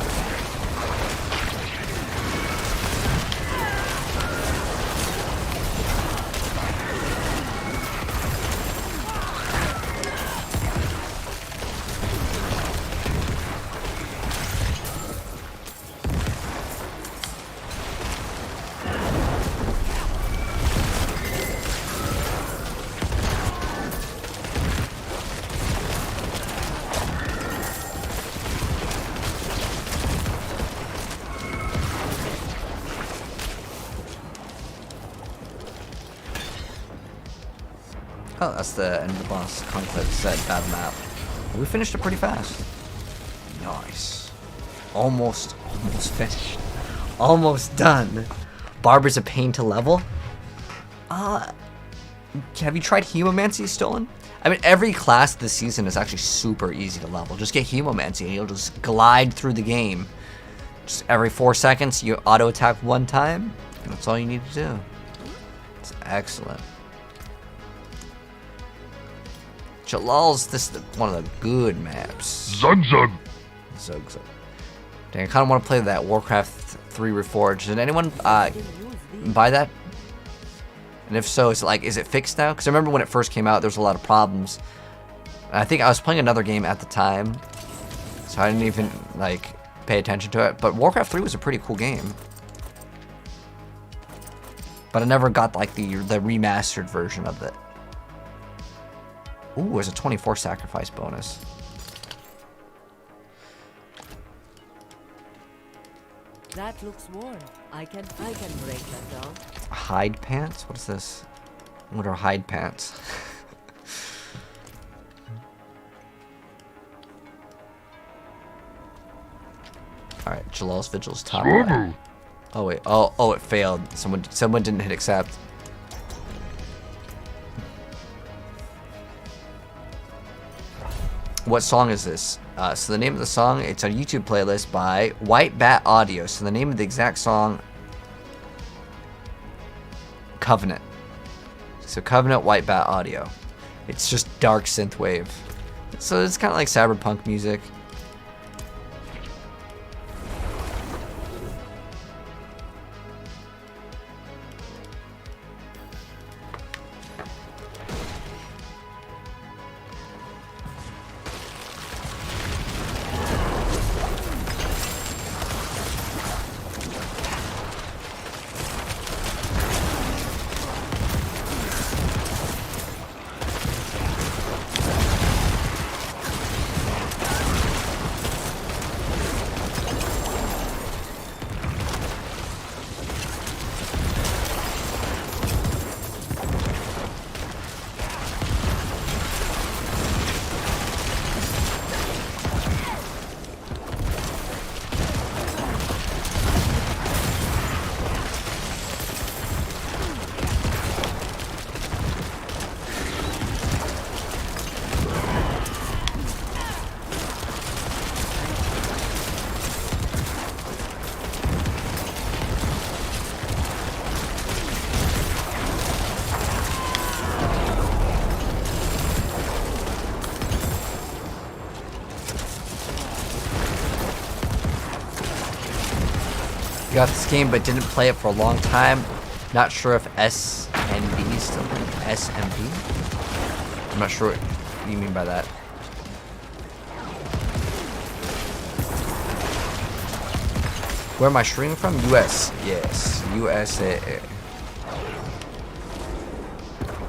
Oh, that's the end of the boss conflict set battle map. We finished it pretty fast. Nice. Almost finished. Almost done. Barber's a pain to level. Have you tried Hemomancy, Stolen? I mean, every class this season is actually super easy to level. Just get Hemomancy and you'll just glide through the game. Just every 4 seconds, you auto attack 1 time. And that's all you need to do. It's excellent. Jalal's this is one of the good maps. Zug Zug. Zug Zug. Dang, I kind of want to play that Warcraft 3 Reforged. Did anyone buy that And if so, is it fixed now? Because I remember when it first came out, there was a lot of problems. And I think I was playing another game at the time, so I didn't even like pay attention to it. But Warcraft 3 was a pretty cool game. But I never got like the remastered version of it. Ooh, there's a 24 sacrifice bonus. That looks warm. I can break that down. Hide pants? What is this? What are hide pants? Alright, Jalal's Vigil's top right. Oh wait, oh it failed. Someone didn't hit accept. What song is this? So the name of the song, it's a YouTube playlist by White Bat Audio. So the name of the exact song, Covenant. So Covenant, White Bat Audio. It's just dark synthwave. So it's kind of like cyberpunk music. Got this game but didn't play it for a long time. Not sure if SNB is still playing. SMB? I'm not sure what you mean by that. Where am I streaming from? US. Yes. USA.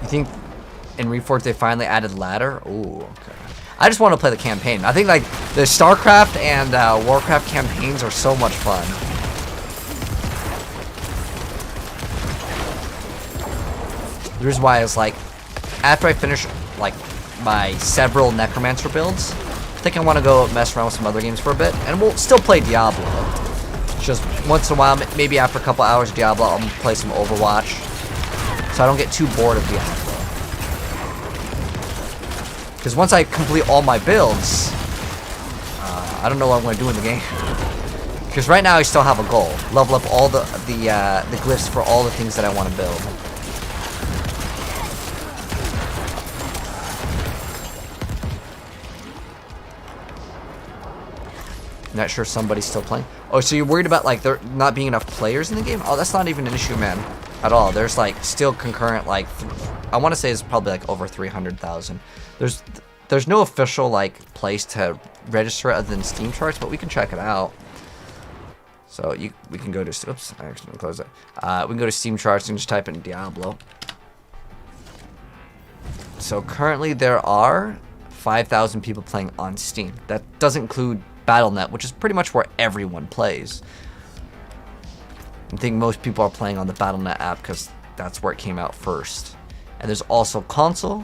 You think in Reforged they finally added ladder? Ooh, okay. I just want to play the campaign. I think like the StarCraft and Warcraft campaigns are so much fun. The reason why is like, after I finish like my several Necromancer builds, I think I want to go mess around with some other games for a bit, and we'll still play Diablo. Just once in a while, maybe after a couple hours of Diablo, I'll play some Overwatch, so I don't get too bored of Diablo. Because once I complete all my builds, I don't know what I'm going to do in the game. Because right now I still have a goal: level up all the glyphs for all the things that I want to build. Not sure somebody's still playing. Oh, so you're worried about like there not being enough players in the game? Oh, that's not even an issue, man, at all. There's like still concurrent like I want to say it's probably like over 300,000. There's no official like place to register other than Steam charts, but we can check it out. So we can go to oops, I accidentally closed it. We can go to Steam charts and just type in Diablo. So currently there are 5,000 people playing on Steam. That doesn't include Battle.net, which is pretty much where everyone plays. I think most people are playing on the Battle.net app because that's where it came out first. And there's also console,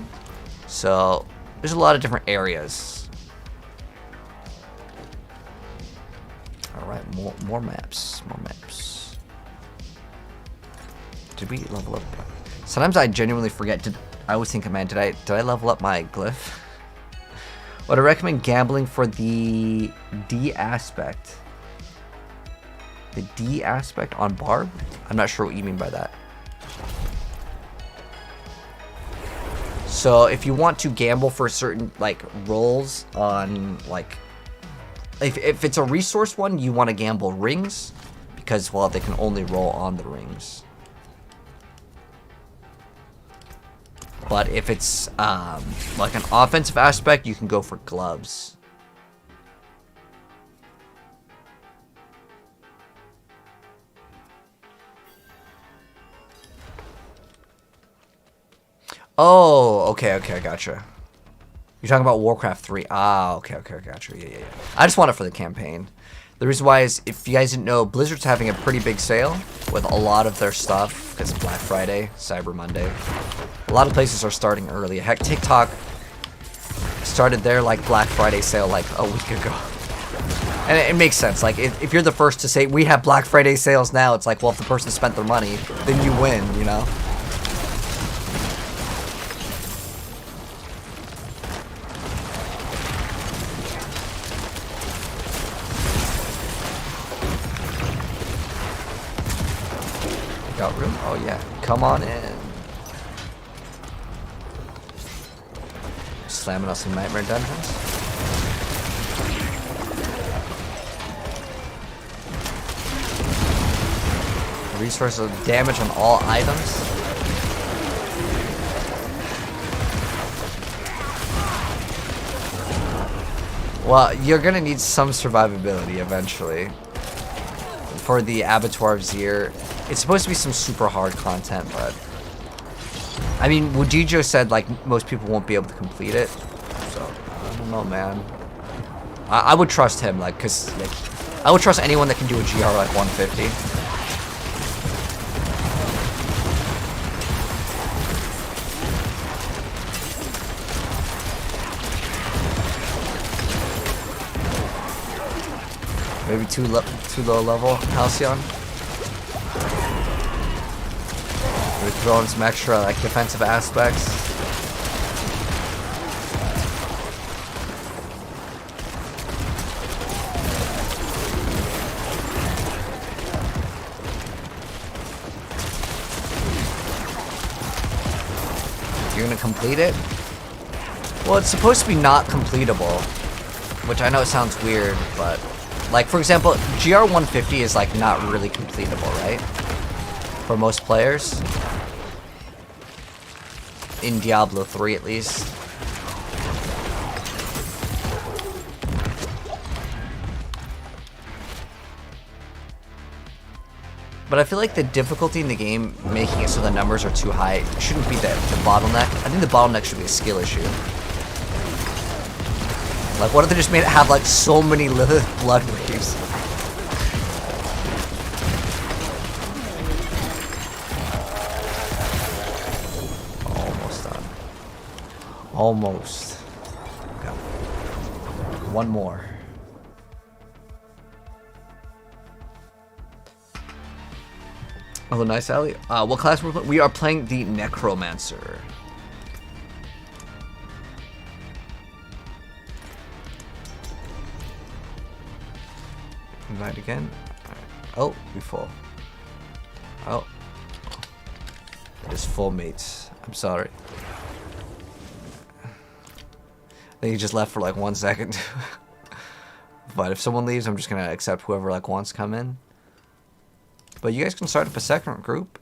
so there's a lot of different areas. All right, more maps, more maps. Did we level up? Sometimes I genuinely forget. I always think, man, did I level up my glyph? Would I recommend gambling for the D aspect? The D aspect on Barb? I'm not sure what you mean by that. So if you want to gamble for certain like rolls on like if it's a resource one, you want to gamble rings because well they can only roll on the rings. But if it's like an offensive aspect, you can go for gloves. Oh, okay, I gotcha. You're talking about Warcraft 3. Ah, okay, gotcha. Yeah. I just want it for the campaign. The reason why is, if you guys didn't know, Blizzard's having a pretty big sale with a lot of their stuff, because Black Friday, Cyber Monday. A lot of places are starting early. Heck, TikTok started their, like, Black Friday sale, like, a week ago. And it makes sense. Like, if you're the first to say, we have Black Friday sales now, it's like, well, if the person spent their money, then you win, you know? Got room? Oh yeah, come on in. Slamming out some nightmare dungeons. Resource of damage on all items. Well, you're gonna need some survivability eventually. For the Abattoir of Zir. It's supposed to be some super hard content, but I mean, Wujijo said like most people won't be able to complete it, so I don't know, man. I would trust him, like, cause like I would trust anyone that can do a GR like 150. Maybe too low level, Halcyon. We're throwing some extra like defensive aspects. You're gonna complete it? Well, it's supposed to be not completable, which I know sounds weird, but like for example, GR 150 is like not really completable, right? For most players. In Diablo 3 at least. But I feel like the difficulty in the game, making it so the numbers are too high, shouldn't be the bottleneck. I think the bottleneck should be a skill issue. Like, what if they just made it have like so many Lilith blood waves? Almost. Okay. One more. Oh, nice, Ali. What class we're playing? We are playing the Necromancer. Invite again. Right. Oh, we full. Oh. It is full, mates. I'm sorry. I think he just left for like 1 second. But if someone leaves, I'm just gonna accept whoever like wants to come in. But you guys can start up a second group.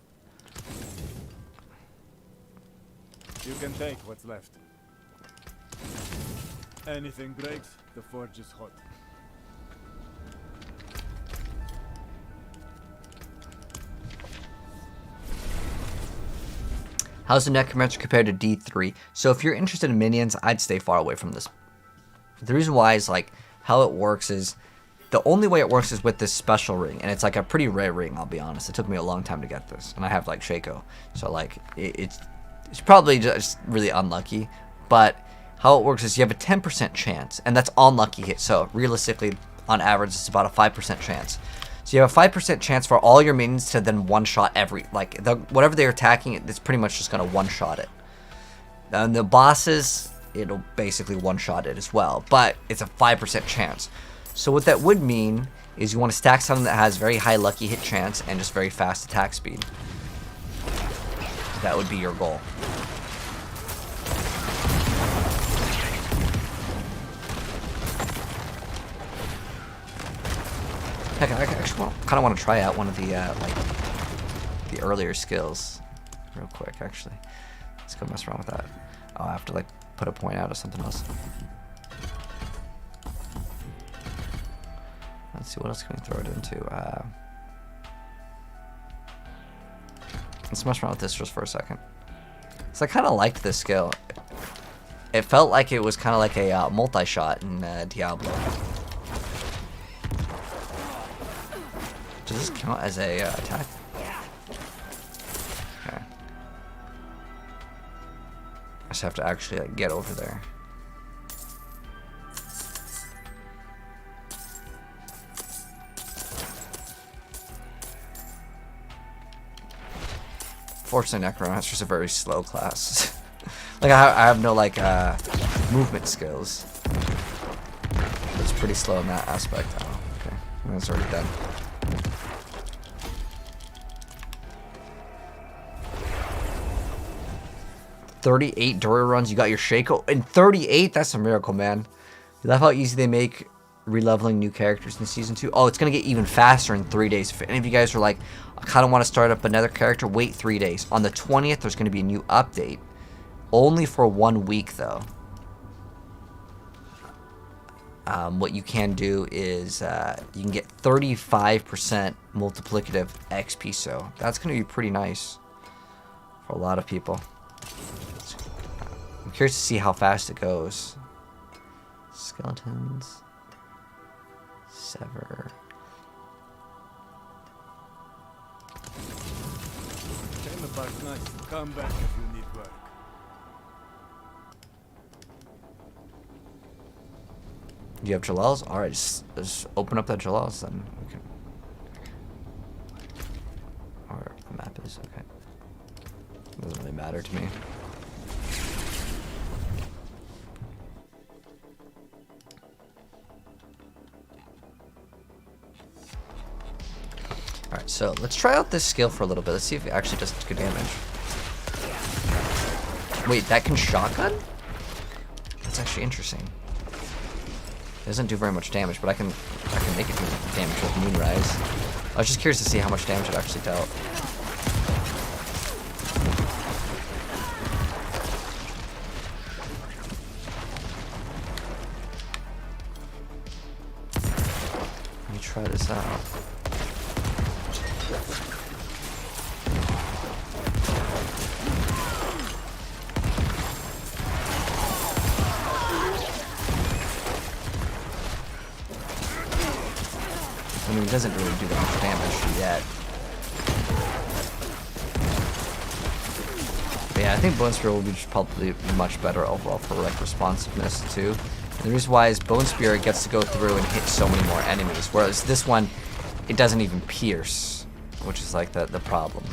You can take what's left. Anything breaks, the forge is hot. How's the Necromancer compared to D3? So if you're interested in minions, I'd stay far away from this. The reason why is like how it works is the only way it works is with this special ring, and it's like a pretty rare ring. I'll be honest. It took me a long time to get this, and I have like Shaco, so like it's probably just really unlucky. But how it works is you have a 10% chance, and that's unlucky hit. So realistically, on average, it's about a 5% chance. So you have a 5% chance for all your minions to then one-shot every, like, whatever they're attacking, it's pretty much just going to one-shot it. And the bosses, it'll basically one-shot it as well, but it's a 5% chance. So what that would mean is you want to stack something that has very high lucky hit chance and just very fast attack speed. That would be your goal. Heck, I actually kind of want to try out one of the like the earlier skills, real quick. Actually, Let's go mess around with that. Oh, I have to like put a point out or something else. Let's see, what else can we throw it into? Let's mess around with this just for a second. So I kind of liked this skill. It felt like it was kind of like a multi-shot in Diablo. Does this count as a attack? Okay. I just have to actually like get over there. Fortunately, Necromancer's a very slow class. Like I have no like movement skills. It's pretty slow in that aspect. Oh, okay. It's already done. $38 Dory runs. You got your Shaco in 38. That's a miracle, man. You love how easy they make releveling new characters in season 2. Oh, it's gonna get even faster in 3 days. If any of you guys are like, I kind of want to start up another character, wait 3 days. On the 20th, there's gonna be a new update. Only for 1 week, though. What you can do is you can get 35% multiplicative XP, so that's going to be pretty nice for a lot of people. I'm curious to see how fast it goes. Skeletons. Sever. Chamber part's nice. Come back if you need work. Do you have Jalals? Alright, just open up that Jalals then. Okay. Or the map is okay. Doesn't really matter to me. Alright, so let's try out this skill for a little bit. Let's see if it actually does good damage. Wait, that can shotgun? That's actually interesting. It doesn't do very much damage, but I can make it do damage with Moonrise. I was just curious to see how much damage it actually dealt. Let me try this out. I mean, it doesn't really do that much damage yet. But yeah, I think Bone Spear will be probably much better overall for like responsiveness too. And the reason why is Bone Spear gets to go through and hit so many more enemies, whereas this one, it doesn't even pierce, which is like the problem.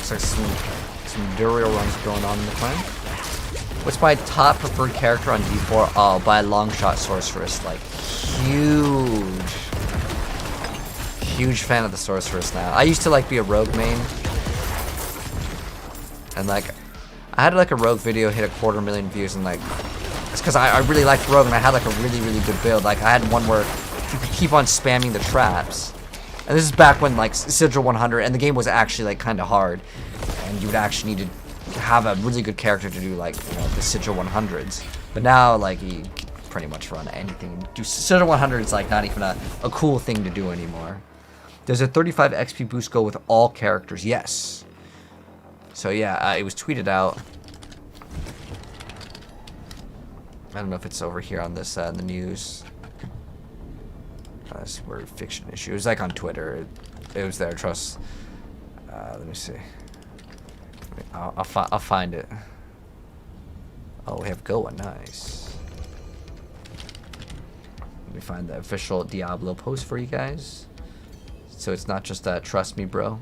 Looks like some Duriel runs going on in the clan. What's my top preferred character on D4? Oh, by a long shot, Sorceress. Like, huge fan of the Sorceress now. I used to like be a rogue main, and like I had like a rogue video hit 250,000 views, and like it's because I really liked rogue and I had like a really good build. Like I had one where you could keep on spamming the traps. And this is back when like Sigil 100 and the game was actually like kind of hard, and you would actually need to have a really good character to do like, you know, the Sigil 100s. But now like you can pretty much run anything. Do Sigil 100 is like not even a cool thing to do anymore. Does a 35 XP boost go with all characters? Yes. So yeah, it was tweeted out. I don't know if it's over here on this in the news. That's a word fiction issue. It was like on Twitter. It was there. Trust. Let me see. I'll find it. Oh, we have Goa. Nice. Let me find the official Diablo post for you guys. So it's not just trust me, bro.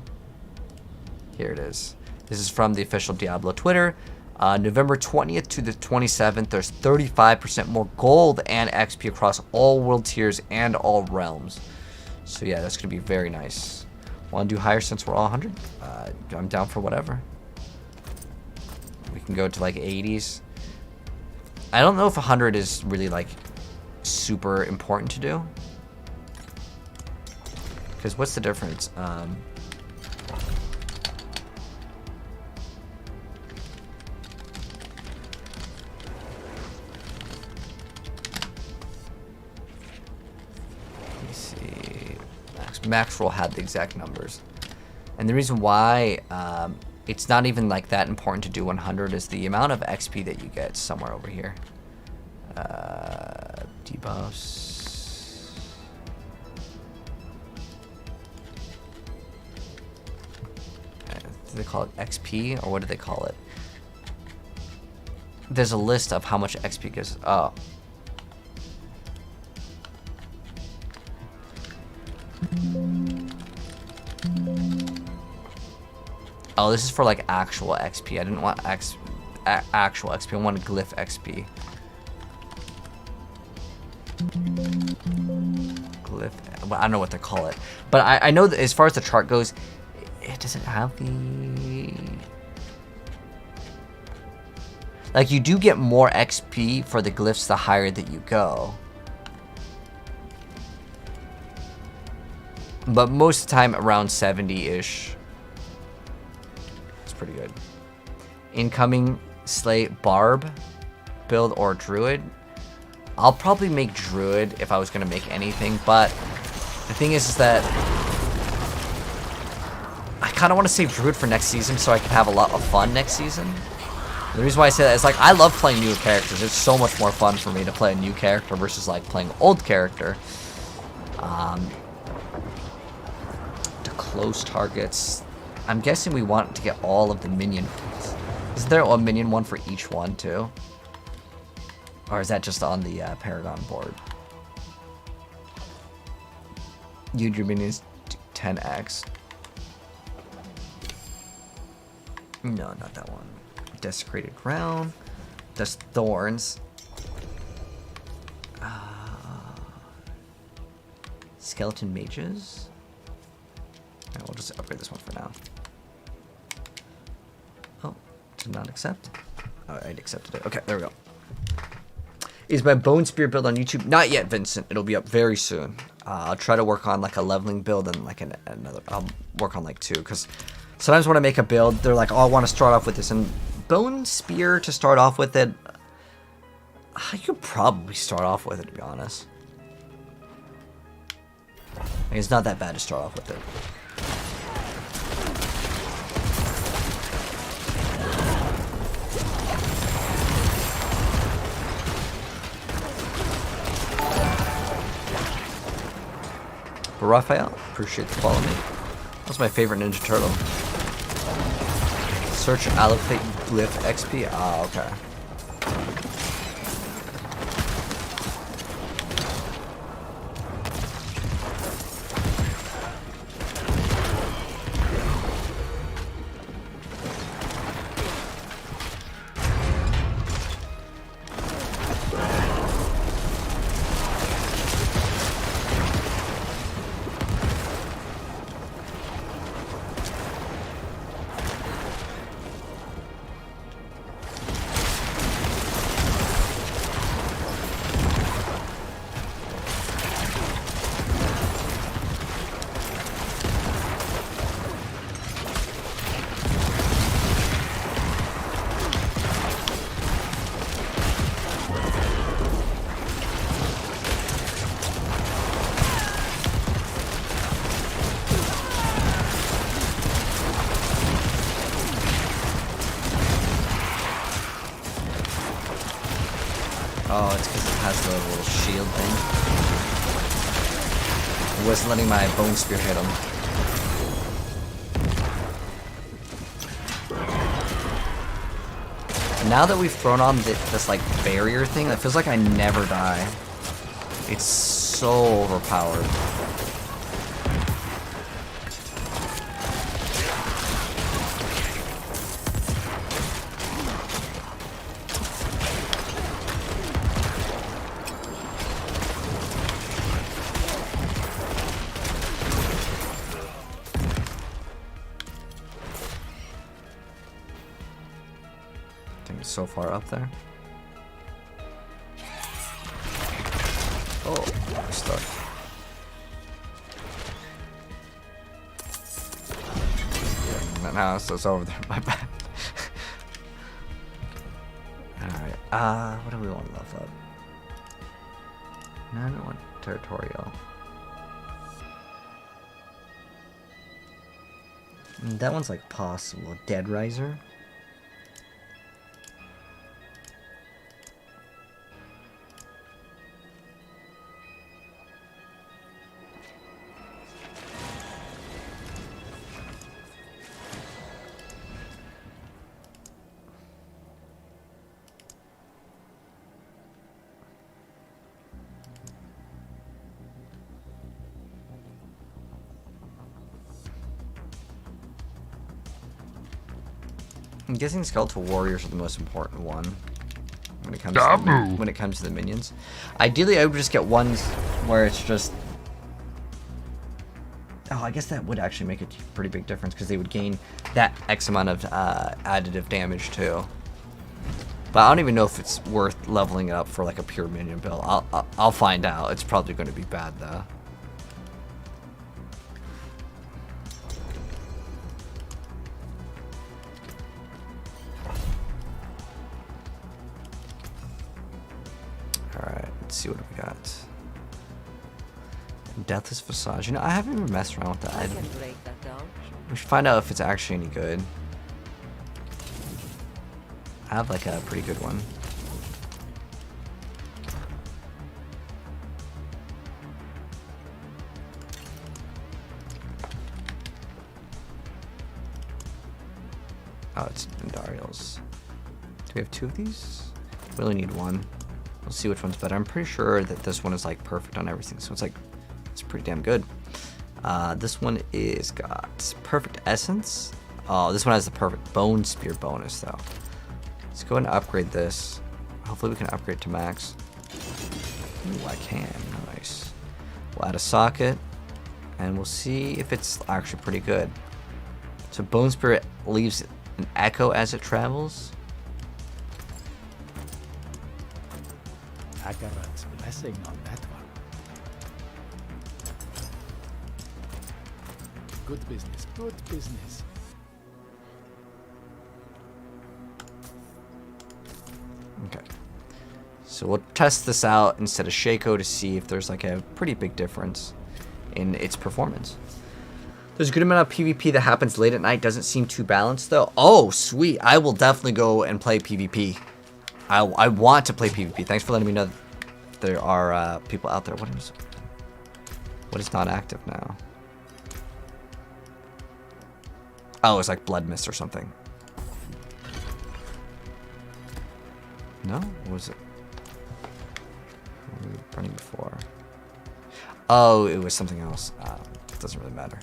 Here it is. This is from the official Diablo Twitter. November 20th to the 27th, there's 35% more gold and XP across all world tiers and all realms. So yeah, that's going to be very nice. Want to do higher since we're all 100? I'm down for whatever. We can go to like 80s. I don't know if 100 is really like super important to do. Because what's the difference? Max roll had the exact numbers, and the reason why it's not even like that important to do 100 is the amount of XP that you get somewhere over here. Debuffs. Do they call it XP or what do they call it? There's a list of how much XP gives. Oh. Oh, this is for like actual XP. I didn't want actual XP. I wanted glyph XP. Glyph. Well, I don't know what to call it, but I know that as far as the chart goes, it doesn't have the. Like you do get more XP for the glyphs the higher that you go. But most of the time around 70-ish. It's pretty good. Incoming slay barb build or druid. I'll probably make druid if I was going to make anything, but the thing is that I kind of want to save druid for next season so I can have a lot of fun next season. The reason why I say that is like I love playing new characters. It's so much more fun for me to play a new character versus like playing old character. Close targets. I'm guessing we want to get all of the minion ones. Is there a minion one for each one too? Or is that just on the Paragon board? Use your minions 10x. No, not that one. Desecrated ground. There's thorns. Skeleton mages. We'll just upgrade this one for now. Oh, did not accept. Oh, I accepted it. Okay, there we go. Is my bone spear build on YouTube? Not yet, Vincent. It'll be up very soon. I'll try to work on like a leveling build and like another. I'll work on like 2 because sometimes when I make a build, they're like, "Oh, I want to start off with this." And bone spear to start off with it, I could probably start off with it to be honest. Like, it's not that bad to start off with it. But Raphael, appreciate the follow me. That's my favorite Ninja Turtle. Search allocate glyph XP. Ah, okay. Oh, it's because it has the little shield thing. It wasn't letting my bone spear hit him. Now that we've thrown on this like barrier thing, it feels like I never die. It's so overpowered. So far up there. Oh, I'm stuck. Yeah, now it's over there. My bad. Alright, what do we want to level up? No, I don't want territorial. That one's like possible. Dead Riser. I'm guessing Skeletal Warriors are the most important one when it comes to the minions. Ideally, I would just get ones where it's just. Oh, I guess that would actually make a pretty big difference because they would gain that X amount of additive damage too. But I don't even know if it's worth leveling it up for like a pure minion build. I'll find out. It's probably going to be bad though. Let's see what we got. Deathless Visage. You know, I haven't even messed around with that. I can break that down. We should find out if it's actually any good. I have like a pretty good one. Oh, it's Endariel's. Do we have two of these? We only need one. We'll see which one's better. I'm pretty sure that this one is like perfect on everything, so it's like it's pretty damn good. This one is got perfect essence. Oh, this one has the perfect bone spear bonus though. Let's go ahead and upgrade this. Hopefully we can upgrade to max. Ooh, I can. Nice. We'll add a socket, and we'll see if it's actually pretty good. So bone spear leaves an echo as it travels. Akarat's blessing on that one. Good business, good business. Okay. So we'll test this out instead of Shaco to see if there's like a pretty big difference in its performance. There's a good amount of PvP that happens late at night. Doesn't seem too balanced though. Oh, sweet. I will definitely go and play PvP. I want to play PvP. Thanks for letting me know that there are people out there. What is not active now? Oh, it's like Blood Mist or something. No? What was it? What were we running before? Oh, it was something else. It doesn't really matter.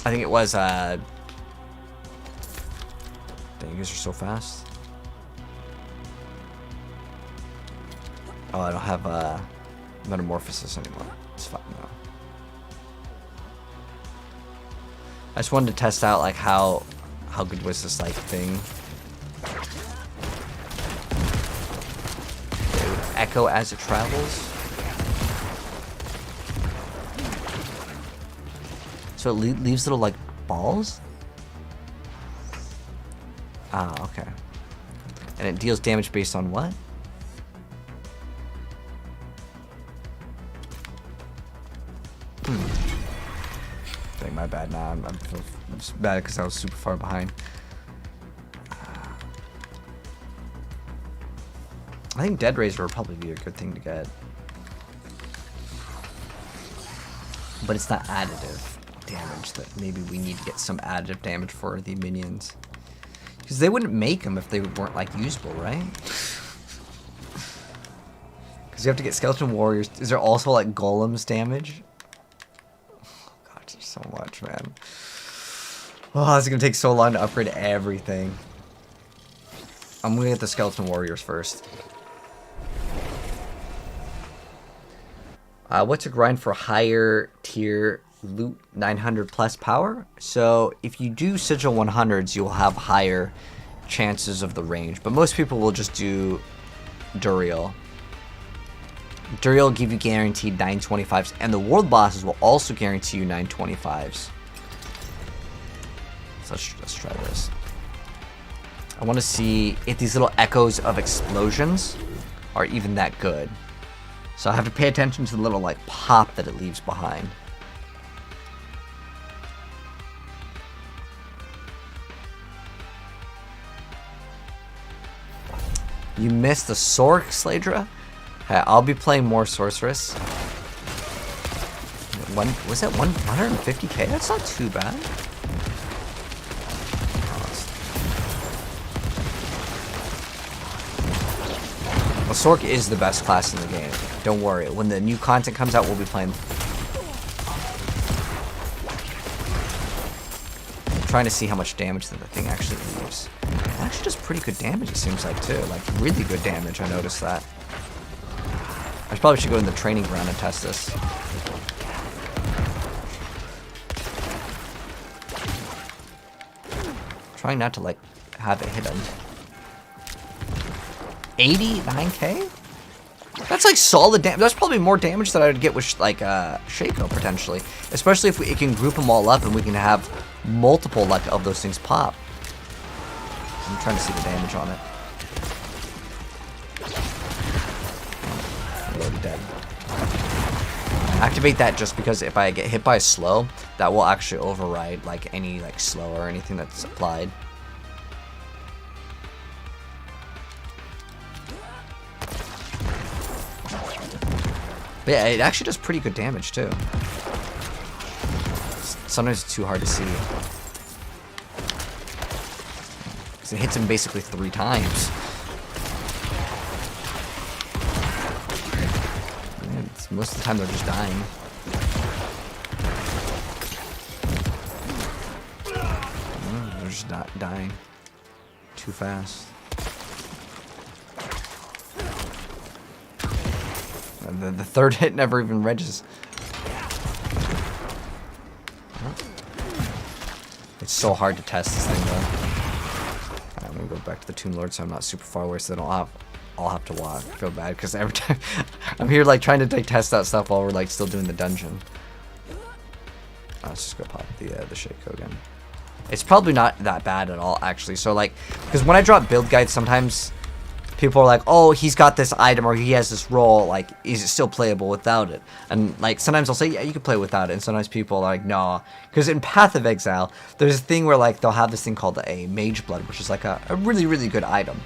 I think it was Dang, you guys are so fast. Oh, I don't have Metamorphosis anymore. It's fine now. I just wanted to test out like how good was this like thing. It would echo as it travels. So it leaves little like balls? Ah, okay. And it deals damage based on what? Dang, my bad. Nah, I'm just bad because I was super far behind. I think Dead Razor would probably be a good thing to get. But it's not additive damage that maybe we need to get some additive damage for the minions. Because they wouldn't make them if they weren't like usable, right? Because you have to get skeleton warriors. Is there also like golems damage? Oh, God, there's so much, man. Oh, this is going to take so long to upgrade everything. I'm going to get the skeleton warriors first. What's a grind for higher tier loot 900 plus power? So if you do sigil 100s, you'll have higher chances of the range. But most people will just do Duriel. Duriel will give you guaranteed 925s. And the world bosses will also guarantee you 925s. So let's try this. I want to see if these little echoes of explosions are even that good. So I have to pay attention to the little like pop that it leaves behind. You missed the Sork Sladra? Okay, I'll be playing more Sorceress. Was that 150k? That's not too bad. Well, Sork is the best class in the game. Don't worry. When the new content comes out, we'll be playing. I'm trying to see how much damage that the thing actually leaves. It actually does pretty good damage, it seems like, too. Like, really good damage. I noticed that. I probably should go in the training ground and test this. Trying not to, like, have it hit him. 89k? That's like solid damage. That's probably more damage than I would get with like Shaco potentially, especially if it can group them all up and we can have multiple like of those things pop. I'm trying to see the damage on it. I'm already dead. Activate that just because if I get hit by a slow, that will actually override like any like slow or anything that's applied. But yeah, it actually does pretty good damage too. Sometimes it's too hard to see. Because it hits him basically 3 times. Man, most of the time they're just dying. They're just not dying too fast. The third hit never even regs. It's so hard to test this thing though. I'm gonna go back to the Toon Lord so I'm not super far away so they don't have, I'll have to walk. I feel bad because every time I'm here like trying to test that stuff while we're like still doing the dungeon. Let's just go pop the Shaco again. It's probably not that bad at all actually. So like, because when I drop build guides sometimes people are like, oh, he's got this item or he has this role, like, is it still playable without it? And, like, sometimes I'll say, yeah, you can play without it. And sometimes people are like, no. Because in Path of Exile, there's a thing where, like, they'll have this thing called a Mage Blood, which is, like, a really, really good item.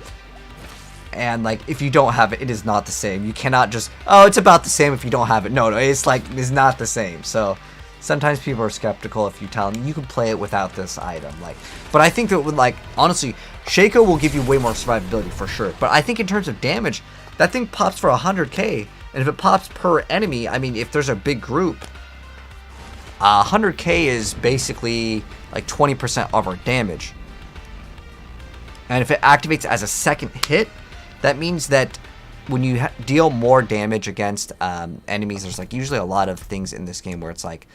And, like, if you don't have it, it is not the same. You cannot just, oh, it's about the same if you don't have it. No, it's, like, it's not the same. So sometimes people are skeptical if you tell them you can play it without this item. Like, but I think that would, like, honestly, Shaco will give you way more survivability for sure. But I think in terms of damage, that thing pops for 100k. And if it pops per enemy, I mean, if there's a big group, 100k is basically like 20% of our damage. And if it activates as a second hit, that means that when you deal more damage against enemies, there's like usually a lot of things in this game where it's like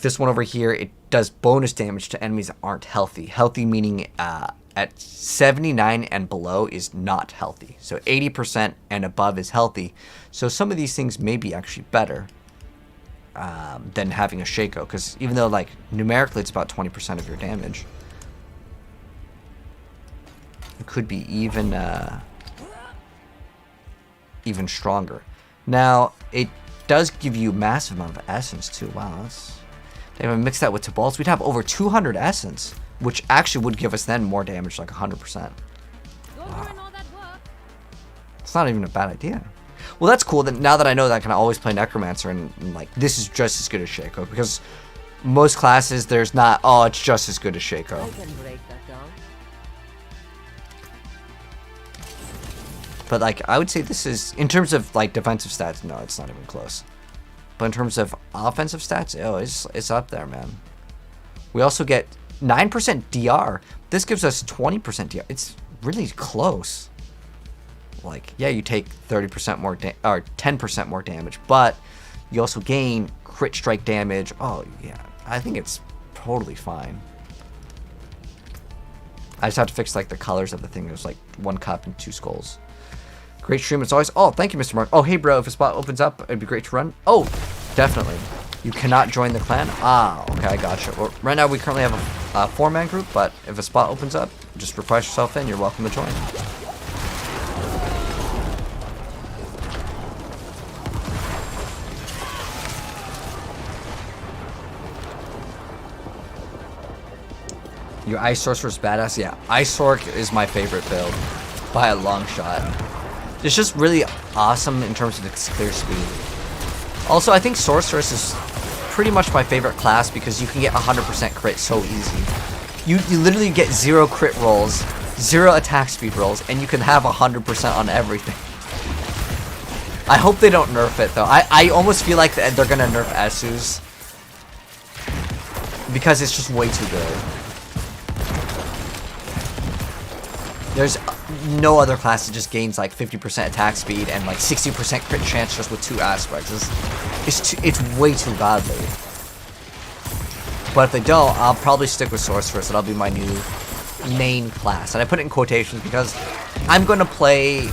this one over here, it does bonus damage to enemies that aren't healthy. Healthy meaning at 79 and below is not healthy. So 80% and above is healthy. So some of these things may be actually better than having a Shaco. Because even though like numerically it's about 20% of your damage, it could be even stronger. Now, it does give you a massive amount of essence too. Wow, that's... If I mix that with Tibalt's, we'd have over 200 essence, which actually would give us then more damage, like 100%. Wow. It's not even a bad idea. Well, that's cool. That now that I know that I can always play Necromancer, and like this is just as good as Shaco, because most classes there's not. Oh, it's just as good as Shaco. I can break that down. But like I would say this is in terms of like defensive stats. No, it's not even close. But in terms of offensive stats, oh, it's up there, man. We also get 9% DR. This gives us 20% DR. It's really close. Like, yeah, you take 30% more or 10% more damage, but you also gain crit strike damage. Oh, yeah. I think it's totally fine. I just have to fix like the colors of the thing. There's like 1 cup and 2 skulls. Great stream as always. Oh, thank you, Mr. Mark. Oh, hey, bro, if a spot opens up, it'd be great to run. Oh, definitely. You cannot join the clan? Ah, okay, I gotcha. Well, right now, we currently have a 4-man group, but if a spot opens up, just request yourself in. You're welcome to join. Your Ice Sorcerer's badass? Yeah, Ice Sorc is my favorite build by a long shot. It's just really awesome in terms of its clear speed. Also, I think Sorceress is pretty much my favorite class because you can get 100% crit so easy. You literally get 0 crit rolls, 0 attack speed rolls, and you can have 100% on everything. I hope they don't nerf it though. I almost feel like they're gonna nerf Esu's because it's just way too good. There's no other class that just gains like 50% attack speed and like 60% crit chance just with 2 aspects. It's way too godly. But if they don't, I'll probably stick with Sorceress. That'll be my new main class. And I put it in quotations because I'm going to play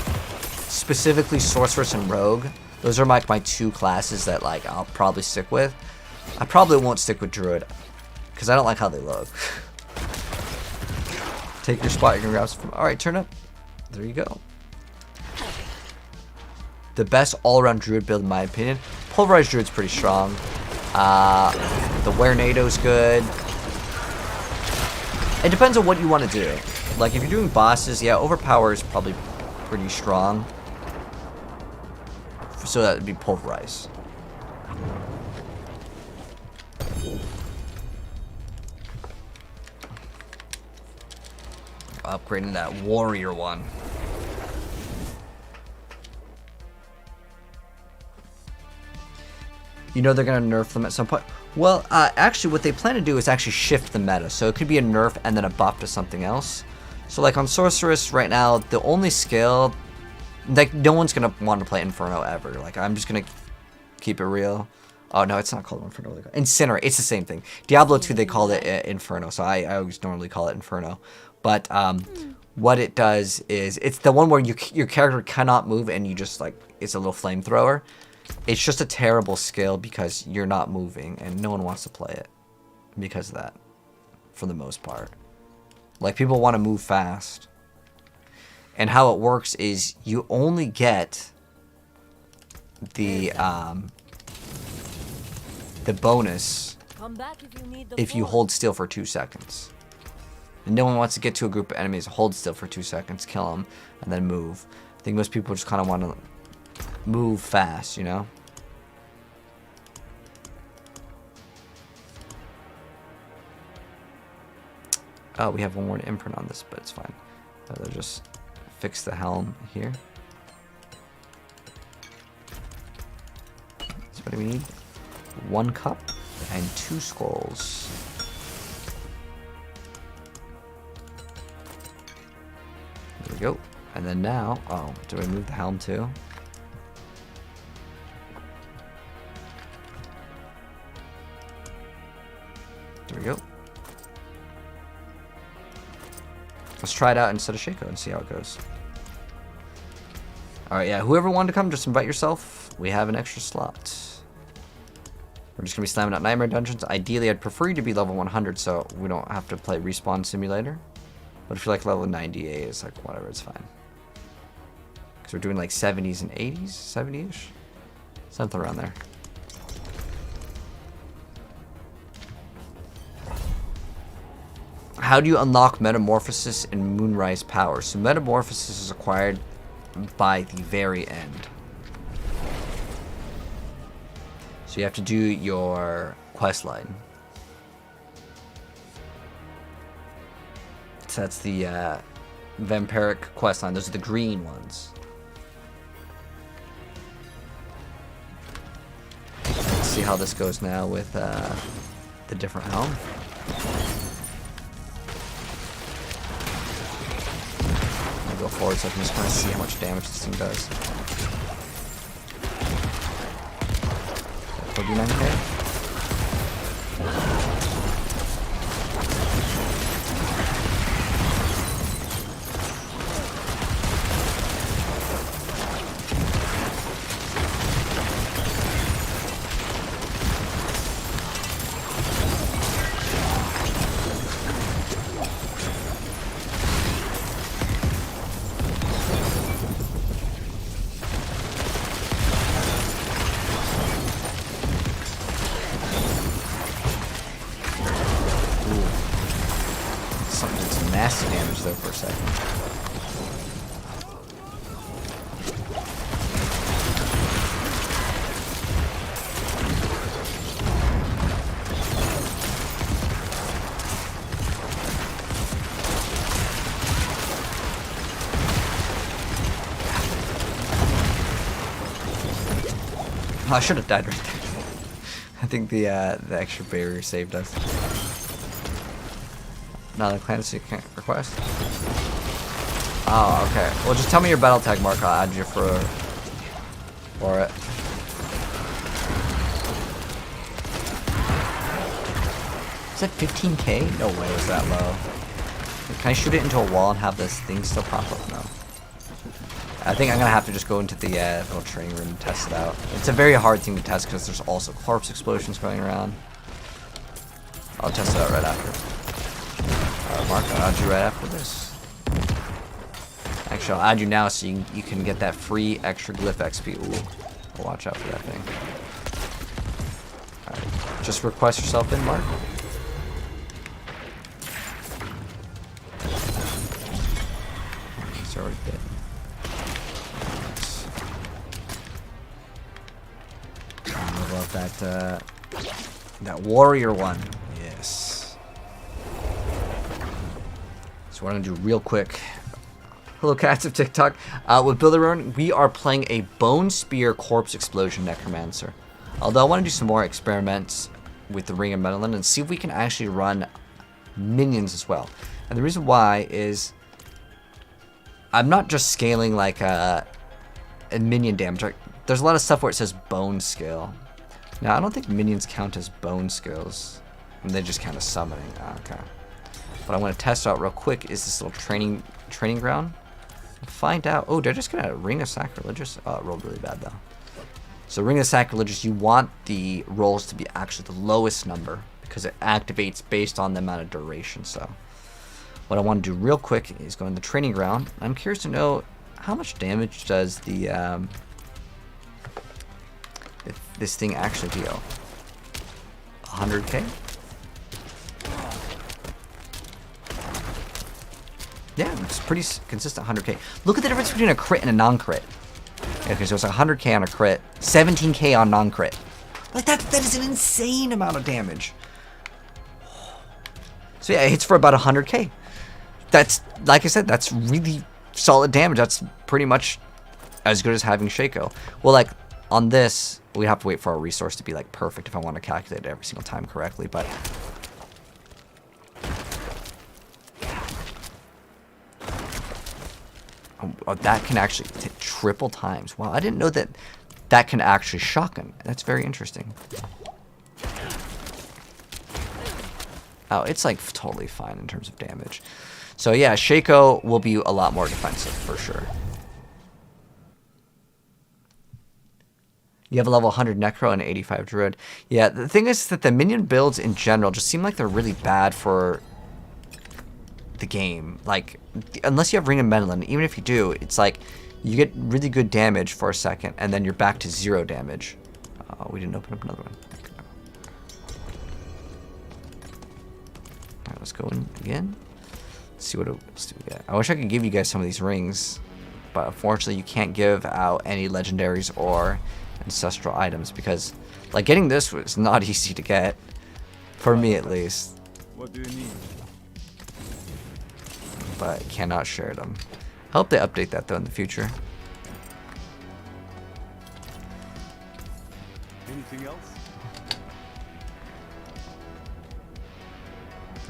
specifically Sorceress and Rogue. Those are like my 2 classes that like I'll probably stick with. I probably won't stick with Druid because I don't like how they look. Take your spot, you can grab from. Alright, turn up. There you go. The best all-around Druid build in my opinion. Pulverized Druid's pretty strong. The Werenado's good. It depends on what you want to do. Like if you're doing bosses, yeah, Overpower is probably pretty strong. So that would be Pulverize. Upgrading that warrior one. You know they're gonna nerf them at some point. Well, actually what they plan to do is actually shift the meta. So it could be a nerf and then a buff to something else. So like on Sorceress right now, the only skill, like no one's gonna want to play Inferno ever. Like I'm just gonna keep it real. Oh no, it's not called Inferno. Incinerate, it's the same thing. Diablo 2 they called it Inferno, so I always normally call it Inferno. But what it does is it's the one where your character cannot move and you just like it's a little flamethrower. It's just a terrible skill because you're not moving and no one wants to play it because of that, for the most part. Like people want to move fast, and how it works is you only get the bonus if you hold still for 2 seconds. And no one wants to get to a group of enemies, hold still for 2 seconds, kill them, and then move. I think most people just kind of want to move fast, you know? Oh, we have one more imprint on this, but it's fine. They'll just fix the helm here. So what do we need? 1 cup and 2 skulls. There we go. And then now, oh, do I move the helm too? There we go. Let's try it out instead of Shaco and see how it goes. Alright, yeah, whoever wanted to come, just invite yourself. We have an extra slot. We're just going to be slamming out Nightmare Dungeons. Ideally, I'd prefer you to be level 100 so we don't have to play Respawn Simulator. But if you're like level 98, it's like whatever, it's fine. Because we're doing like 70s and 80s? 70-ish? Something around there. How do you unlock Metamorphosis and Moonrise power? So Metamorphosis is acquired by the very end. So you have to do your quest line. So that's the Vampiric quest line. Those are the green ones. Let's see how this goes now with the different helm. I'm gonna go forward so I can just kind of see how much damage this thing does. 49k. Something did some nasty damage though for a second. Oh, I should have died right there. I think the extra barrier saved us. Another clancy request. Oh, okay. Well, just tell me your battle tag, Mark. I'll add you for it. Is that 15k? No way is that low. Can I shoot it into a wall and have this thing still pop up? No. I think I'm gonna have to just go into the little training room and test it out. It's a very hard thing to test because there's also corpse explosions going around. I'll test it out right after. Mark, I'll add you right after this. Actually, I'll add you now so you can get that free extra glyph XP. Ooh, I'll watch out for that thing. Alright, just request yourself in, Mark. It's already bit. Level up that warrior one. Yes. So what I'm gonna do real quick. Hello cats of TikTok. With Builder, we are playing a Bone Spear Corpse Explosion Necromancer. Although I want to do some more experiments with the Ring of Medellin and see if we can actually run minions as well. And the reason why is I'm not just scaling like a minion damage. There's a lot of stuff where it says bone skill. Now I don't think minions count as bone skills. And they just count as summoning. Okay. What I want to test out real quick is this little training ground. Find out. Oh, did I just get a Ring of Sacrilegious? Oh, it rolled really bad though. So Ring of Sacrilegious, you want the rolls to be actually the lowest number because it activates based on the amount of duration. So what I want to do real quick is go in the training ground. I'm curious to know how much damage does the this thing actually deal. 100k? Yeah, it's pretty consistent 100k. Look at the difference between a crit and a non-crit. Okay, so it's 100k on a crit, 17k on non-crit. Like that is an insane amount of damage. So yeah, it hits for about 100k. That's, like I said, that's really solid damage. That's pretty much as good as having Shaco. Well, like on this, we have to wait for our resource to be like perfect if I want to calculate it every single time correctly, but oh, that can actually hit triple times. Wow, I didn't know that that can actually shock him. That's very interesting. Oh, it's like totally fine in terms of damage. So yeah, Shaco will be a lot more defensive for sure. You have a level 100 Necro and 85 Druid. Yeah, the thing is that the minion builds in general just seem like they're really bad for the game. Like, unless you have Ring of Medellin, even if you do, it's like you get really good damage for a second and then you're back to 0 damage. We didn't open up another one. Okay. Alright, let's go in again. Let's see what else do we get. I wish I could give you guys some of these rings. but unfortunately you can't give out any legendaries or ancestral items because, like, getting this was not easy to get, for me at least. What do you need? But cannot share them. I hope they update that though in the future. Anything else?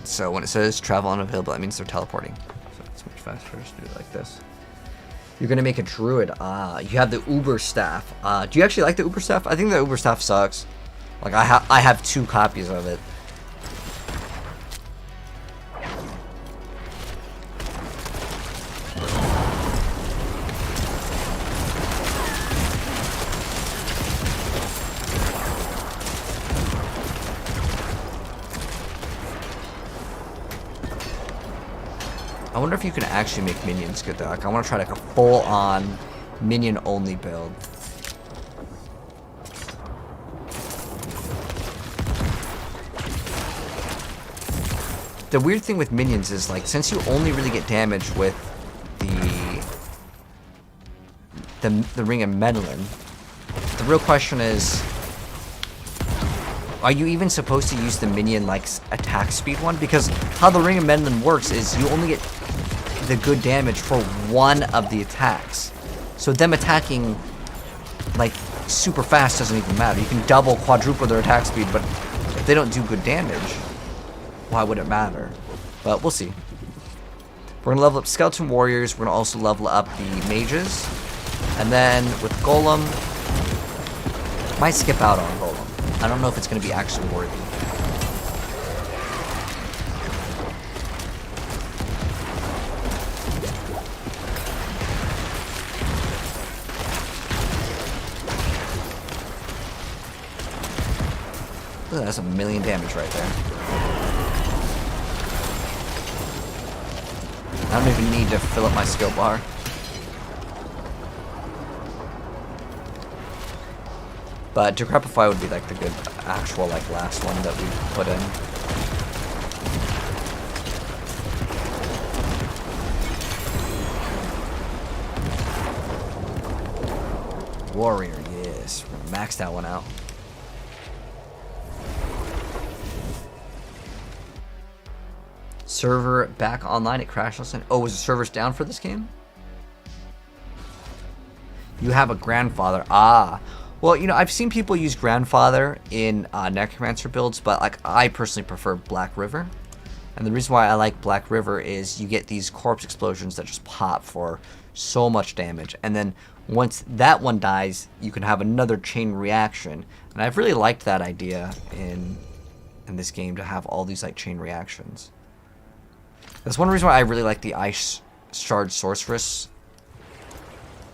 So when it says travel unavailable, that means they're teleporting. So it's much faster to do it like this. You're gonna make a druid. You have the Uber staff. Do you actually like the Uber staff? I think the Uber staff sucks. Like I have 2 copies of it. I wonder if you can actually make minions good though. Like, I want to try like a full-on minion-only build. The weird thing with minions is, like, since you only really get damage with the Ring of Meddlin, the real question is, are you even supposed to use the minion, like, attack speed one? Because how the Ring of Meddlin works is you only get the good damage for one of the attacks. So them attacking, like, super fast doesn't even matter. You can double, quadruple their attack speed, but if they don't do good damage, why would it matter? But we'll see. We're gonna level up Skeleton Warriors. We're gonna also level up the Mages. And then with Golem, might skip out on Golem. I don't know if it's gonna be actually worthy. Ooh, that's 1,000,000 damage right there. I don't even need to fill up my skill bar. But Decrepify would be like the good actual like last one that we put in. Warrior, yes. We're gonna max that one out. Server back online. It crashed last night. Oh, was the servers down for this game? You have a grandfather. Ah. Well, you know, I've seen people use grandfather in Necromancer builds, but like I personally prefer Black River. And the reason why I like Black River is you get these corpse explosions that just pop for so much damage. And then once that one dies, you can have another chain reaction. And I've really liked that idea in this game, to have all these like chain reactions. That's one reason why I really like the Ice Shard Sorceress.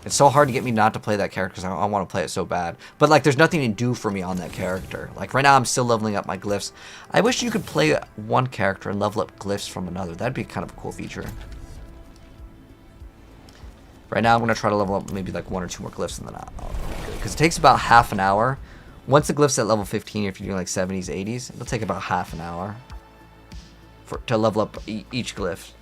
It's so hard to get me not to play that character because I want to play it so bad. But like, there's nothing to do for me on that character. Like right now, I'm still leveling up my glyphs. I wish you could play one character and level up glyphs from another. That'd be kind of a cool feature. Right now, I'm going to try to level up maybe like 1 or 2 more glyphs and then I'll be good. Because it takes about half an hour. Once the glyph's at level 15, if you're doing like 70s, 80s, it'll take about half an hour to level up each glyph.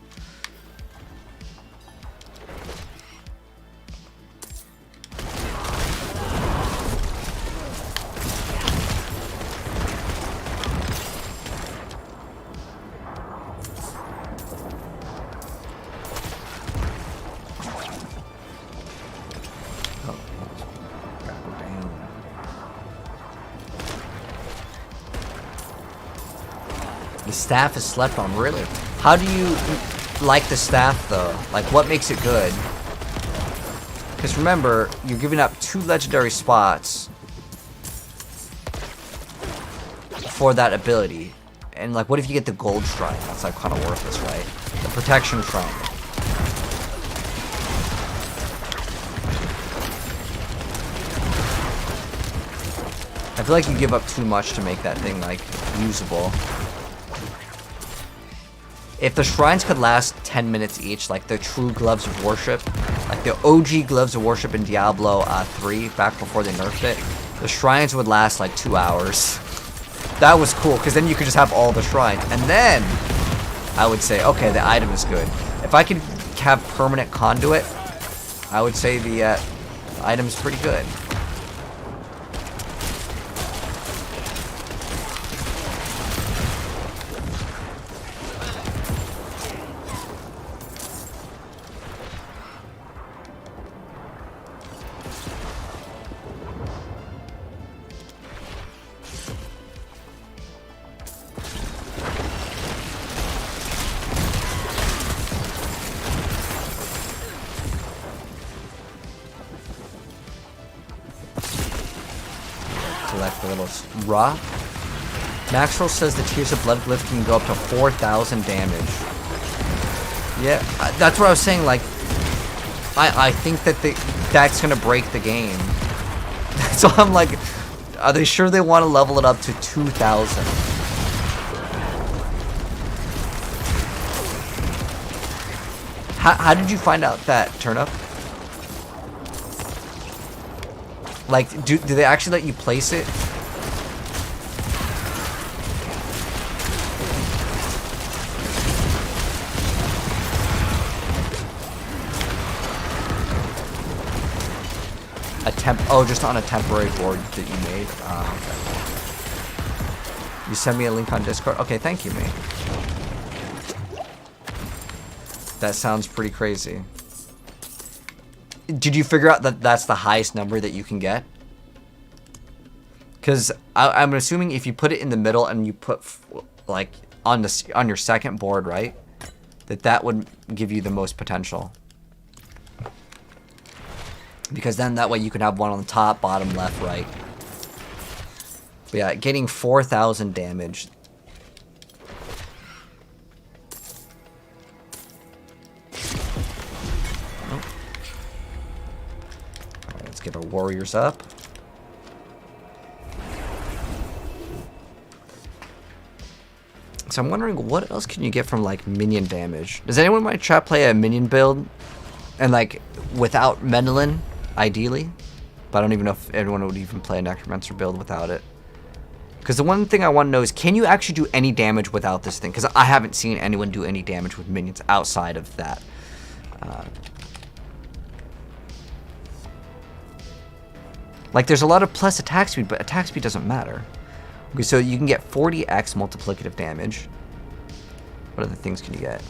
The staff is slept on, really? How do you like the staff, though? Like, what makes it good? Because remember, you're giving up 2 legendary spots for that ability. And, like, what if you get the gold shrine? That's, like, kind of worthless, right? The protection shrine. I feel like you give up too much to make that thing, like, usable. If the shrines could last 10 minutes each, like the true Gloves of Worship, like the OG Gloves of Worship in Diablo 3, back before they nerfed it, the shrines would last like 2 hours. That was cool, because then you could just have all the shrines. And then I would say, okay, the item is good. If I could have permanent conduit, I would say the item's pretty good. Collect the little rock. Maxwell says the Tears of Blood glyph can go up to 4,000 damage. Yeah, that's what I was saying. Like, I think that that's gonna break the game. So I'm like, are they sure they want to level it up to 2,000? How did you find out that, Turnip? Like, do they actually let you place it? Oh, just on a temporary board that you made? Okay. You send me a link on Discord? Okay, thank you, mate. That sounds pretty crazy. Did you figure out that that's the highest number that you can get? Because I'm assuming if you put it in the middle and you put like on your second board, right, that would give you the most potential. Because then that way you can have one on the top, bottom, left, right. But yeah, getting 4,000 damage. Alright, let's get our warriors up. So I'm wondering, what else can you get from like minion damage? Does anyone in my chat play a minion build? And like without Menelin, ideally? But I don't even know if everyone would even play a Necromancer build without it. Because the one thing I want to know is, can you actually do any damage without this thing? Because I haven't seen anyone do any damage with minions outside of that. Like, there's a lot of plus attack speed, but attack speed doesn't matter. Okay, so you can get 40x multiplicative damage. What other things can you get?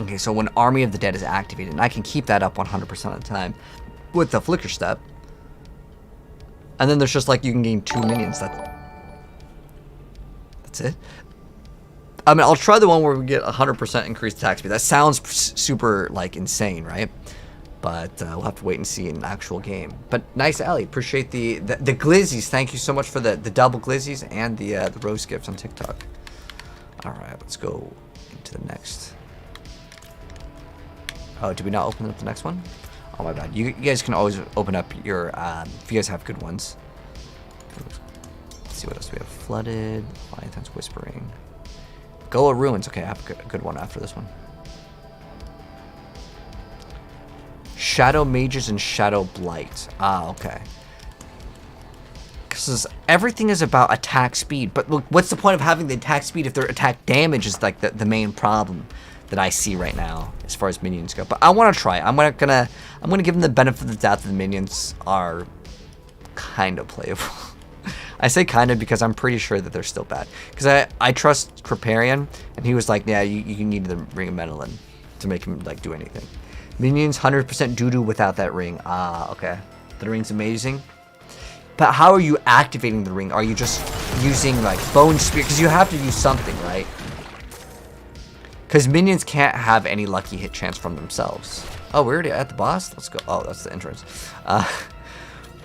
Okay, so when Army of the Dead is activated, and I can keep that up 100% of the time with the Flicker Step. And then there's just like, you can gain 2 minions. That's it. I mean, I'll try the one where we get 100% increased attack speed. That sounds super, like, insane, right? But we'll have to wait and see in an actual game. But nice, Allie. Appreciate the glizzies. Thank you so much for the double glizzies and the rose gifts on TikTok. All right, let's go into the next. Oh, did we not open up the next one? Oh my bad. You guys can always open up your, if you guys have good ones. Let's see what else we have. Flooded, Leviathan's Whispering. Goa Ruins. Okay, I have a good one after this one. Shadow Mages and Shadow Blight. Ah, okay. Because everything is about attack speed. But look, what's the point of having the attack speed if their attack damage is like the main problem that I see right now as far as minions go? But I want to try. I'm gonna give them the benefit of the doubt that the minions are kind of playable. I say kind of because I'm pretty sure that they're still bad. Because I trust Kriparian, and he was like, yeah, you need the Ring of Menelin to make him like do anything. Minions 100% doo-doo without that ring. Ah, okay. The ring's amazing. But how are you activating the ring? Are you just using like Bone Spear? Because you have to use something, right? Because minions can't have any lucky hit chance from themselves. Oh, we're already at the boss? Let's go. Oh, that's the entrance.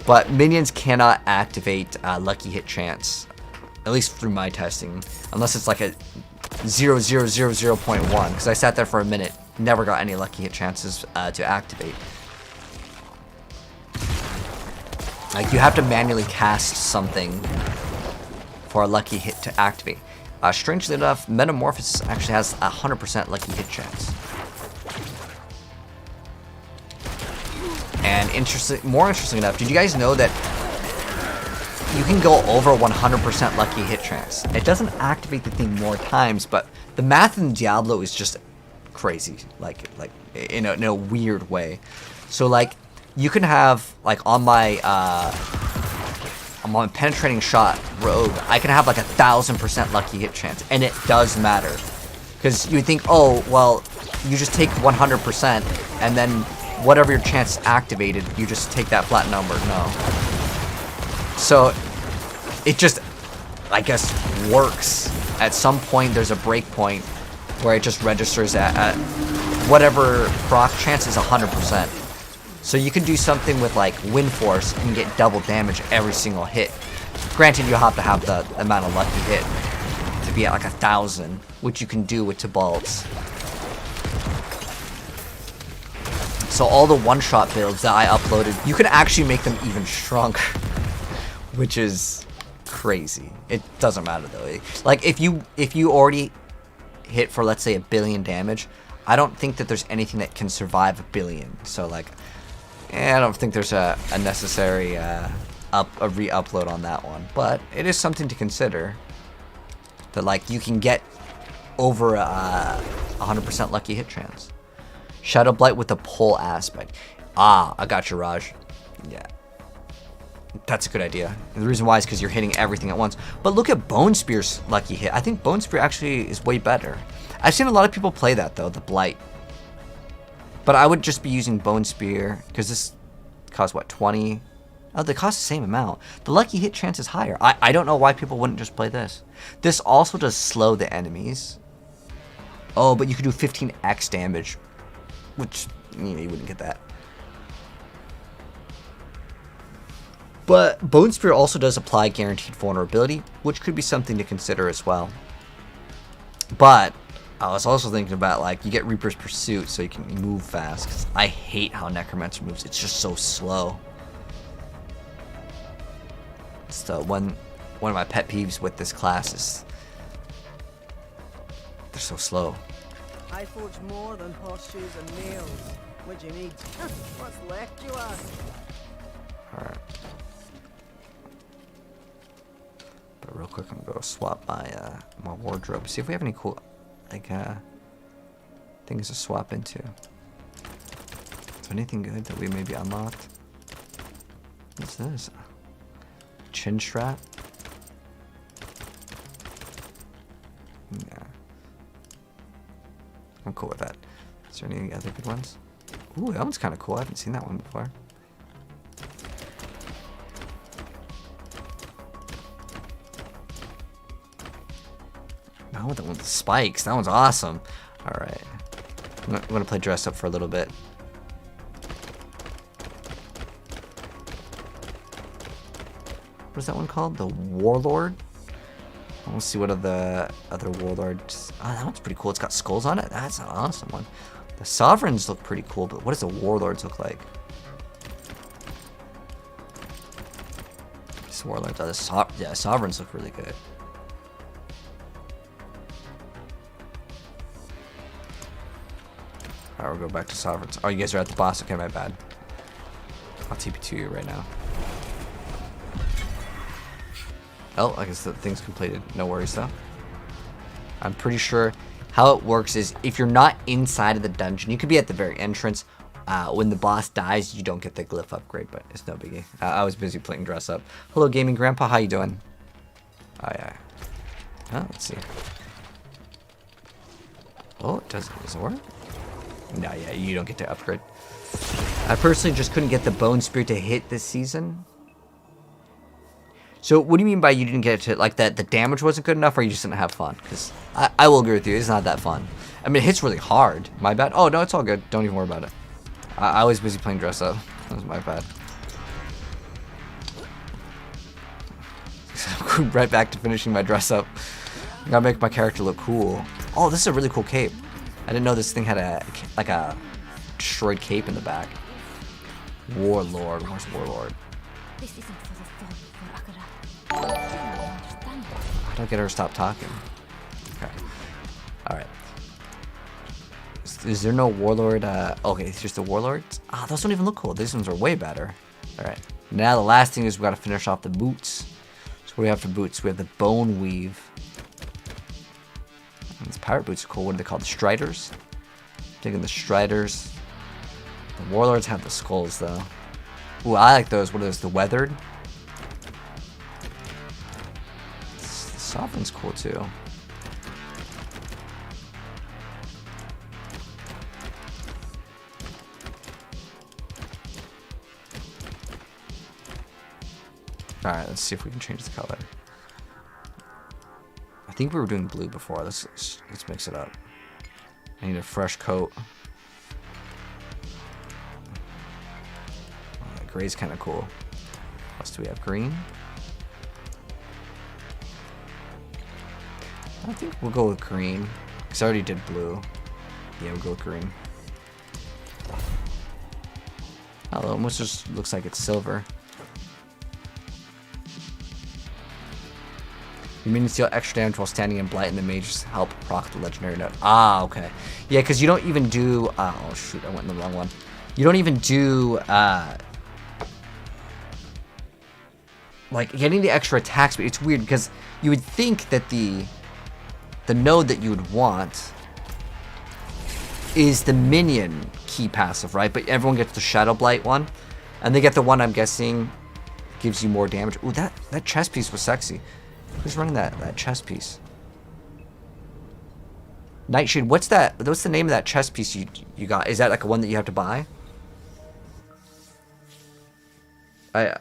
But minions cannot activate lucky hit chance. At least through my testing. Unless it's like a 0.1. Because I sat there for a minute. Never got any lucky hit chances to activate. Like, you have to manually cast something for a lucky hit to activate. Strangely enough, Metamorphosis actually has a 100% lucky hit chance. And more interesting enough, did you guys know that you can go over 100% lucky hit chance. It doesn't activate the thing more times, but the math in Diablo is just crazy, like in a weird way. So like you can have like on my penetrating shot rogue, I can have like 1,000% lucky hit chance, and it does matter because you would think, oh well, you just take 100% and then whatever your chance activated, you just take that flat number. No. So it just, I guess, works. At some point, there's a break point where it just registers at whatever proc chance is 100%. So you can do something with like wind force and get double damage every single hit. Granted, you have to have the amount of lucky hit to be at like 1,000, which you can do with Tibalt's. So all the one-shot builds that I uploaded, you can actually make them even stronger, which is crazy. It doesn't matter though. Like if you already hit for, let's say, 1 billion damage, I don't think that there's anything that can survive 1 billion. So like, I don't think there's a necessary re-upload on that one. But it is something to consider. That like you can get over 100% lucky hit chance. Shadow Blight with the pull aspect. Ah, I got you, Raj. Yeah. That's a good idea. And the reason why is because you're hitting everything at once. But look at Bone Spear's lucky hit. I think Bone Spear actually is way better. I've seen a lot of people play that though, the Blight. But I would just be using Bone Spear because this costs what, 20? Oh, they cost the same amount. The lucky hit chance is higher. I don't know why people wouldn't just play this. This also does slow the enemies. Oh, but you could do 15x damage, which you wouldn't get that. But Bone Spear also does apply guaranteed vulnerability, which could be something to consider as well. But I was also thinking about, like, you get Reaper's Pursuit so you can move fast. 'Cause I hate how Necromancer moves. It's just so slow. It's the one of my pet peeves with this class is they're so slow. I forge more than horseshoes and nails. What do you need? What's left, you ask? Alright. But real quick, I'm gonna go swap my my wardrobe. See if we have any cool like things to swap into. Is there anything good that we maybe unlocked? What's this? Chin strap? Yeah. I'm cool with that. Is there any other good ones? Ooh, that one's kind of cool. I haven't seen that one before. No, that one with the spikes. That one's awesome. Alright. I'm gonna play dress up for a little bit. What is that one called? The Warlord? Let's see what are the other Warlords. Oh, that one's pretty cool. It's got skulls on it. That's an awesome one. The Sovereigns look pretty cool, but what does the Warlords look like? These Warlords are the Sovereigns look really good. Alright, we'll go back to Sovereigns. Oh, you guys are at the boss. Okay, my bad. I'll TP to you right now. Oh, I guess the thing's completed. No worries, though. I'm pretty sure how it works is if you're not inside of the dungeon, you could be at the very entrance. When the boss dies, you don't get the glyph upgrade, but it's no biggie. I was busy playing dress up. Hello, Gaming Grandpa. How you doing? Oh, yeah. Oh, let's see. Oh, does it work? No, yeah, you don't get to upgrade. I personally just couldn't get the Bone Spear to hit this season. So what do you mean by you didn't get it to, like, that the damage wasn't good enough, or you just didn't have fun? Because I will agree with you, it's not that fun. I mean, it hits really hard. My bad. Oh, no, it's all good. Don't even worry about it. I was busy playing dress up. That was my bad. Right back to finishing my dress up. I gotta make my character look cool. Oh, this is a really cool cape. I didn't know this thing had a destroyed cape in the back. Warlord. Where's Warlord? This isn't for the fun for Akira. How do I get her to stop talking? Okay. Alright. Is there no Warlord? Okay, it's just the Warlords? Ah, those don't even look cool. These ones are way better. Alright. Now the last thing is we gotta finish off the boots. what do we have for boots? We have the bone weave. These pirate boots are cool. What are they called? The striders? Taking the striders. The warlords have the skulls though. Ooh, I like those. What are those? The weathered? The sovereign's cool too. Alright, let's see if we can change the color. I think we were doing blue before. Let's mix it up. I need a fresh coat. Oh, gray's kind of cool. What else do we have? Green? I think we'll go with green. Because I already did blue. Yeah, we'll go with green. Oh, it almost just looks like it's silver. You mean to deal extra damage while standing in Blight and the mages help proc the legendary note. Ah, okay. Yeah, because you don't even do... oh, shoot, I went in the wrong one. You don't even do... like, getting the extra attack speed. It's weird, because you would think that the node that you would want is the minion key passive, right? But everyone gets the Shadow Blight one. And they get the one, I'm guessing, gives you more damage. Ooh, that chest piece was sexy. Who's running that chest piece? Nightshade, what's that? What's the name of that chest piece you got? Is that like a one that you have to buy?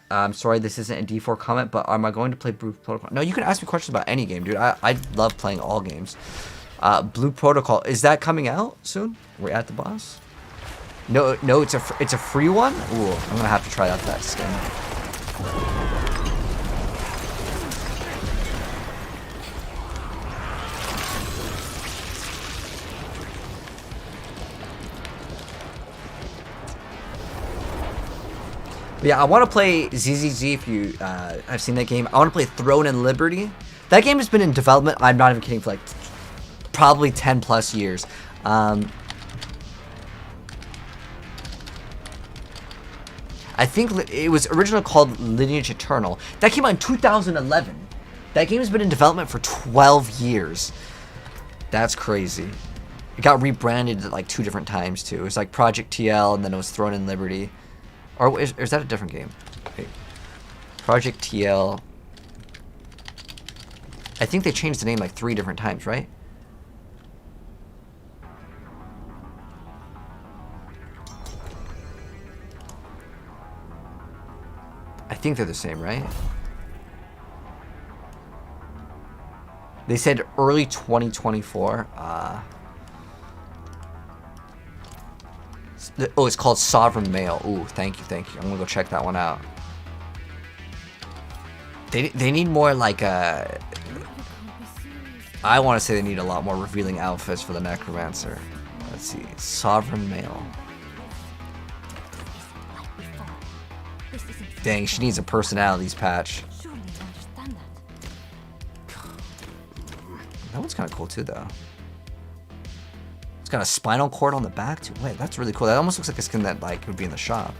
I'm sorry, this isn't a D4 comment, but am I going to play Blue Protocol? No, you can ask me questions about any game, dude. I love playing all games. Blue Protocol, is that coming out soon? We're at the boss. No, it's a free one. Ooh, I'm gonna have to try out that skin. But yeah, I want to play ZZZ if you have seen that game. I want to play Throne and Liberty. That game has been in development, I'm not even kidding, for like probably 10 plus years. I think it was originally called Lineage Eternal. That came out in 2011. That game has been in development for 12 years. That's crazy. It got rebranded like 2 different times too. It was like Project TL and then it was Throne and Liberty. Or is that a different game? Wait. Project TL. I think they changed the name like 3 different times, right? I think they're the same, right? They said early 2024. Oh, it's called Sovereign Mail. Ooh, thank you. I'm gonna go check that one out. They need more like I want to say they need a lot more revealing outfits for the Necromancer. Let's see, Sovereign Mail. Dang, she needs a personalities patch. That one's kind of cool too, though. It's got a spinal cord on the back too. Wait, that's really cool. That almost looks like a skin that like would be in the shop.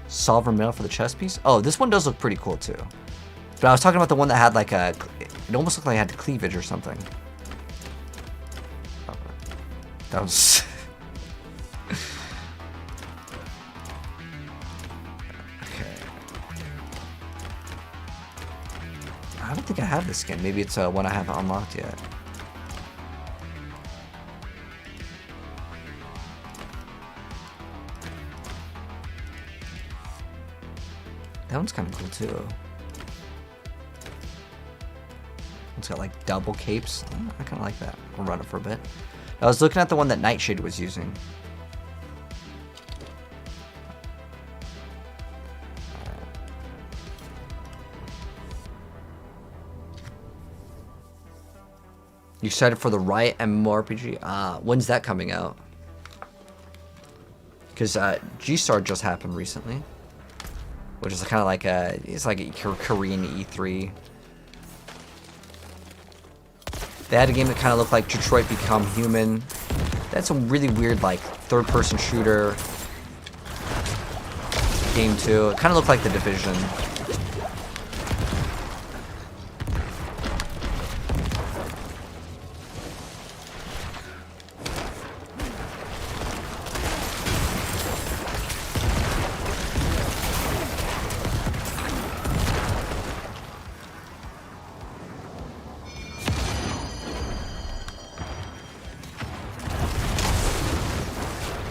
Sovereign Mail for the chest piece. Oh, this one does look pretty cool too. But I was talking about the one that had like a... It almost looked like it had cleavage or something. Oh, that was... Okay. I don't think I have this skin. Maybe it's one I haven't unlocked yet. That one's kind of cool too. It's got like double capes. I kind of like that. We'll run it for a bit. I was looking at the one that Nightshade was using. You excited for the Riot MMORPG? When's that coming out? Because G-Star just happened recently. Which is kind of like it's like a Korean E3. They had a game that kind of looked like Detroit Become Human. That's a really weird like third-person shooter. game 2. It kind of looked like The Division.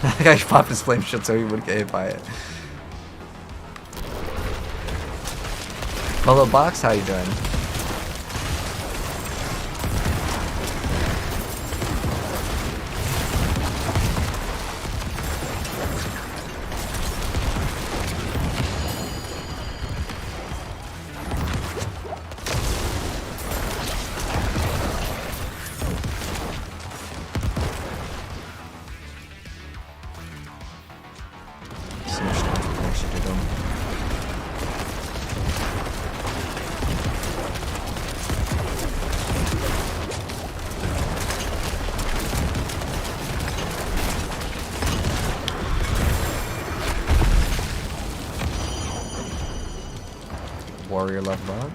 That guy popped his flame shield so he wouldn't get hit by it. Hello Box, how you doing? Warrior level up.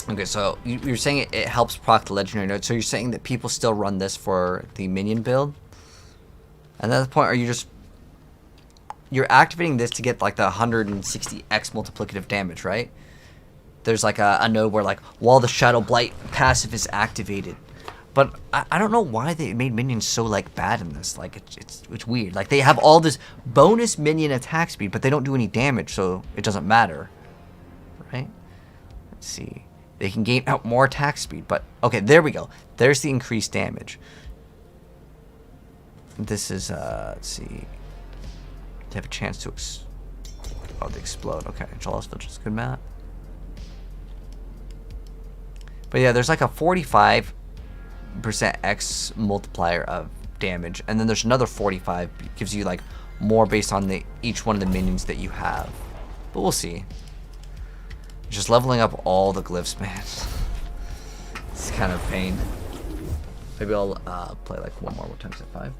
Okay, so you're saying it helps proc the legendary node. So you're saying that people still run this for the minion build? And at that point, are you just... You're activating this to get like the 160x multiplicative damage, right? There's like a node where like Wall the Shadow Blight passive is activated. But I don't know why they made minions so like bad in this. Like it's weird. Like they have all this bonus minion attack speed, but they don't do any damage, so it doesn't matter. Right? Let's see. They can gain out more attack speed, but okay, there we go. There's the increased damage. This is let's see. They have a chance to they explode. Okay, Jawless Village is a good map. But yeah, there's like a 45% X multiplier of damage, and then there's another 45 gives you like more based on each one of the minions that you have. But we'll see. Just leveling up all the glyphs, man. It's kind of pain. Maybe I'll play like one more times at 5.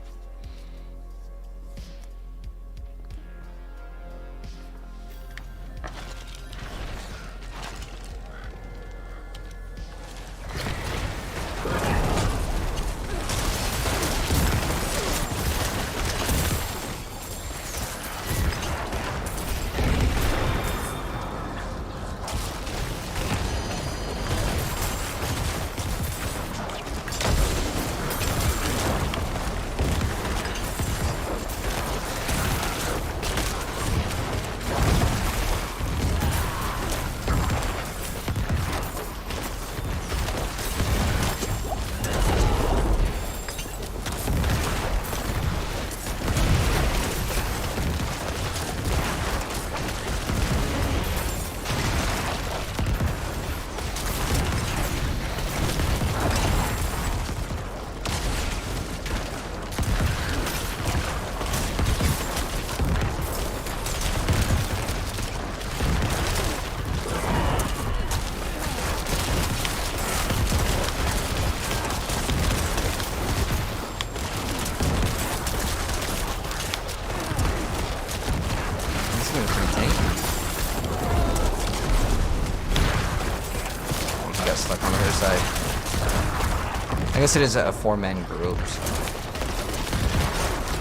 I guess it is a 4-man group, so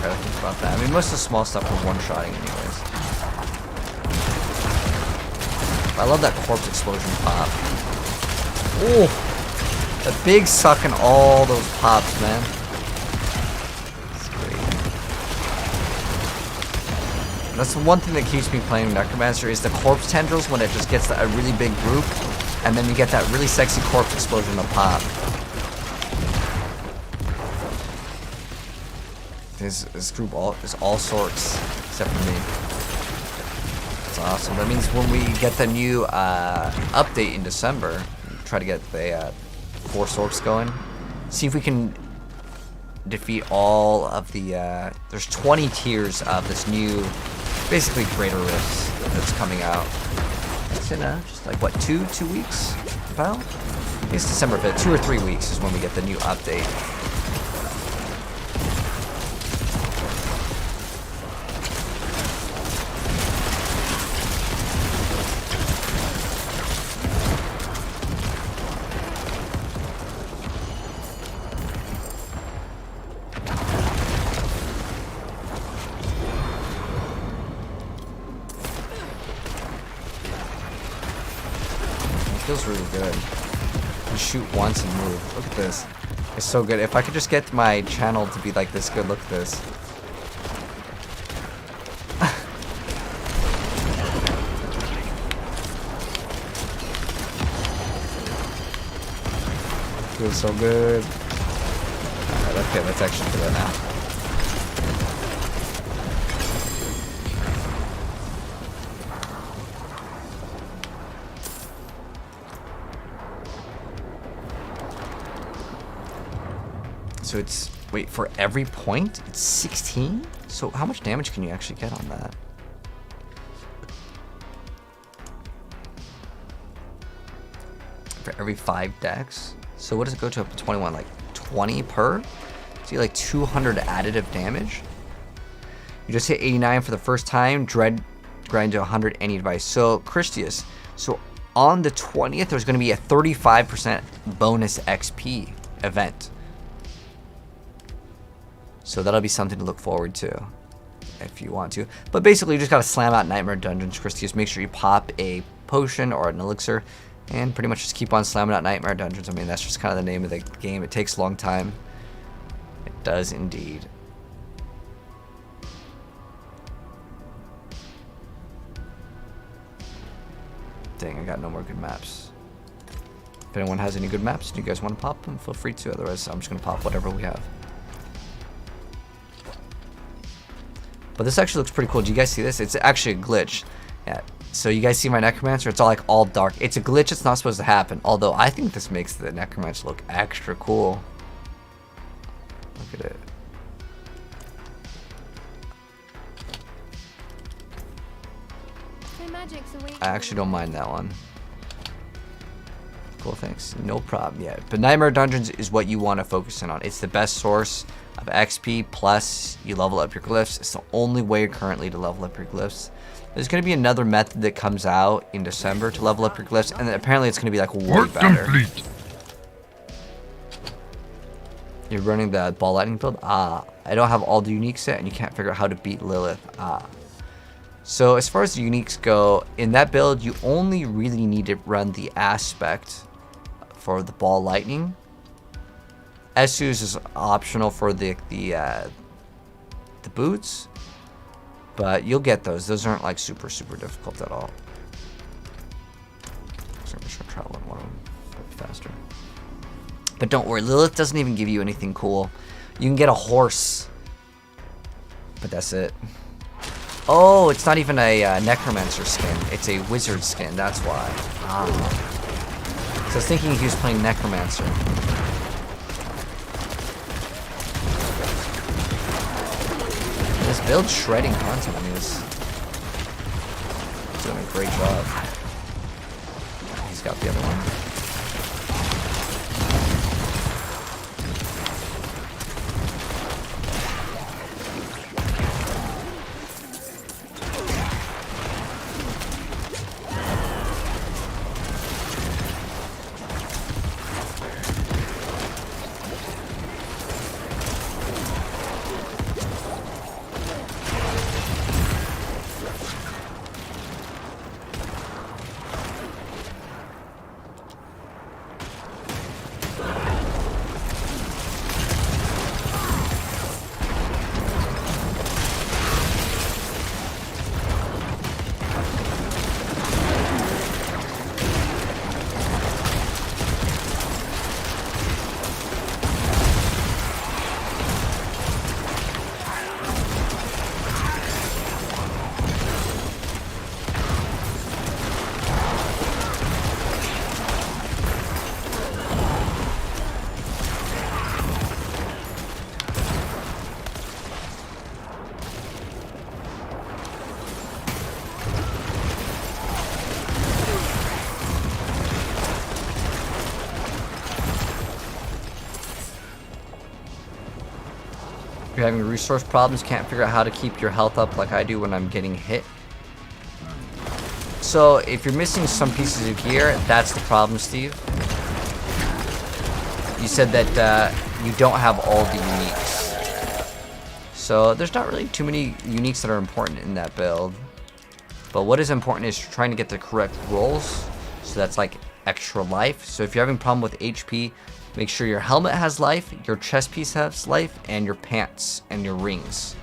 gotta think about that. I mean, most of the small stuff we're one-shotting anyways. I love that corpse explosion pop. Oh, the big sucking all those pops, man. It's great. That's the one thing that keeps me playing Necromancer is the corpse tendrils when it just gets a really big group, and then you get that really sexy corpse explosion to pop. This group is all sorts except for me. That's awesome. That means when we get the new update in December, try to get the 4 sorts going. See if we can defeat all of the. There's 20 tiers of this new, basically Greater Rifts that's coming out. It's in just like what, two weeks? About? I think it's December 5th. 2 or 3 weeks is when we get the new update. Feels really good. You shoot once and move. Look at this. It's so good. If I could just get my channel to be like this good, look at this. Feels so good. Alright, okay, let's actually do that now. So it's, wait, for every point, it's 16? So how much damage can you actually get on that? For every 5 decks? So what does it go to up to 21? Like 20 per? So you get like 200 additive damage? You just hit 89 for the first time, grind to 100 any device. So Christius, so on the 20th, there's going to be a 35% bonus XP event. So that'll be something to look forward to if you want to. But basically, you just got to slam out Nightmare Dungeons, Christius. Make sure you pop a potion or an elixir and pretty much just keep on slamming out Nightmare Dungeons. I mean, that's just kind of the name of the game. It takes a long time. It does indeed. Dang, I got no more good maps. If anyone has any good maps and you guys want to pop them, feel free to. Otherwise, I'm just going to pop whatever we have. But this actually looks pretty cool. Do you guys see this? It's actually a glitch. Yeah. So you guys see my Necromancer? It's all dark. It's a glitch. It's not supposed to happen. Although I think this makes the Necromancer look extra cool. Look at it. I actually don't mind that one. Cool, thanks. No problem. Yeah. But Nightmare Dungeons is what you want to focus in on. It's the best source of XP, plus you level up your glyphs. It's the only way currently to level up your glyphs. There's going to be another method that comes out in December to level up your glyphs, and apparently it's going to be like way better. Complete. You're running the ball lightning build? Ah, I don't have all the uniques set, and you can't figure out how to beat Lilith. Ah. So as far as the uniques go, in that build, you only really need to run the aspect for the ball lightning. Esus is optional for the boots, but you'll get those. Those aren't like super difficult at all. So I'm just gonna travel in one of them a bit faster. But don't worry, Lilith doesn't even give you anything cool. You can get a horse, but that's it. Oh, it's not even a Necromancer skin. It's a wizard skin. That's why. Ah. So I was thinking he was playing Necromancer. This build's shredding content. I mean, it's doing a great job. He's got the other one. If you're having resource problems, can't figure out how to keep your health up like I do when I'm getting hit. So if you're missing some pieces of gear, that's the problem, Steve. You said that you don't have all the uniques. So there's not really too many uniques that are important in that build. But what is important is trying to get the correct rolls. So that's like extra life. So if you're having a problem with HP, make sure your helmet has life, your chest piece has life, and your pants and your rings.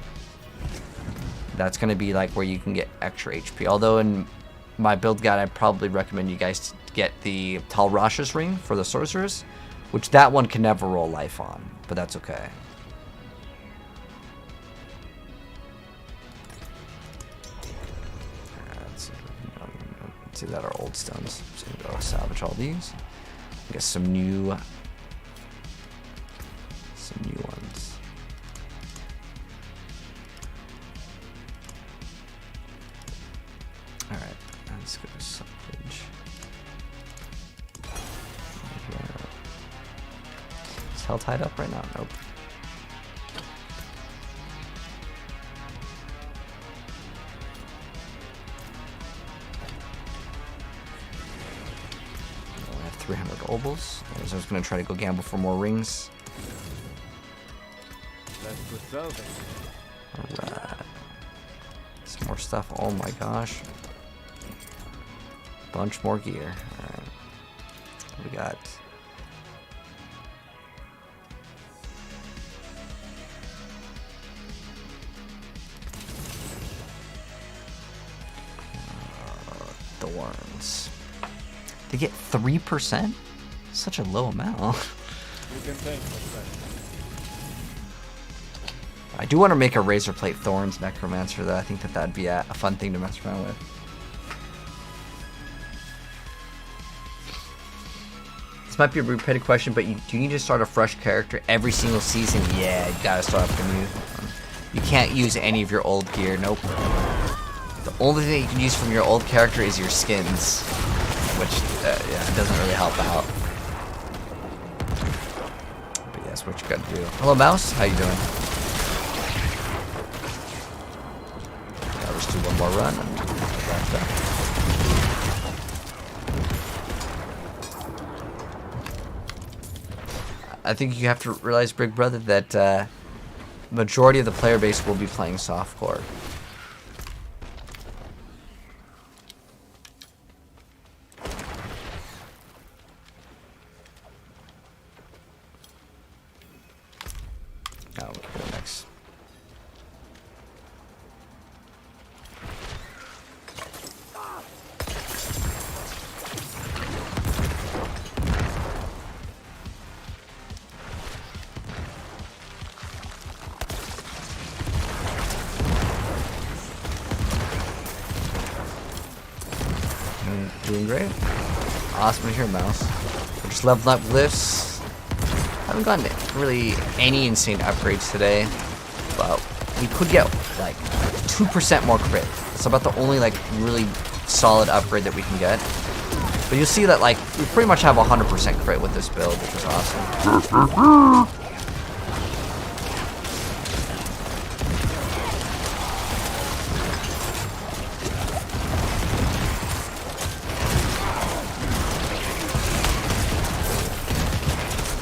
That's going to be like where you can get extra HP. Although in my build guide, I'd probably recommend you guys to get the Tal Rasha's ring for the sorcerers, which that one can never roll life on, but that's okay. Let's see that are old stones. So I'm gonna go salvage all these. Get some new ones. All right, let's go to salvage. Is hell tied up right now? Nope. I have 300 obols. So I was gonna try to go gamble for more rings. That's good salvage. Alright. Some more stuff. Oh my gosh. Bunch more gear. Alright. We got. Thorns. They get 3%? Such a low amount. You can thank me for that. I do want to make a razor plate thorns necromancer though. I think that that'd be a fun thing to mess around with. This might be a repeated question, but do you need to start a fresh character every single season? Yeah, you gotta start off new. You can't use any of your old gear. Nope. The only thing you can use from your old character is your skins, which yeah, it doesn't really help out. But yeah, that's what you gotta do. Hello, Mouse. How you doing? Yeah, let's do one more run and wrap up. I think you have to realize, Big Brother, that majority of the player base will be playing softcore. Oh, we'll go next. Doing great. Awesome to hear, Mouse. We're just leveling up glyphs. Haven't gotten really any insane upgrades today, but we could get like 2% more crit. It's about the only like really solid upgrade that we can get. But you'll see that like we pretty much have 100% crit with this build, which is awesome.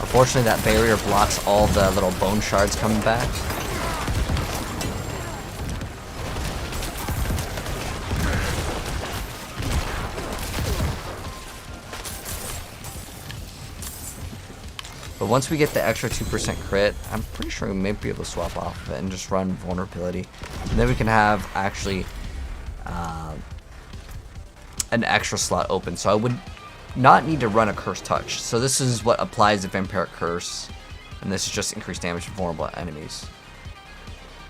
Unfortunately, that barrier blocks all the little bone shards coming back. But once we get the extra 2% crit, I'm pretty sure we may be able to swap off of it and just run vulnerability. And then we can have actually an extra slot open. So I would not need to run a Curse Touch. So this is what applies the Vampiric Curse, and this is just increased damage to vulnerable enemies.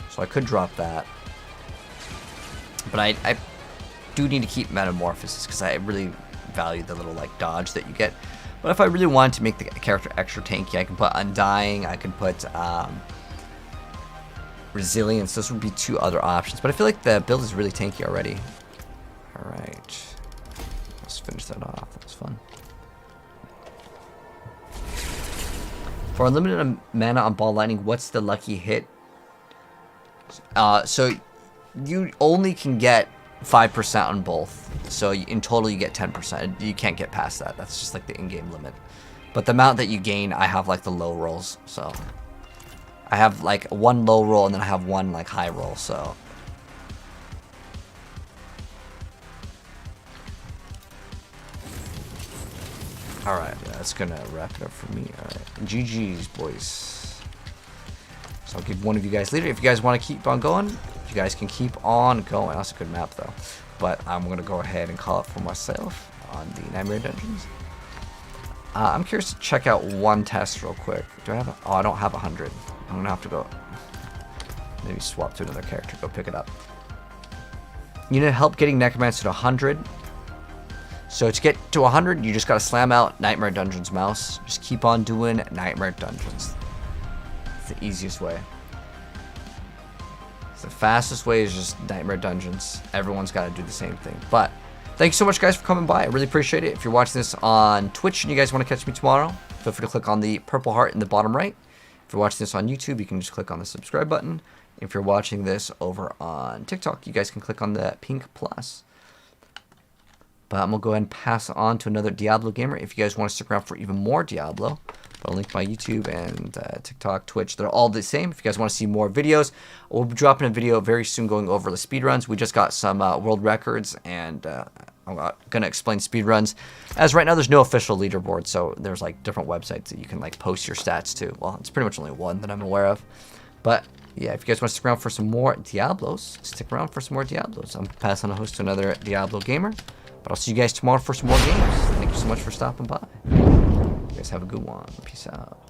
So I could drop that, but I do need to keep Metamorphosis because I really value the little like dodge that you get. But if I really wanted to make the character extra tanky, I can put Undying, I can put Resilience. Those would be two other options, but I feel like the build is really tanky already. Alright. Let's finish that off. That was fun. For unlimited mana on Ball Lightning, what's the lucky hit So you only can get 5% on both. So in total you get 10%. You can't get past that. That's just like the in-game limit. But the amount that you gain, I have like the low rolls. So I have like one low roll and then I have one like high roll. So alright, yeah, that's gonna wrap it up for me. Alright. GG's, boys. So I'll give one of you guys leader. If you guys want to keep on going, you guys can keep on going. That's a good map though. But I'm gonna go ahead and call it for myself on the Nightmare Dungeons. I'm curious to check out one test real quick. Do I have oh, I don't have 100. I'm gonna have to go maybe swap to another character, go pick it up. You need help getting Necromancer to 100. So to get to 100, you just gotta slam out Nightmare Dungeons mouse. Just keep on doing Nightmare Dungeons. It's the easiest way. It's the fastest way is just Nightmare Dungeons. Everyone's gotta do the same thing. But thank you so much, guys, for coming by. I really appreciate it. If you're watching this on Twitch and you guys want to catch me tomorrow, feel free to click on the purple heart in the bottom right. If you're watching this on YouTube, you can just click on the subscribe button. If you're watching this over on TikTok, you guys can click on the pink plus. But I'm going to go ahead and pass on to another Diablo gamer. If you guys want to stick around for even more Diablo, I'll link my YouTube and TikTok, Twitch. They're all the same. If you guys want to see more videos, we'll be dropping a video very soon going over the speedruns. We just got some world records, and I'm going to explain speedruns. As right now, there's no official leaderboard, so there's like different websites that you can like post your stats to. Well, it's pretty much only one that I'm aware of. But yeah, if you guys want to stick around for some more Diablos, stick around for some more Diablos. I'm passing a host to another Diablo gamer. But I'll see you guys tomorrow for some more games. Thank you so much for stopping by. You guys have a good one. Peace out.